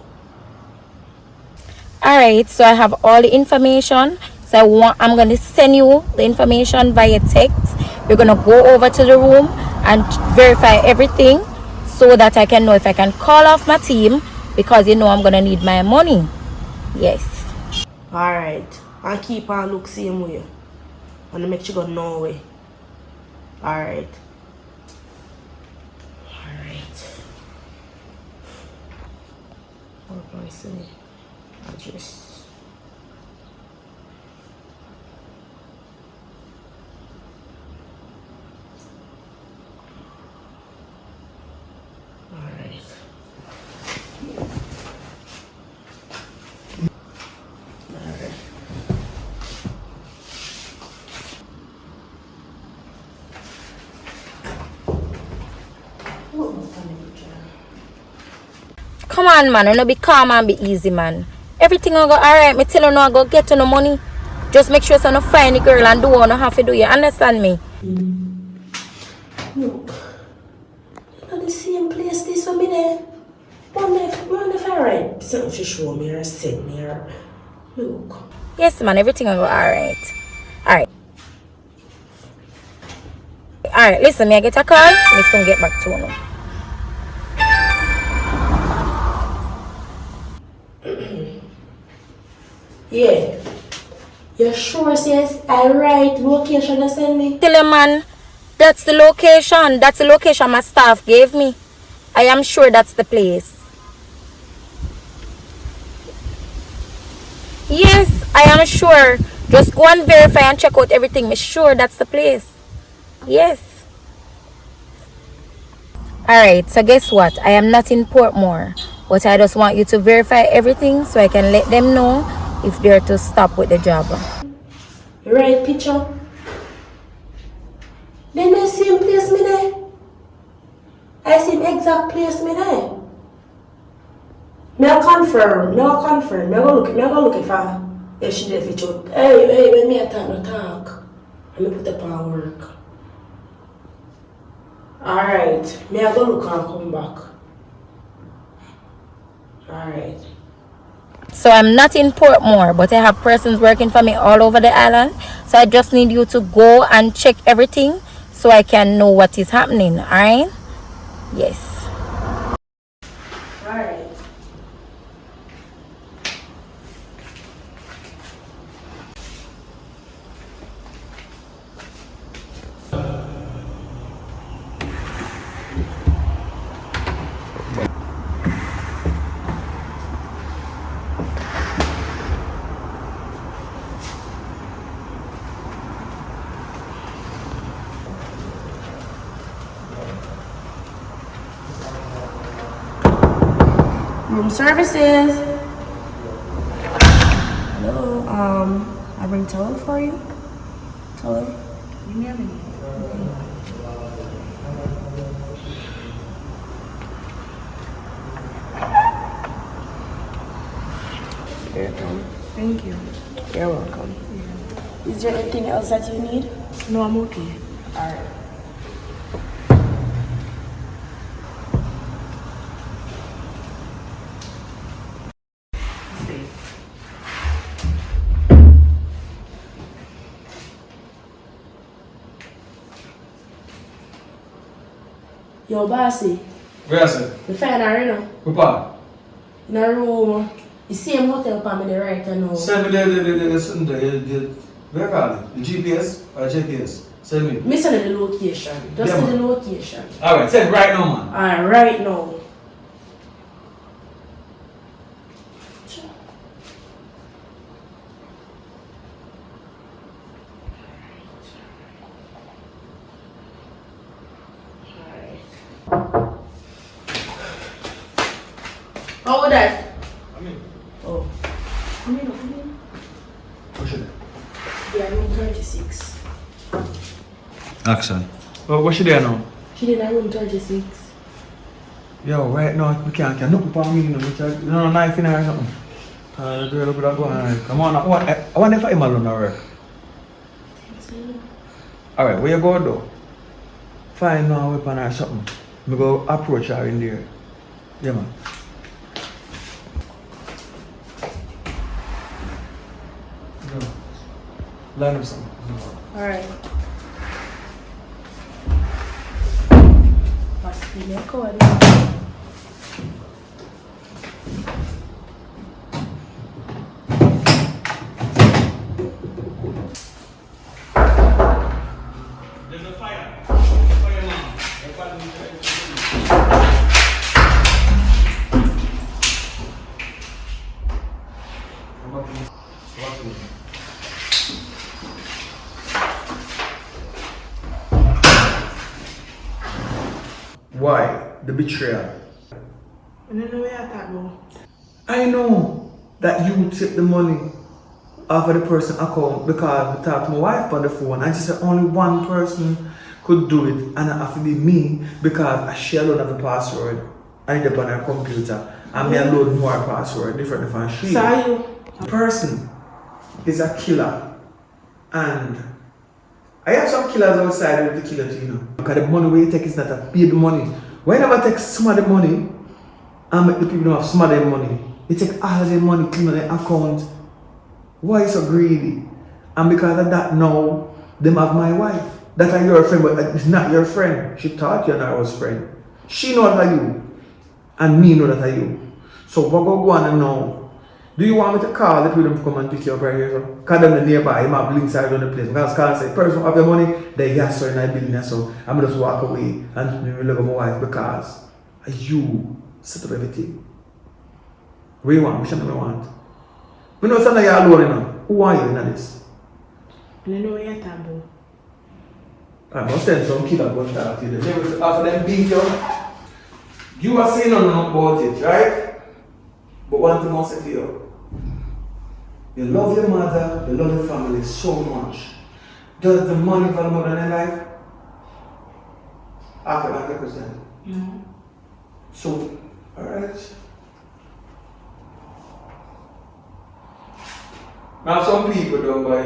Alright, so I have all the information. So I'm gonna send you the information via text. We're gonna go over to the room and verify everything so that I can know if I can call off my team, because you know I'm gonna need my money. Yes. Alright. And keep on look same way. And make sure you go no way. Alright. Alright. What do I say? Address. Alright. Alright. Come on, man. You know, be calm and be easy, man. Everything will go alright. Me tell you now, go get to no money. Just make sure you don't find the girl and do what you have to do. You understand me? Look. You know the same place this for me there. One if I write something to show me or send me or look. Yes, man. Everything will go alright. Alright. Alright, listen, me I get a call. Me soon get back to you now. Yeah. You sure says I write location you send me? Tell you, man, that's the location. That's the location my staff gave me. I am sure that's the place. Yes, I am sure. Just go and verify and check out everything. Me sure that's the place. Yes. Alright, so guess what? I am not in Portmore. But I just want you to verify everything so I can let them know if they're to stop with the job. Right picture. Then I see him place me there. I see him exact place me there. Me I confirm. Me I go look if she there fit out. Hey, when me I talk, no talk. And me put up on work. Alright, may I go look and come back? Alright. So I'm not in Portmore, but I have persons working for me all over the island. So I just need you to go and check everything so I can know what is happening, alright? Yes. Alright. Room services. Hello. I bring towel for you. Towel. Give me a minute. Okay. Thank you. You're welcome. Yeah. Is there anything else that you need? No, I'm okay. Alright. Yo, bossy. Where is it? The fan are, you know. What part? In a room. The same hotel for me the right now. Send me the where are it? The GPS or GPS? Send me. Me send the location. Just Yeah, the man. location. Alright, send it right now, man. Alright, right now. How would that? Oh. Come in. Push it. Yeah, room 36. Action. Oh, what she there now? She did in room 36. Yo, right now, we can't look upon me, you know, knife in her or something. The girl look at going. Come on, I wonder if I'm alone work. Alright, where you go though? Find no weapon or something. We go approach her in there. Yeah, man. Line up something. Alright. Must be your code. There's a fire. Why? The betrayal. I don't know where I thought about. I know that you took the money off of the person's account because I talked to my wife on the phone and she said only one person could do it and it have to be me because I share alone of the password I end up on her computer and me alone know her password different from she. Saw you. The person is a killer and I have some killers outside with the killer too, you know. Because the money we take is not a paid money. Whenever I take some of the money and make the people know have some of their money, they take all of their money, clean on their account. Why so greedy? And because of that now, them have my wife. That are your friend, but it's not your friend. She thought you and I was friend. She know that are you. And me know that are you. So what go on and now? Do you want me to call the people to come and pick you up right here? So? Because them the nearby, him have links out on the place. Because call and say, person have your money, they yes sir in that building. So I'm just walk away and we look at my wife because you set up everything. What do you want? Which one do you want? We know something you're alone, you know. Who are you in this? I don't know where you're talking about. I'm going to send some killer gun talk to you. After them beat you, you are saying nothing about it, right? But one thing I say to you, you love your mother, you love your family so much. Does the money value more than your life? After 100%. No. So, alright. Now some people down by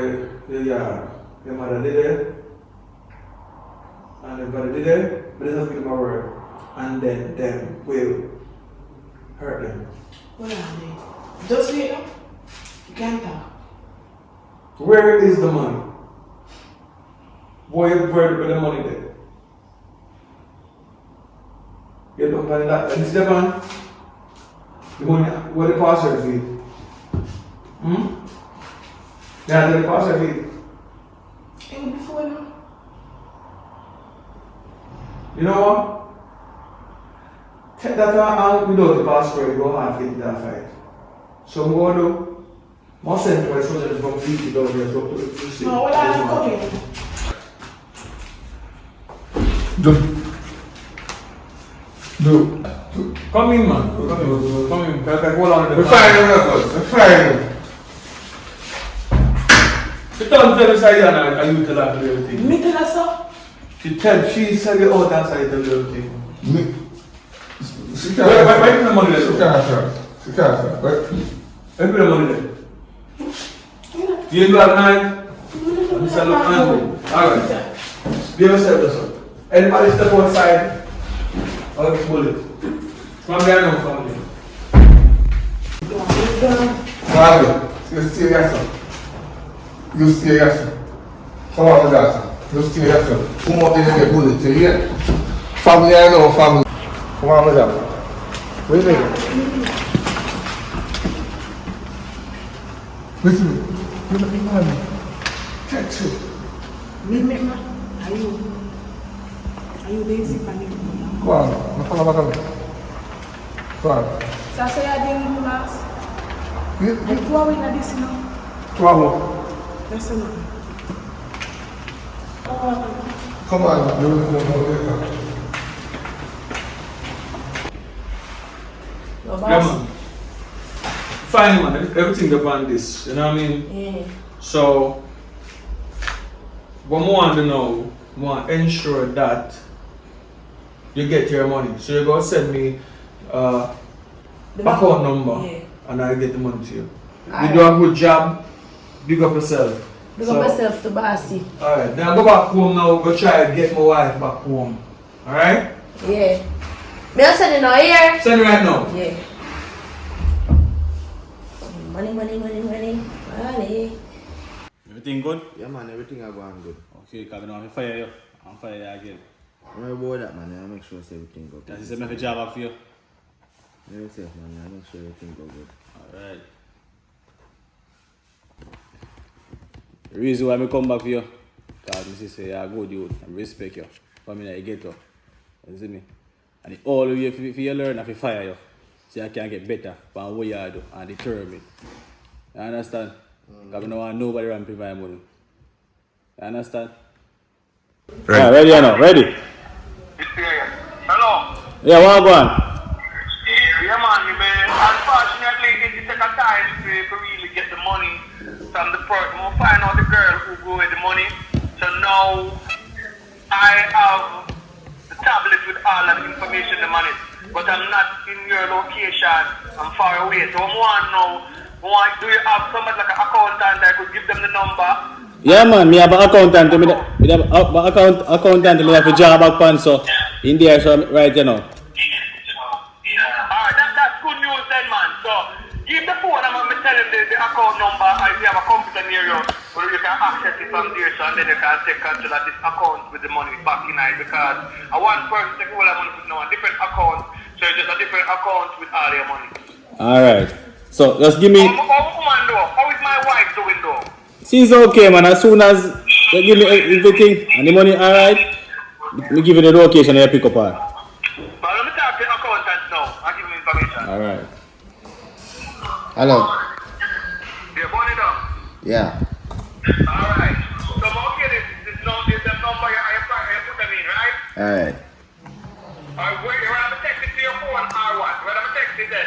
the yard, your mother did it. And And everybody did it, but they don't give them a word. And then them will hurt them. What are they? Just wait up. You can't talk. Where is the money? Where the money there? You don't find that. And it's the man. The money, where the pastor feed? Yeah, the pastor feed. Hey, before now. You know what? Take that out without the password, you go half into that fight. So I'm going to more central so that it's completely down here. So to see. No, what are you coming? Come in, man. Come in. Hold on. We're fine. She don't tell us and you tell her the real thing. Me tell her so? She said you out and say the real thing. She Where the money there? She can't. Where the money there? You do have nine? Mr. Look angry. Alright. Give yourself this one. Anybody step outside? I'll get bullet. From there now, family. Family, you stay here, sir. You stay here, sir. Come on with that, sir. You stay here, sir. Come up there and get bullet, you hear? Family, I know, family. Come on with that. Wait a minute. Listen, you're not in money. Catch you. Me, are you lazy, man? Go on, I'm follow back on me. Go on. So I say you're dealing with us. I go away na this, you know. That's enough. Come on, you will go. Yeah, man. Fine, man. Everything upon this. You know what I mean? Yeah. So, what I want to know, I want to ensure that you get your money. So you're going to send me account number and I get the money to you. You do a good job, big up yourself. Big up yourself to Bossy. Alright, now go back home now, go try and get my wife back home. Alright? Yeah. May I send it now here? Send it right now. Yeah. Money. Everything good? Yeah, man, everything are going good. Okay, because I want to fire you. I'm fire you again. Don't worry about that, man. I'll make sure everything goes good. That's just make a job up for you. Very safe, man. I'll make sure everything goes good. Alright. The reason why I come back for you, because I say you're a good youth and respect you. For me, I get you. You see me? And the all of you, if you learn, if you fire you, so you can get better from what you do and determine. You understand? Because I don't want nobody around pay my money. You understand? Right. Yeah, ready or not? Ready? Hello. Yeah, what go on? Yeah, man. Unfortunately, it took a time to really get the money from the person. We'll find out the girl who go with the money. So now I have the tablet with all of the information, the money. But I'm not in your location. I'm far away. So I want to know, do you have somebody like an accountant that could give them the number? Yeah, man, me have an accountant. Me have an accountant. Me have a job back pan, so in there, so right, you know. Alright, that's good news then, man. So give the phone and I'm going to tell him the account number. If you have a computer near you, or you can access it from there, so and then you can take control of this account with the money back in it. Because I want person to take all the money with now a different account, so it's just a different account with all your money. Alright. So just give me. How is my wife doing though? She's okay, man. As soon as you give me everything and the money, alright, me give you the location and you pick up her. But let me talk to the accountant now. I'll give him information. Alright. Hello. You're going it down? Yeah. Alright. So I'm okay, this number you put them in, right? Alright. Alright, wait, you want to text it to your phone or what? You want to text it then?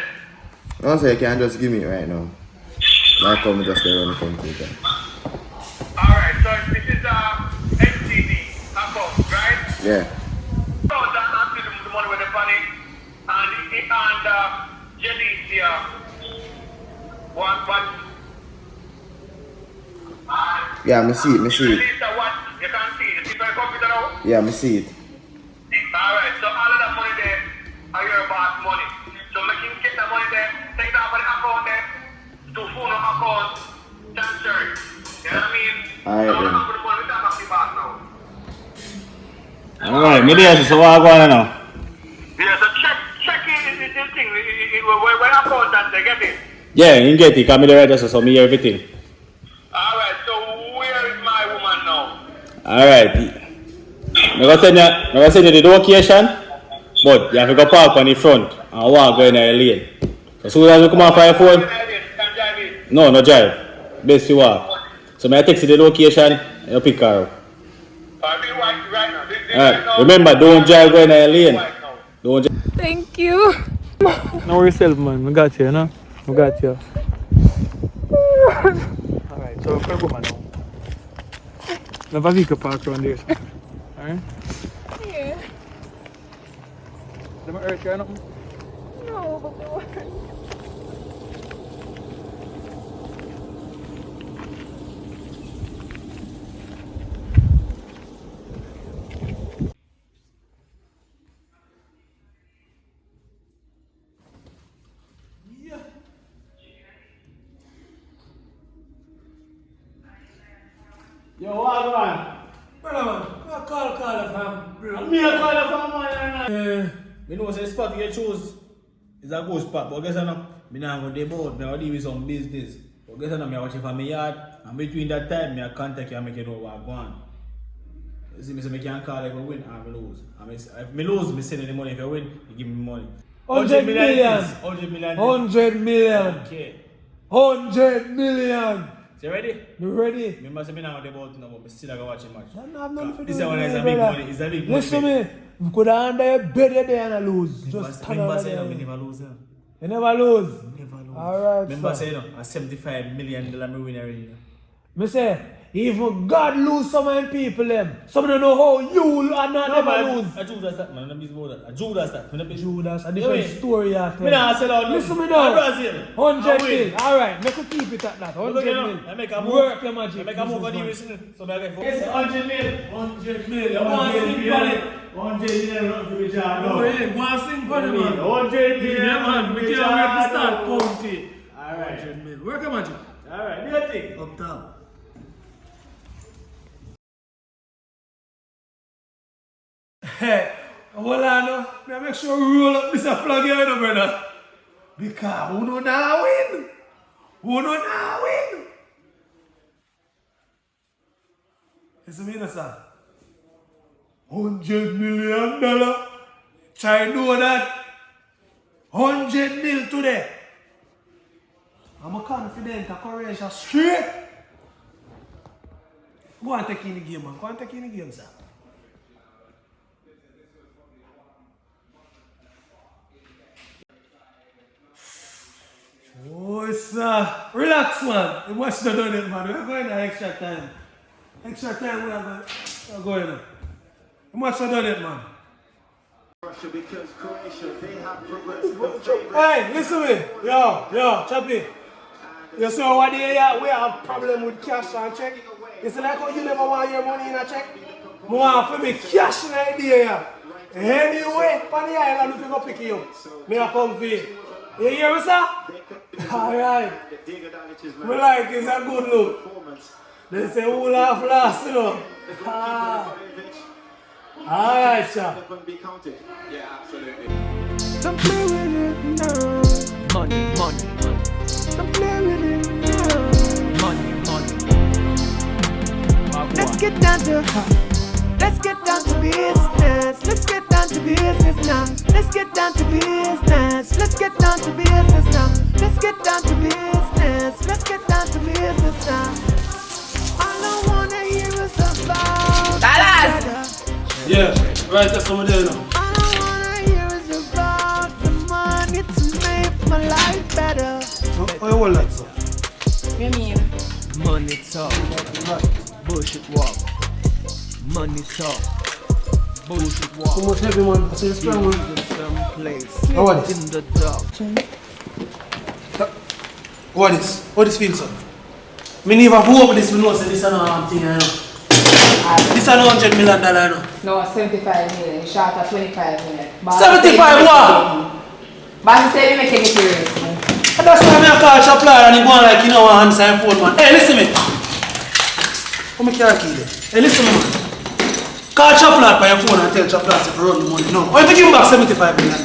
No, sir, you can just give me it right now. I come just there on the computer. Alright, so this is NCD account, right? Yeah. So that's actually the money with the money and Jenny's here. What? Yeah, me see it. Jenny's what? You can see it. You see my computer now? Yeah, me see it. your boss money. So make him get the money there, take it off of the account there, to phone account, transfer it. You know what I mean? Alright so then. I'm going to put the money back the boss now. Alright, me there, so what I go on now? Yeah, so check the thing, where account that they get it. Yeah, you get it, come me there just so me hear everything. Alright, so where is my woman now? Alright. I'm gonna send you the location, but you have to go park on the front and walk going in the lane. As soon as you come off your phone, no drive. Best you walk. So I text you the location and you pick her up. Alright, remember, don't drive going in the lane. Don't drive. Thank you. No worry yourself, man. I got you, you know? I got you. Alright, so we're going now. We have a vehicle parked around there. Alright? Yeah. Let me hurt you or nothing? No, but no. Yo, what man? Brother man, I call from. Me a call you from man. Me know say the spot you choose is a good spot, but guess what? Me nah go dey boat. Me a deal with some business. But guess what? Me a watch it from my yard, and between that time, me a contact you and make you know what I go on. You see me say me can call if I win and me lose. And if me lose, me send you the money. If I win, you give me money. 100 million. 100 million. 100 million. Okay. 100 million. So you ready? You ready? Remember, say me now the boat now, but me still go watch the match. This one is a big money. It's a big money. Listen to me. We could have under your bed there and lose. Just stand Remember over say there. no, me never lose. You never lose? Never lose. Alright, Remember sir. say no, a $75 million me win already. Me say, even God lose some of them people them. Some don't know how you are not never lose. I Judas that man, I'm about that. I Judas that. Judas, a different story you tell. Me nah sell out. Listen me now. Brazil. 100 mil. Alright, make you keep it at that. 100 mil. I make a move. Work your magic. I make a move on the business wrist. So I get Yes, 100 mil. 100 mil. You want want to to sing sing for for it? it? 100 million not to be charged. No, you want to sing for it, man? 100 million. Yeah, man. We can't wait to start counting. Alright. 100 mil. Work your magic. Alright, do your thing. Up top. Hey, hold on now. Me make sure we roll up this flag here, no, brother. Because who know now win? Who know now win? Listen to me, sir. $100 million. Try to do that. 100 mil today. I'm a confident, a courageous, straight. Go and take in the game, man. Go and take in the game, sir. Oh, sir. Relax, man. You must have done it, man. We're going to extra time. Extra time, we're going to. You must have done it, man. Hey, listen to me. Yo, Chappy. You see what we have problem with cash and check? It's like how you never want your money in a check. I want for me cash in the idea. Anyway, on the island, if you go pick you up, me I come for you. You hear me, sir? Alright. Me like it's a good look. They say who laugh last, you know. Alright, sir. Yeah, absolutely. Don't play with it now. Money. Don't play with it now. Money. Let's get down to business. Let's get down to business now. Let's get down to business. Let's get down to business now. Let's get down to business. Let's get down to business now. All I wanna hear is about Dallas! Yeah, right, that's what we're doing now. all I wanna hear is about the money to make my life better. What you hold that, sir? What you mean? Money talk, bullshit walk. Money talk, bullshit walk. Too much heavy, man. I say it's strong, man. Someplace How is in the dark. What is feel, sir? Me never go over this, me know say this is not thing, you know. This is $100 million, you know. No, 75 million. You shot at 25 million. 75 what? But he said you make it serious. And that's why I call Chaplar and he go on like, you know, answer your phone, man. Hey, listen me. Come here, kid. Hey, listen me, man. Call Chaplar by your phone and tell Chaplar to run the money. No. Or you give him back $75 million.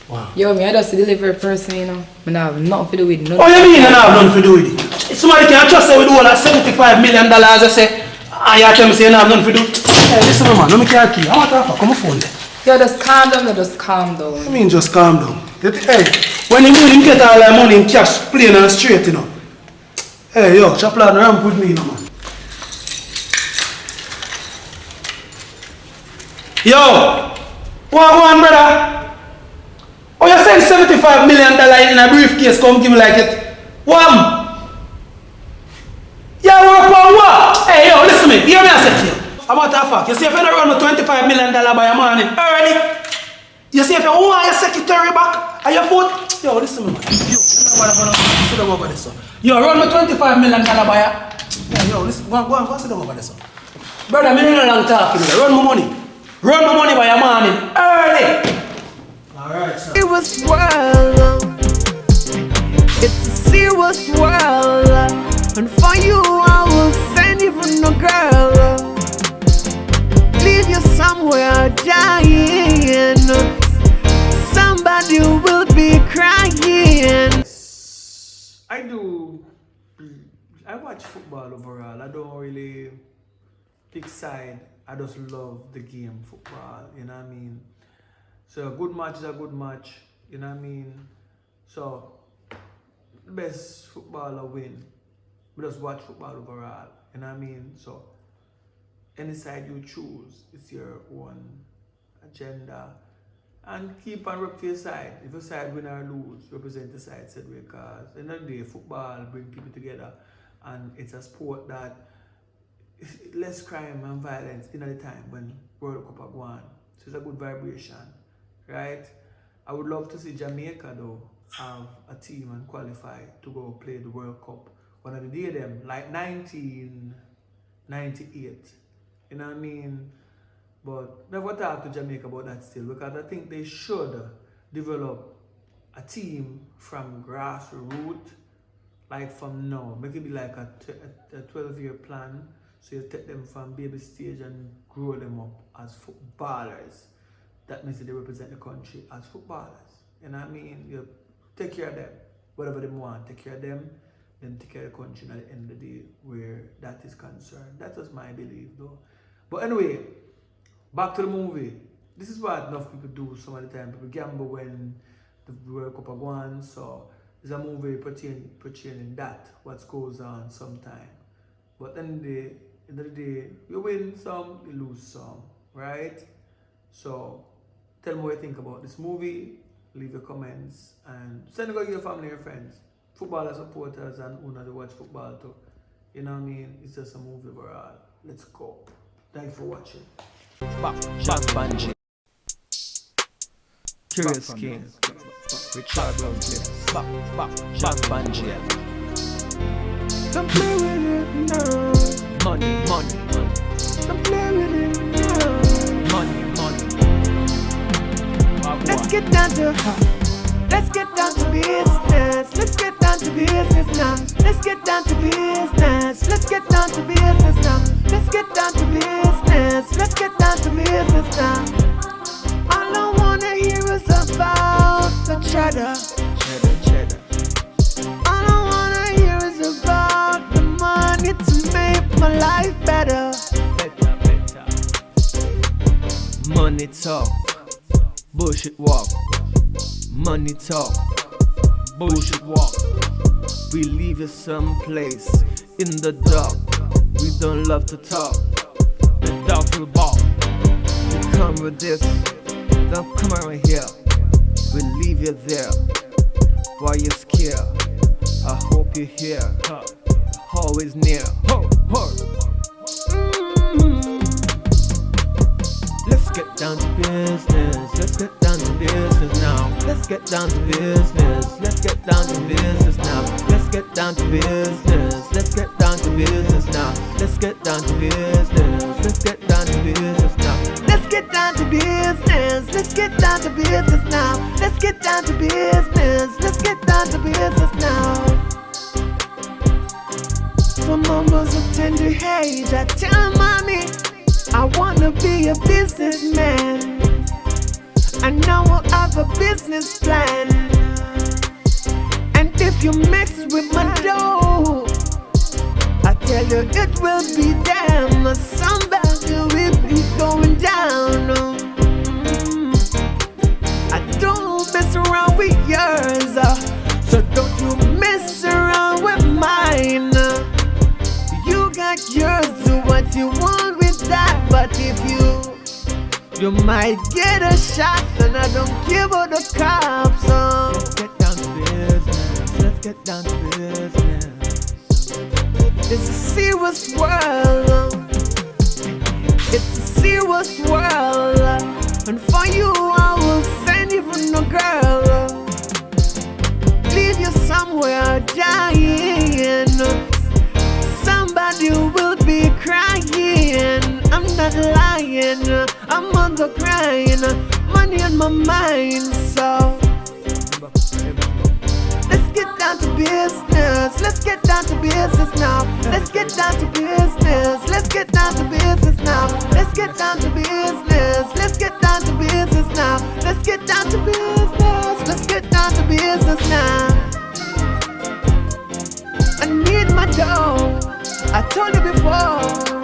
Wow. Yo, me, I just a delivery person, you know. I don't have nothing to do with it. Oh, you mean I don't have nothing to do with it? Somebody can trust say we do all that $75 million, I say, and you tell me say you don't have nothing to do. Hey, listen, man, let me carry key. I want to come on phone there. Yo, just calm down, just calm down. I mean, just calm down. Hey, when him get all that money in cash, plain and straight, you know. Hey, yo, Chaplar, ramp with me, you know, man. Yo, what on, brother? Oh, you send $75 million in a briefcase, come give me like it. Wham! Yeah, work on what? Hey, yo, listen to me. Hear me I say to you. About that fact, you see if you don't run with $25 million by your money, already. You see if you want your secretary back and your foot. Yo, listen to me, man. Yo, sit down over there, son. Yo, run with $25 million by your. Yeah, yo, listen, go on, sit down over there, son. Brother, me no long talking. Run my money. Run my money by your money, early. Alright, sir. It was world. It's a serious world. And for you, I will send even a girl. Leave you somewhere dying. Somebody will be crying. I watch football overall. I don't really pick side. I just love the game, football, you know what I mean? So a good match is a good match, you know what I mean? So the best footballer win. We just watch football overall, you know what I mean? So any side you choose, it's your own agenda. And keep on rep for your side. If your side win or lose, represent the side said way, because at the end of the day, football bring people together, and it's a sport that less crime and violence in the time when World Cup are going. So it's a good vibration, right? I would love to see Jamaica though have a team and qualify to go play the World Cup. One of the day them like 1998, you know what I mean? But never talk to Jamaica about that still, because I think they should develop a team from grassroots, like from now. Make it be like a 12-year plan. So you take them from baby stage and grow them up as footballers. That means they represent the country as footballers. You know what I mean? You take care of them. Whatever they want, take care of them. Then take care of the country at the end of the day where that is concerned. That was my belief though. But anyway, back to the movie. This is what enough people do some of the time. People gamble when the World Cup are going. So there's a movie portraying that, what goes on sometime. But then the end of the day, you win some, you lose some, right? So tell me what you think about this movie. Leave your comments and send it to your family and friends, footballer supporters, and who not watch football too. You know what I mean? It's just a movie overall. Let's go. Thanks for watching. Back Bungie. Curious King. Richard Roundley. Back Bungie. Don't play with it now. Money. Don't play with it now. Money. Let's get down to Let's get down to business. Let's get down to business now. Let's get down to business. Let's get down to business now. Let's get down to business. Let's get down to business now. All I wanna hear is about the cheddar. All I wanna hear is about the money to make my life better. Money talk, bullshit walk. Money talk, bullshit walk. We leave you someplace in the dark. We don't love to talk. The dog will bark. You come with this, don't come around here. We leave you there. Why you scared? I hope you're here. Always near. Let's get down to business. Let's get down to business now. Let's get down to business. Let's get down to business now. Let's get down to business. Let's get down to business now. Let's get down to business. Let's get down to business. business now. Let's get down to business. Let's get down to business now. Let's get down to business. Let's get down to business now. From almost a tender age, I tell mommy I wanna be a businessman. I now have a business plan. And if you mix with my dough, I tell you it will be damn. Somebody will be going down. I don't mess around with yours, so don't you mess around with mine. You got yours, do what you want with that. But if you might get a shot, and I don't care about the cops. Let's get down to business. Let's get down to business. It's a serious world. It's a serious world. And for you, I will send even a girl. Leave you somewhere dying. Somebody will be crying. I'm not lying. I'm on the grind. Money on my mind, so let's get down to business. Let's get down to business now. Let's get down to business. Let's get down to business now. Let's get down to business. Let's get down to business now. Let's get down to business. Let's get down to business now. I need my dough. I told you before.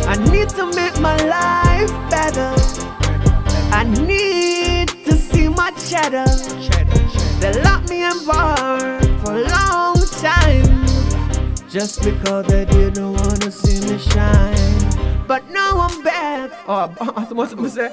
I need to make my life better. I need to see my cheddar. They locked me in bar for a long time, just because they didn't want to see me shine. But now I'm back. Oh, what's I say?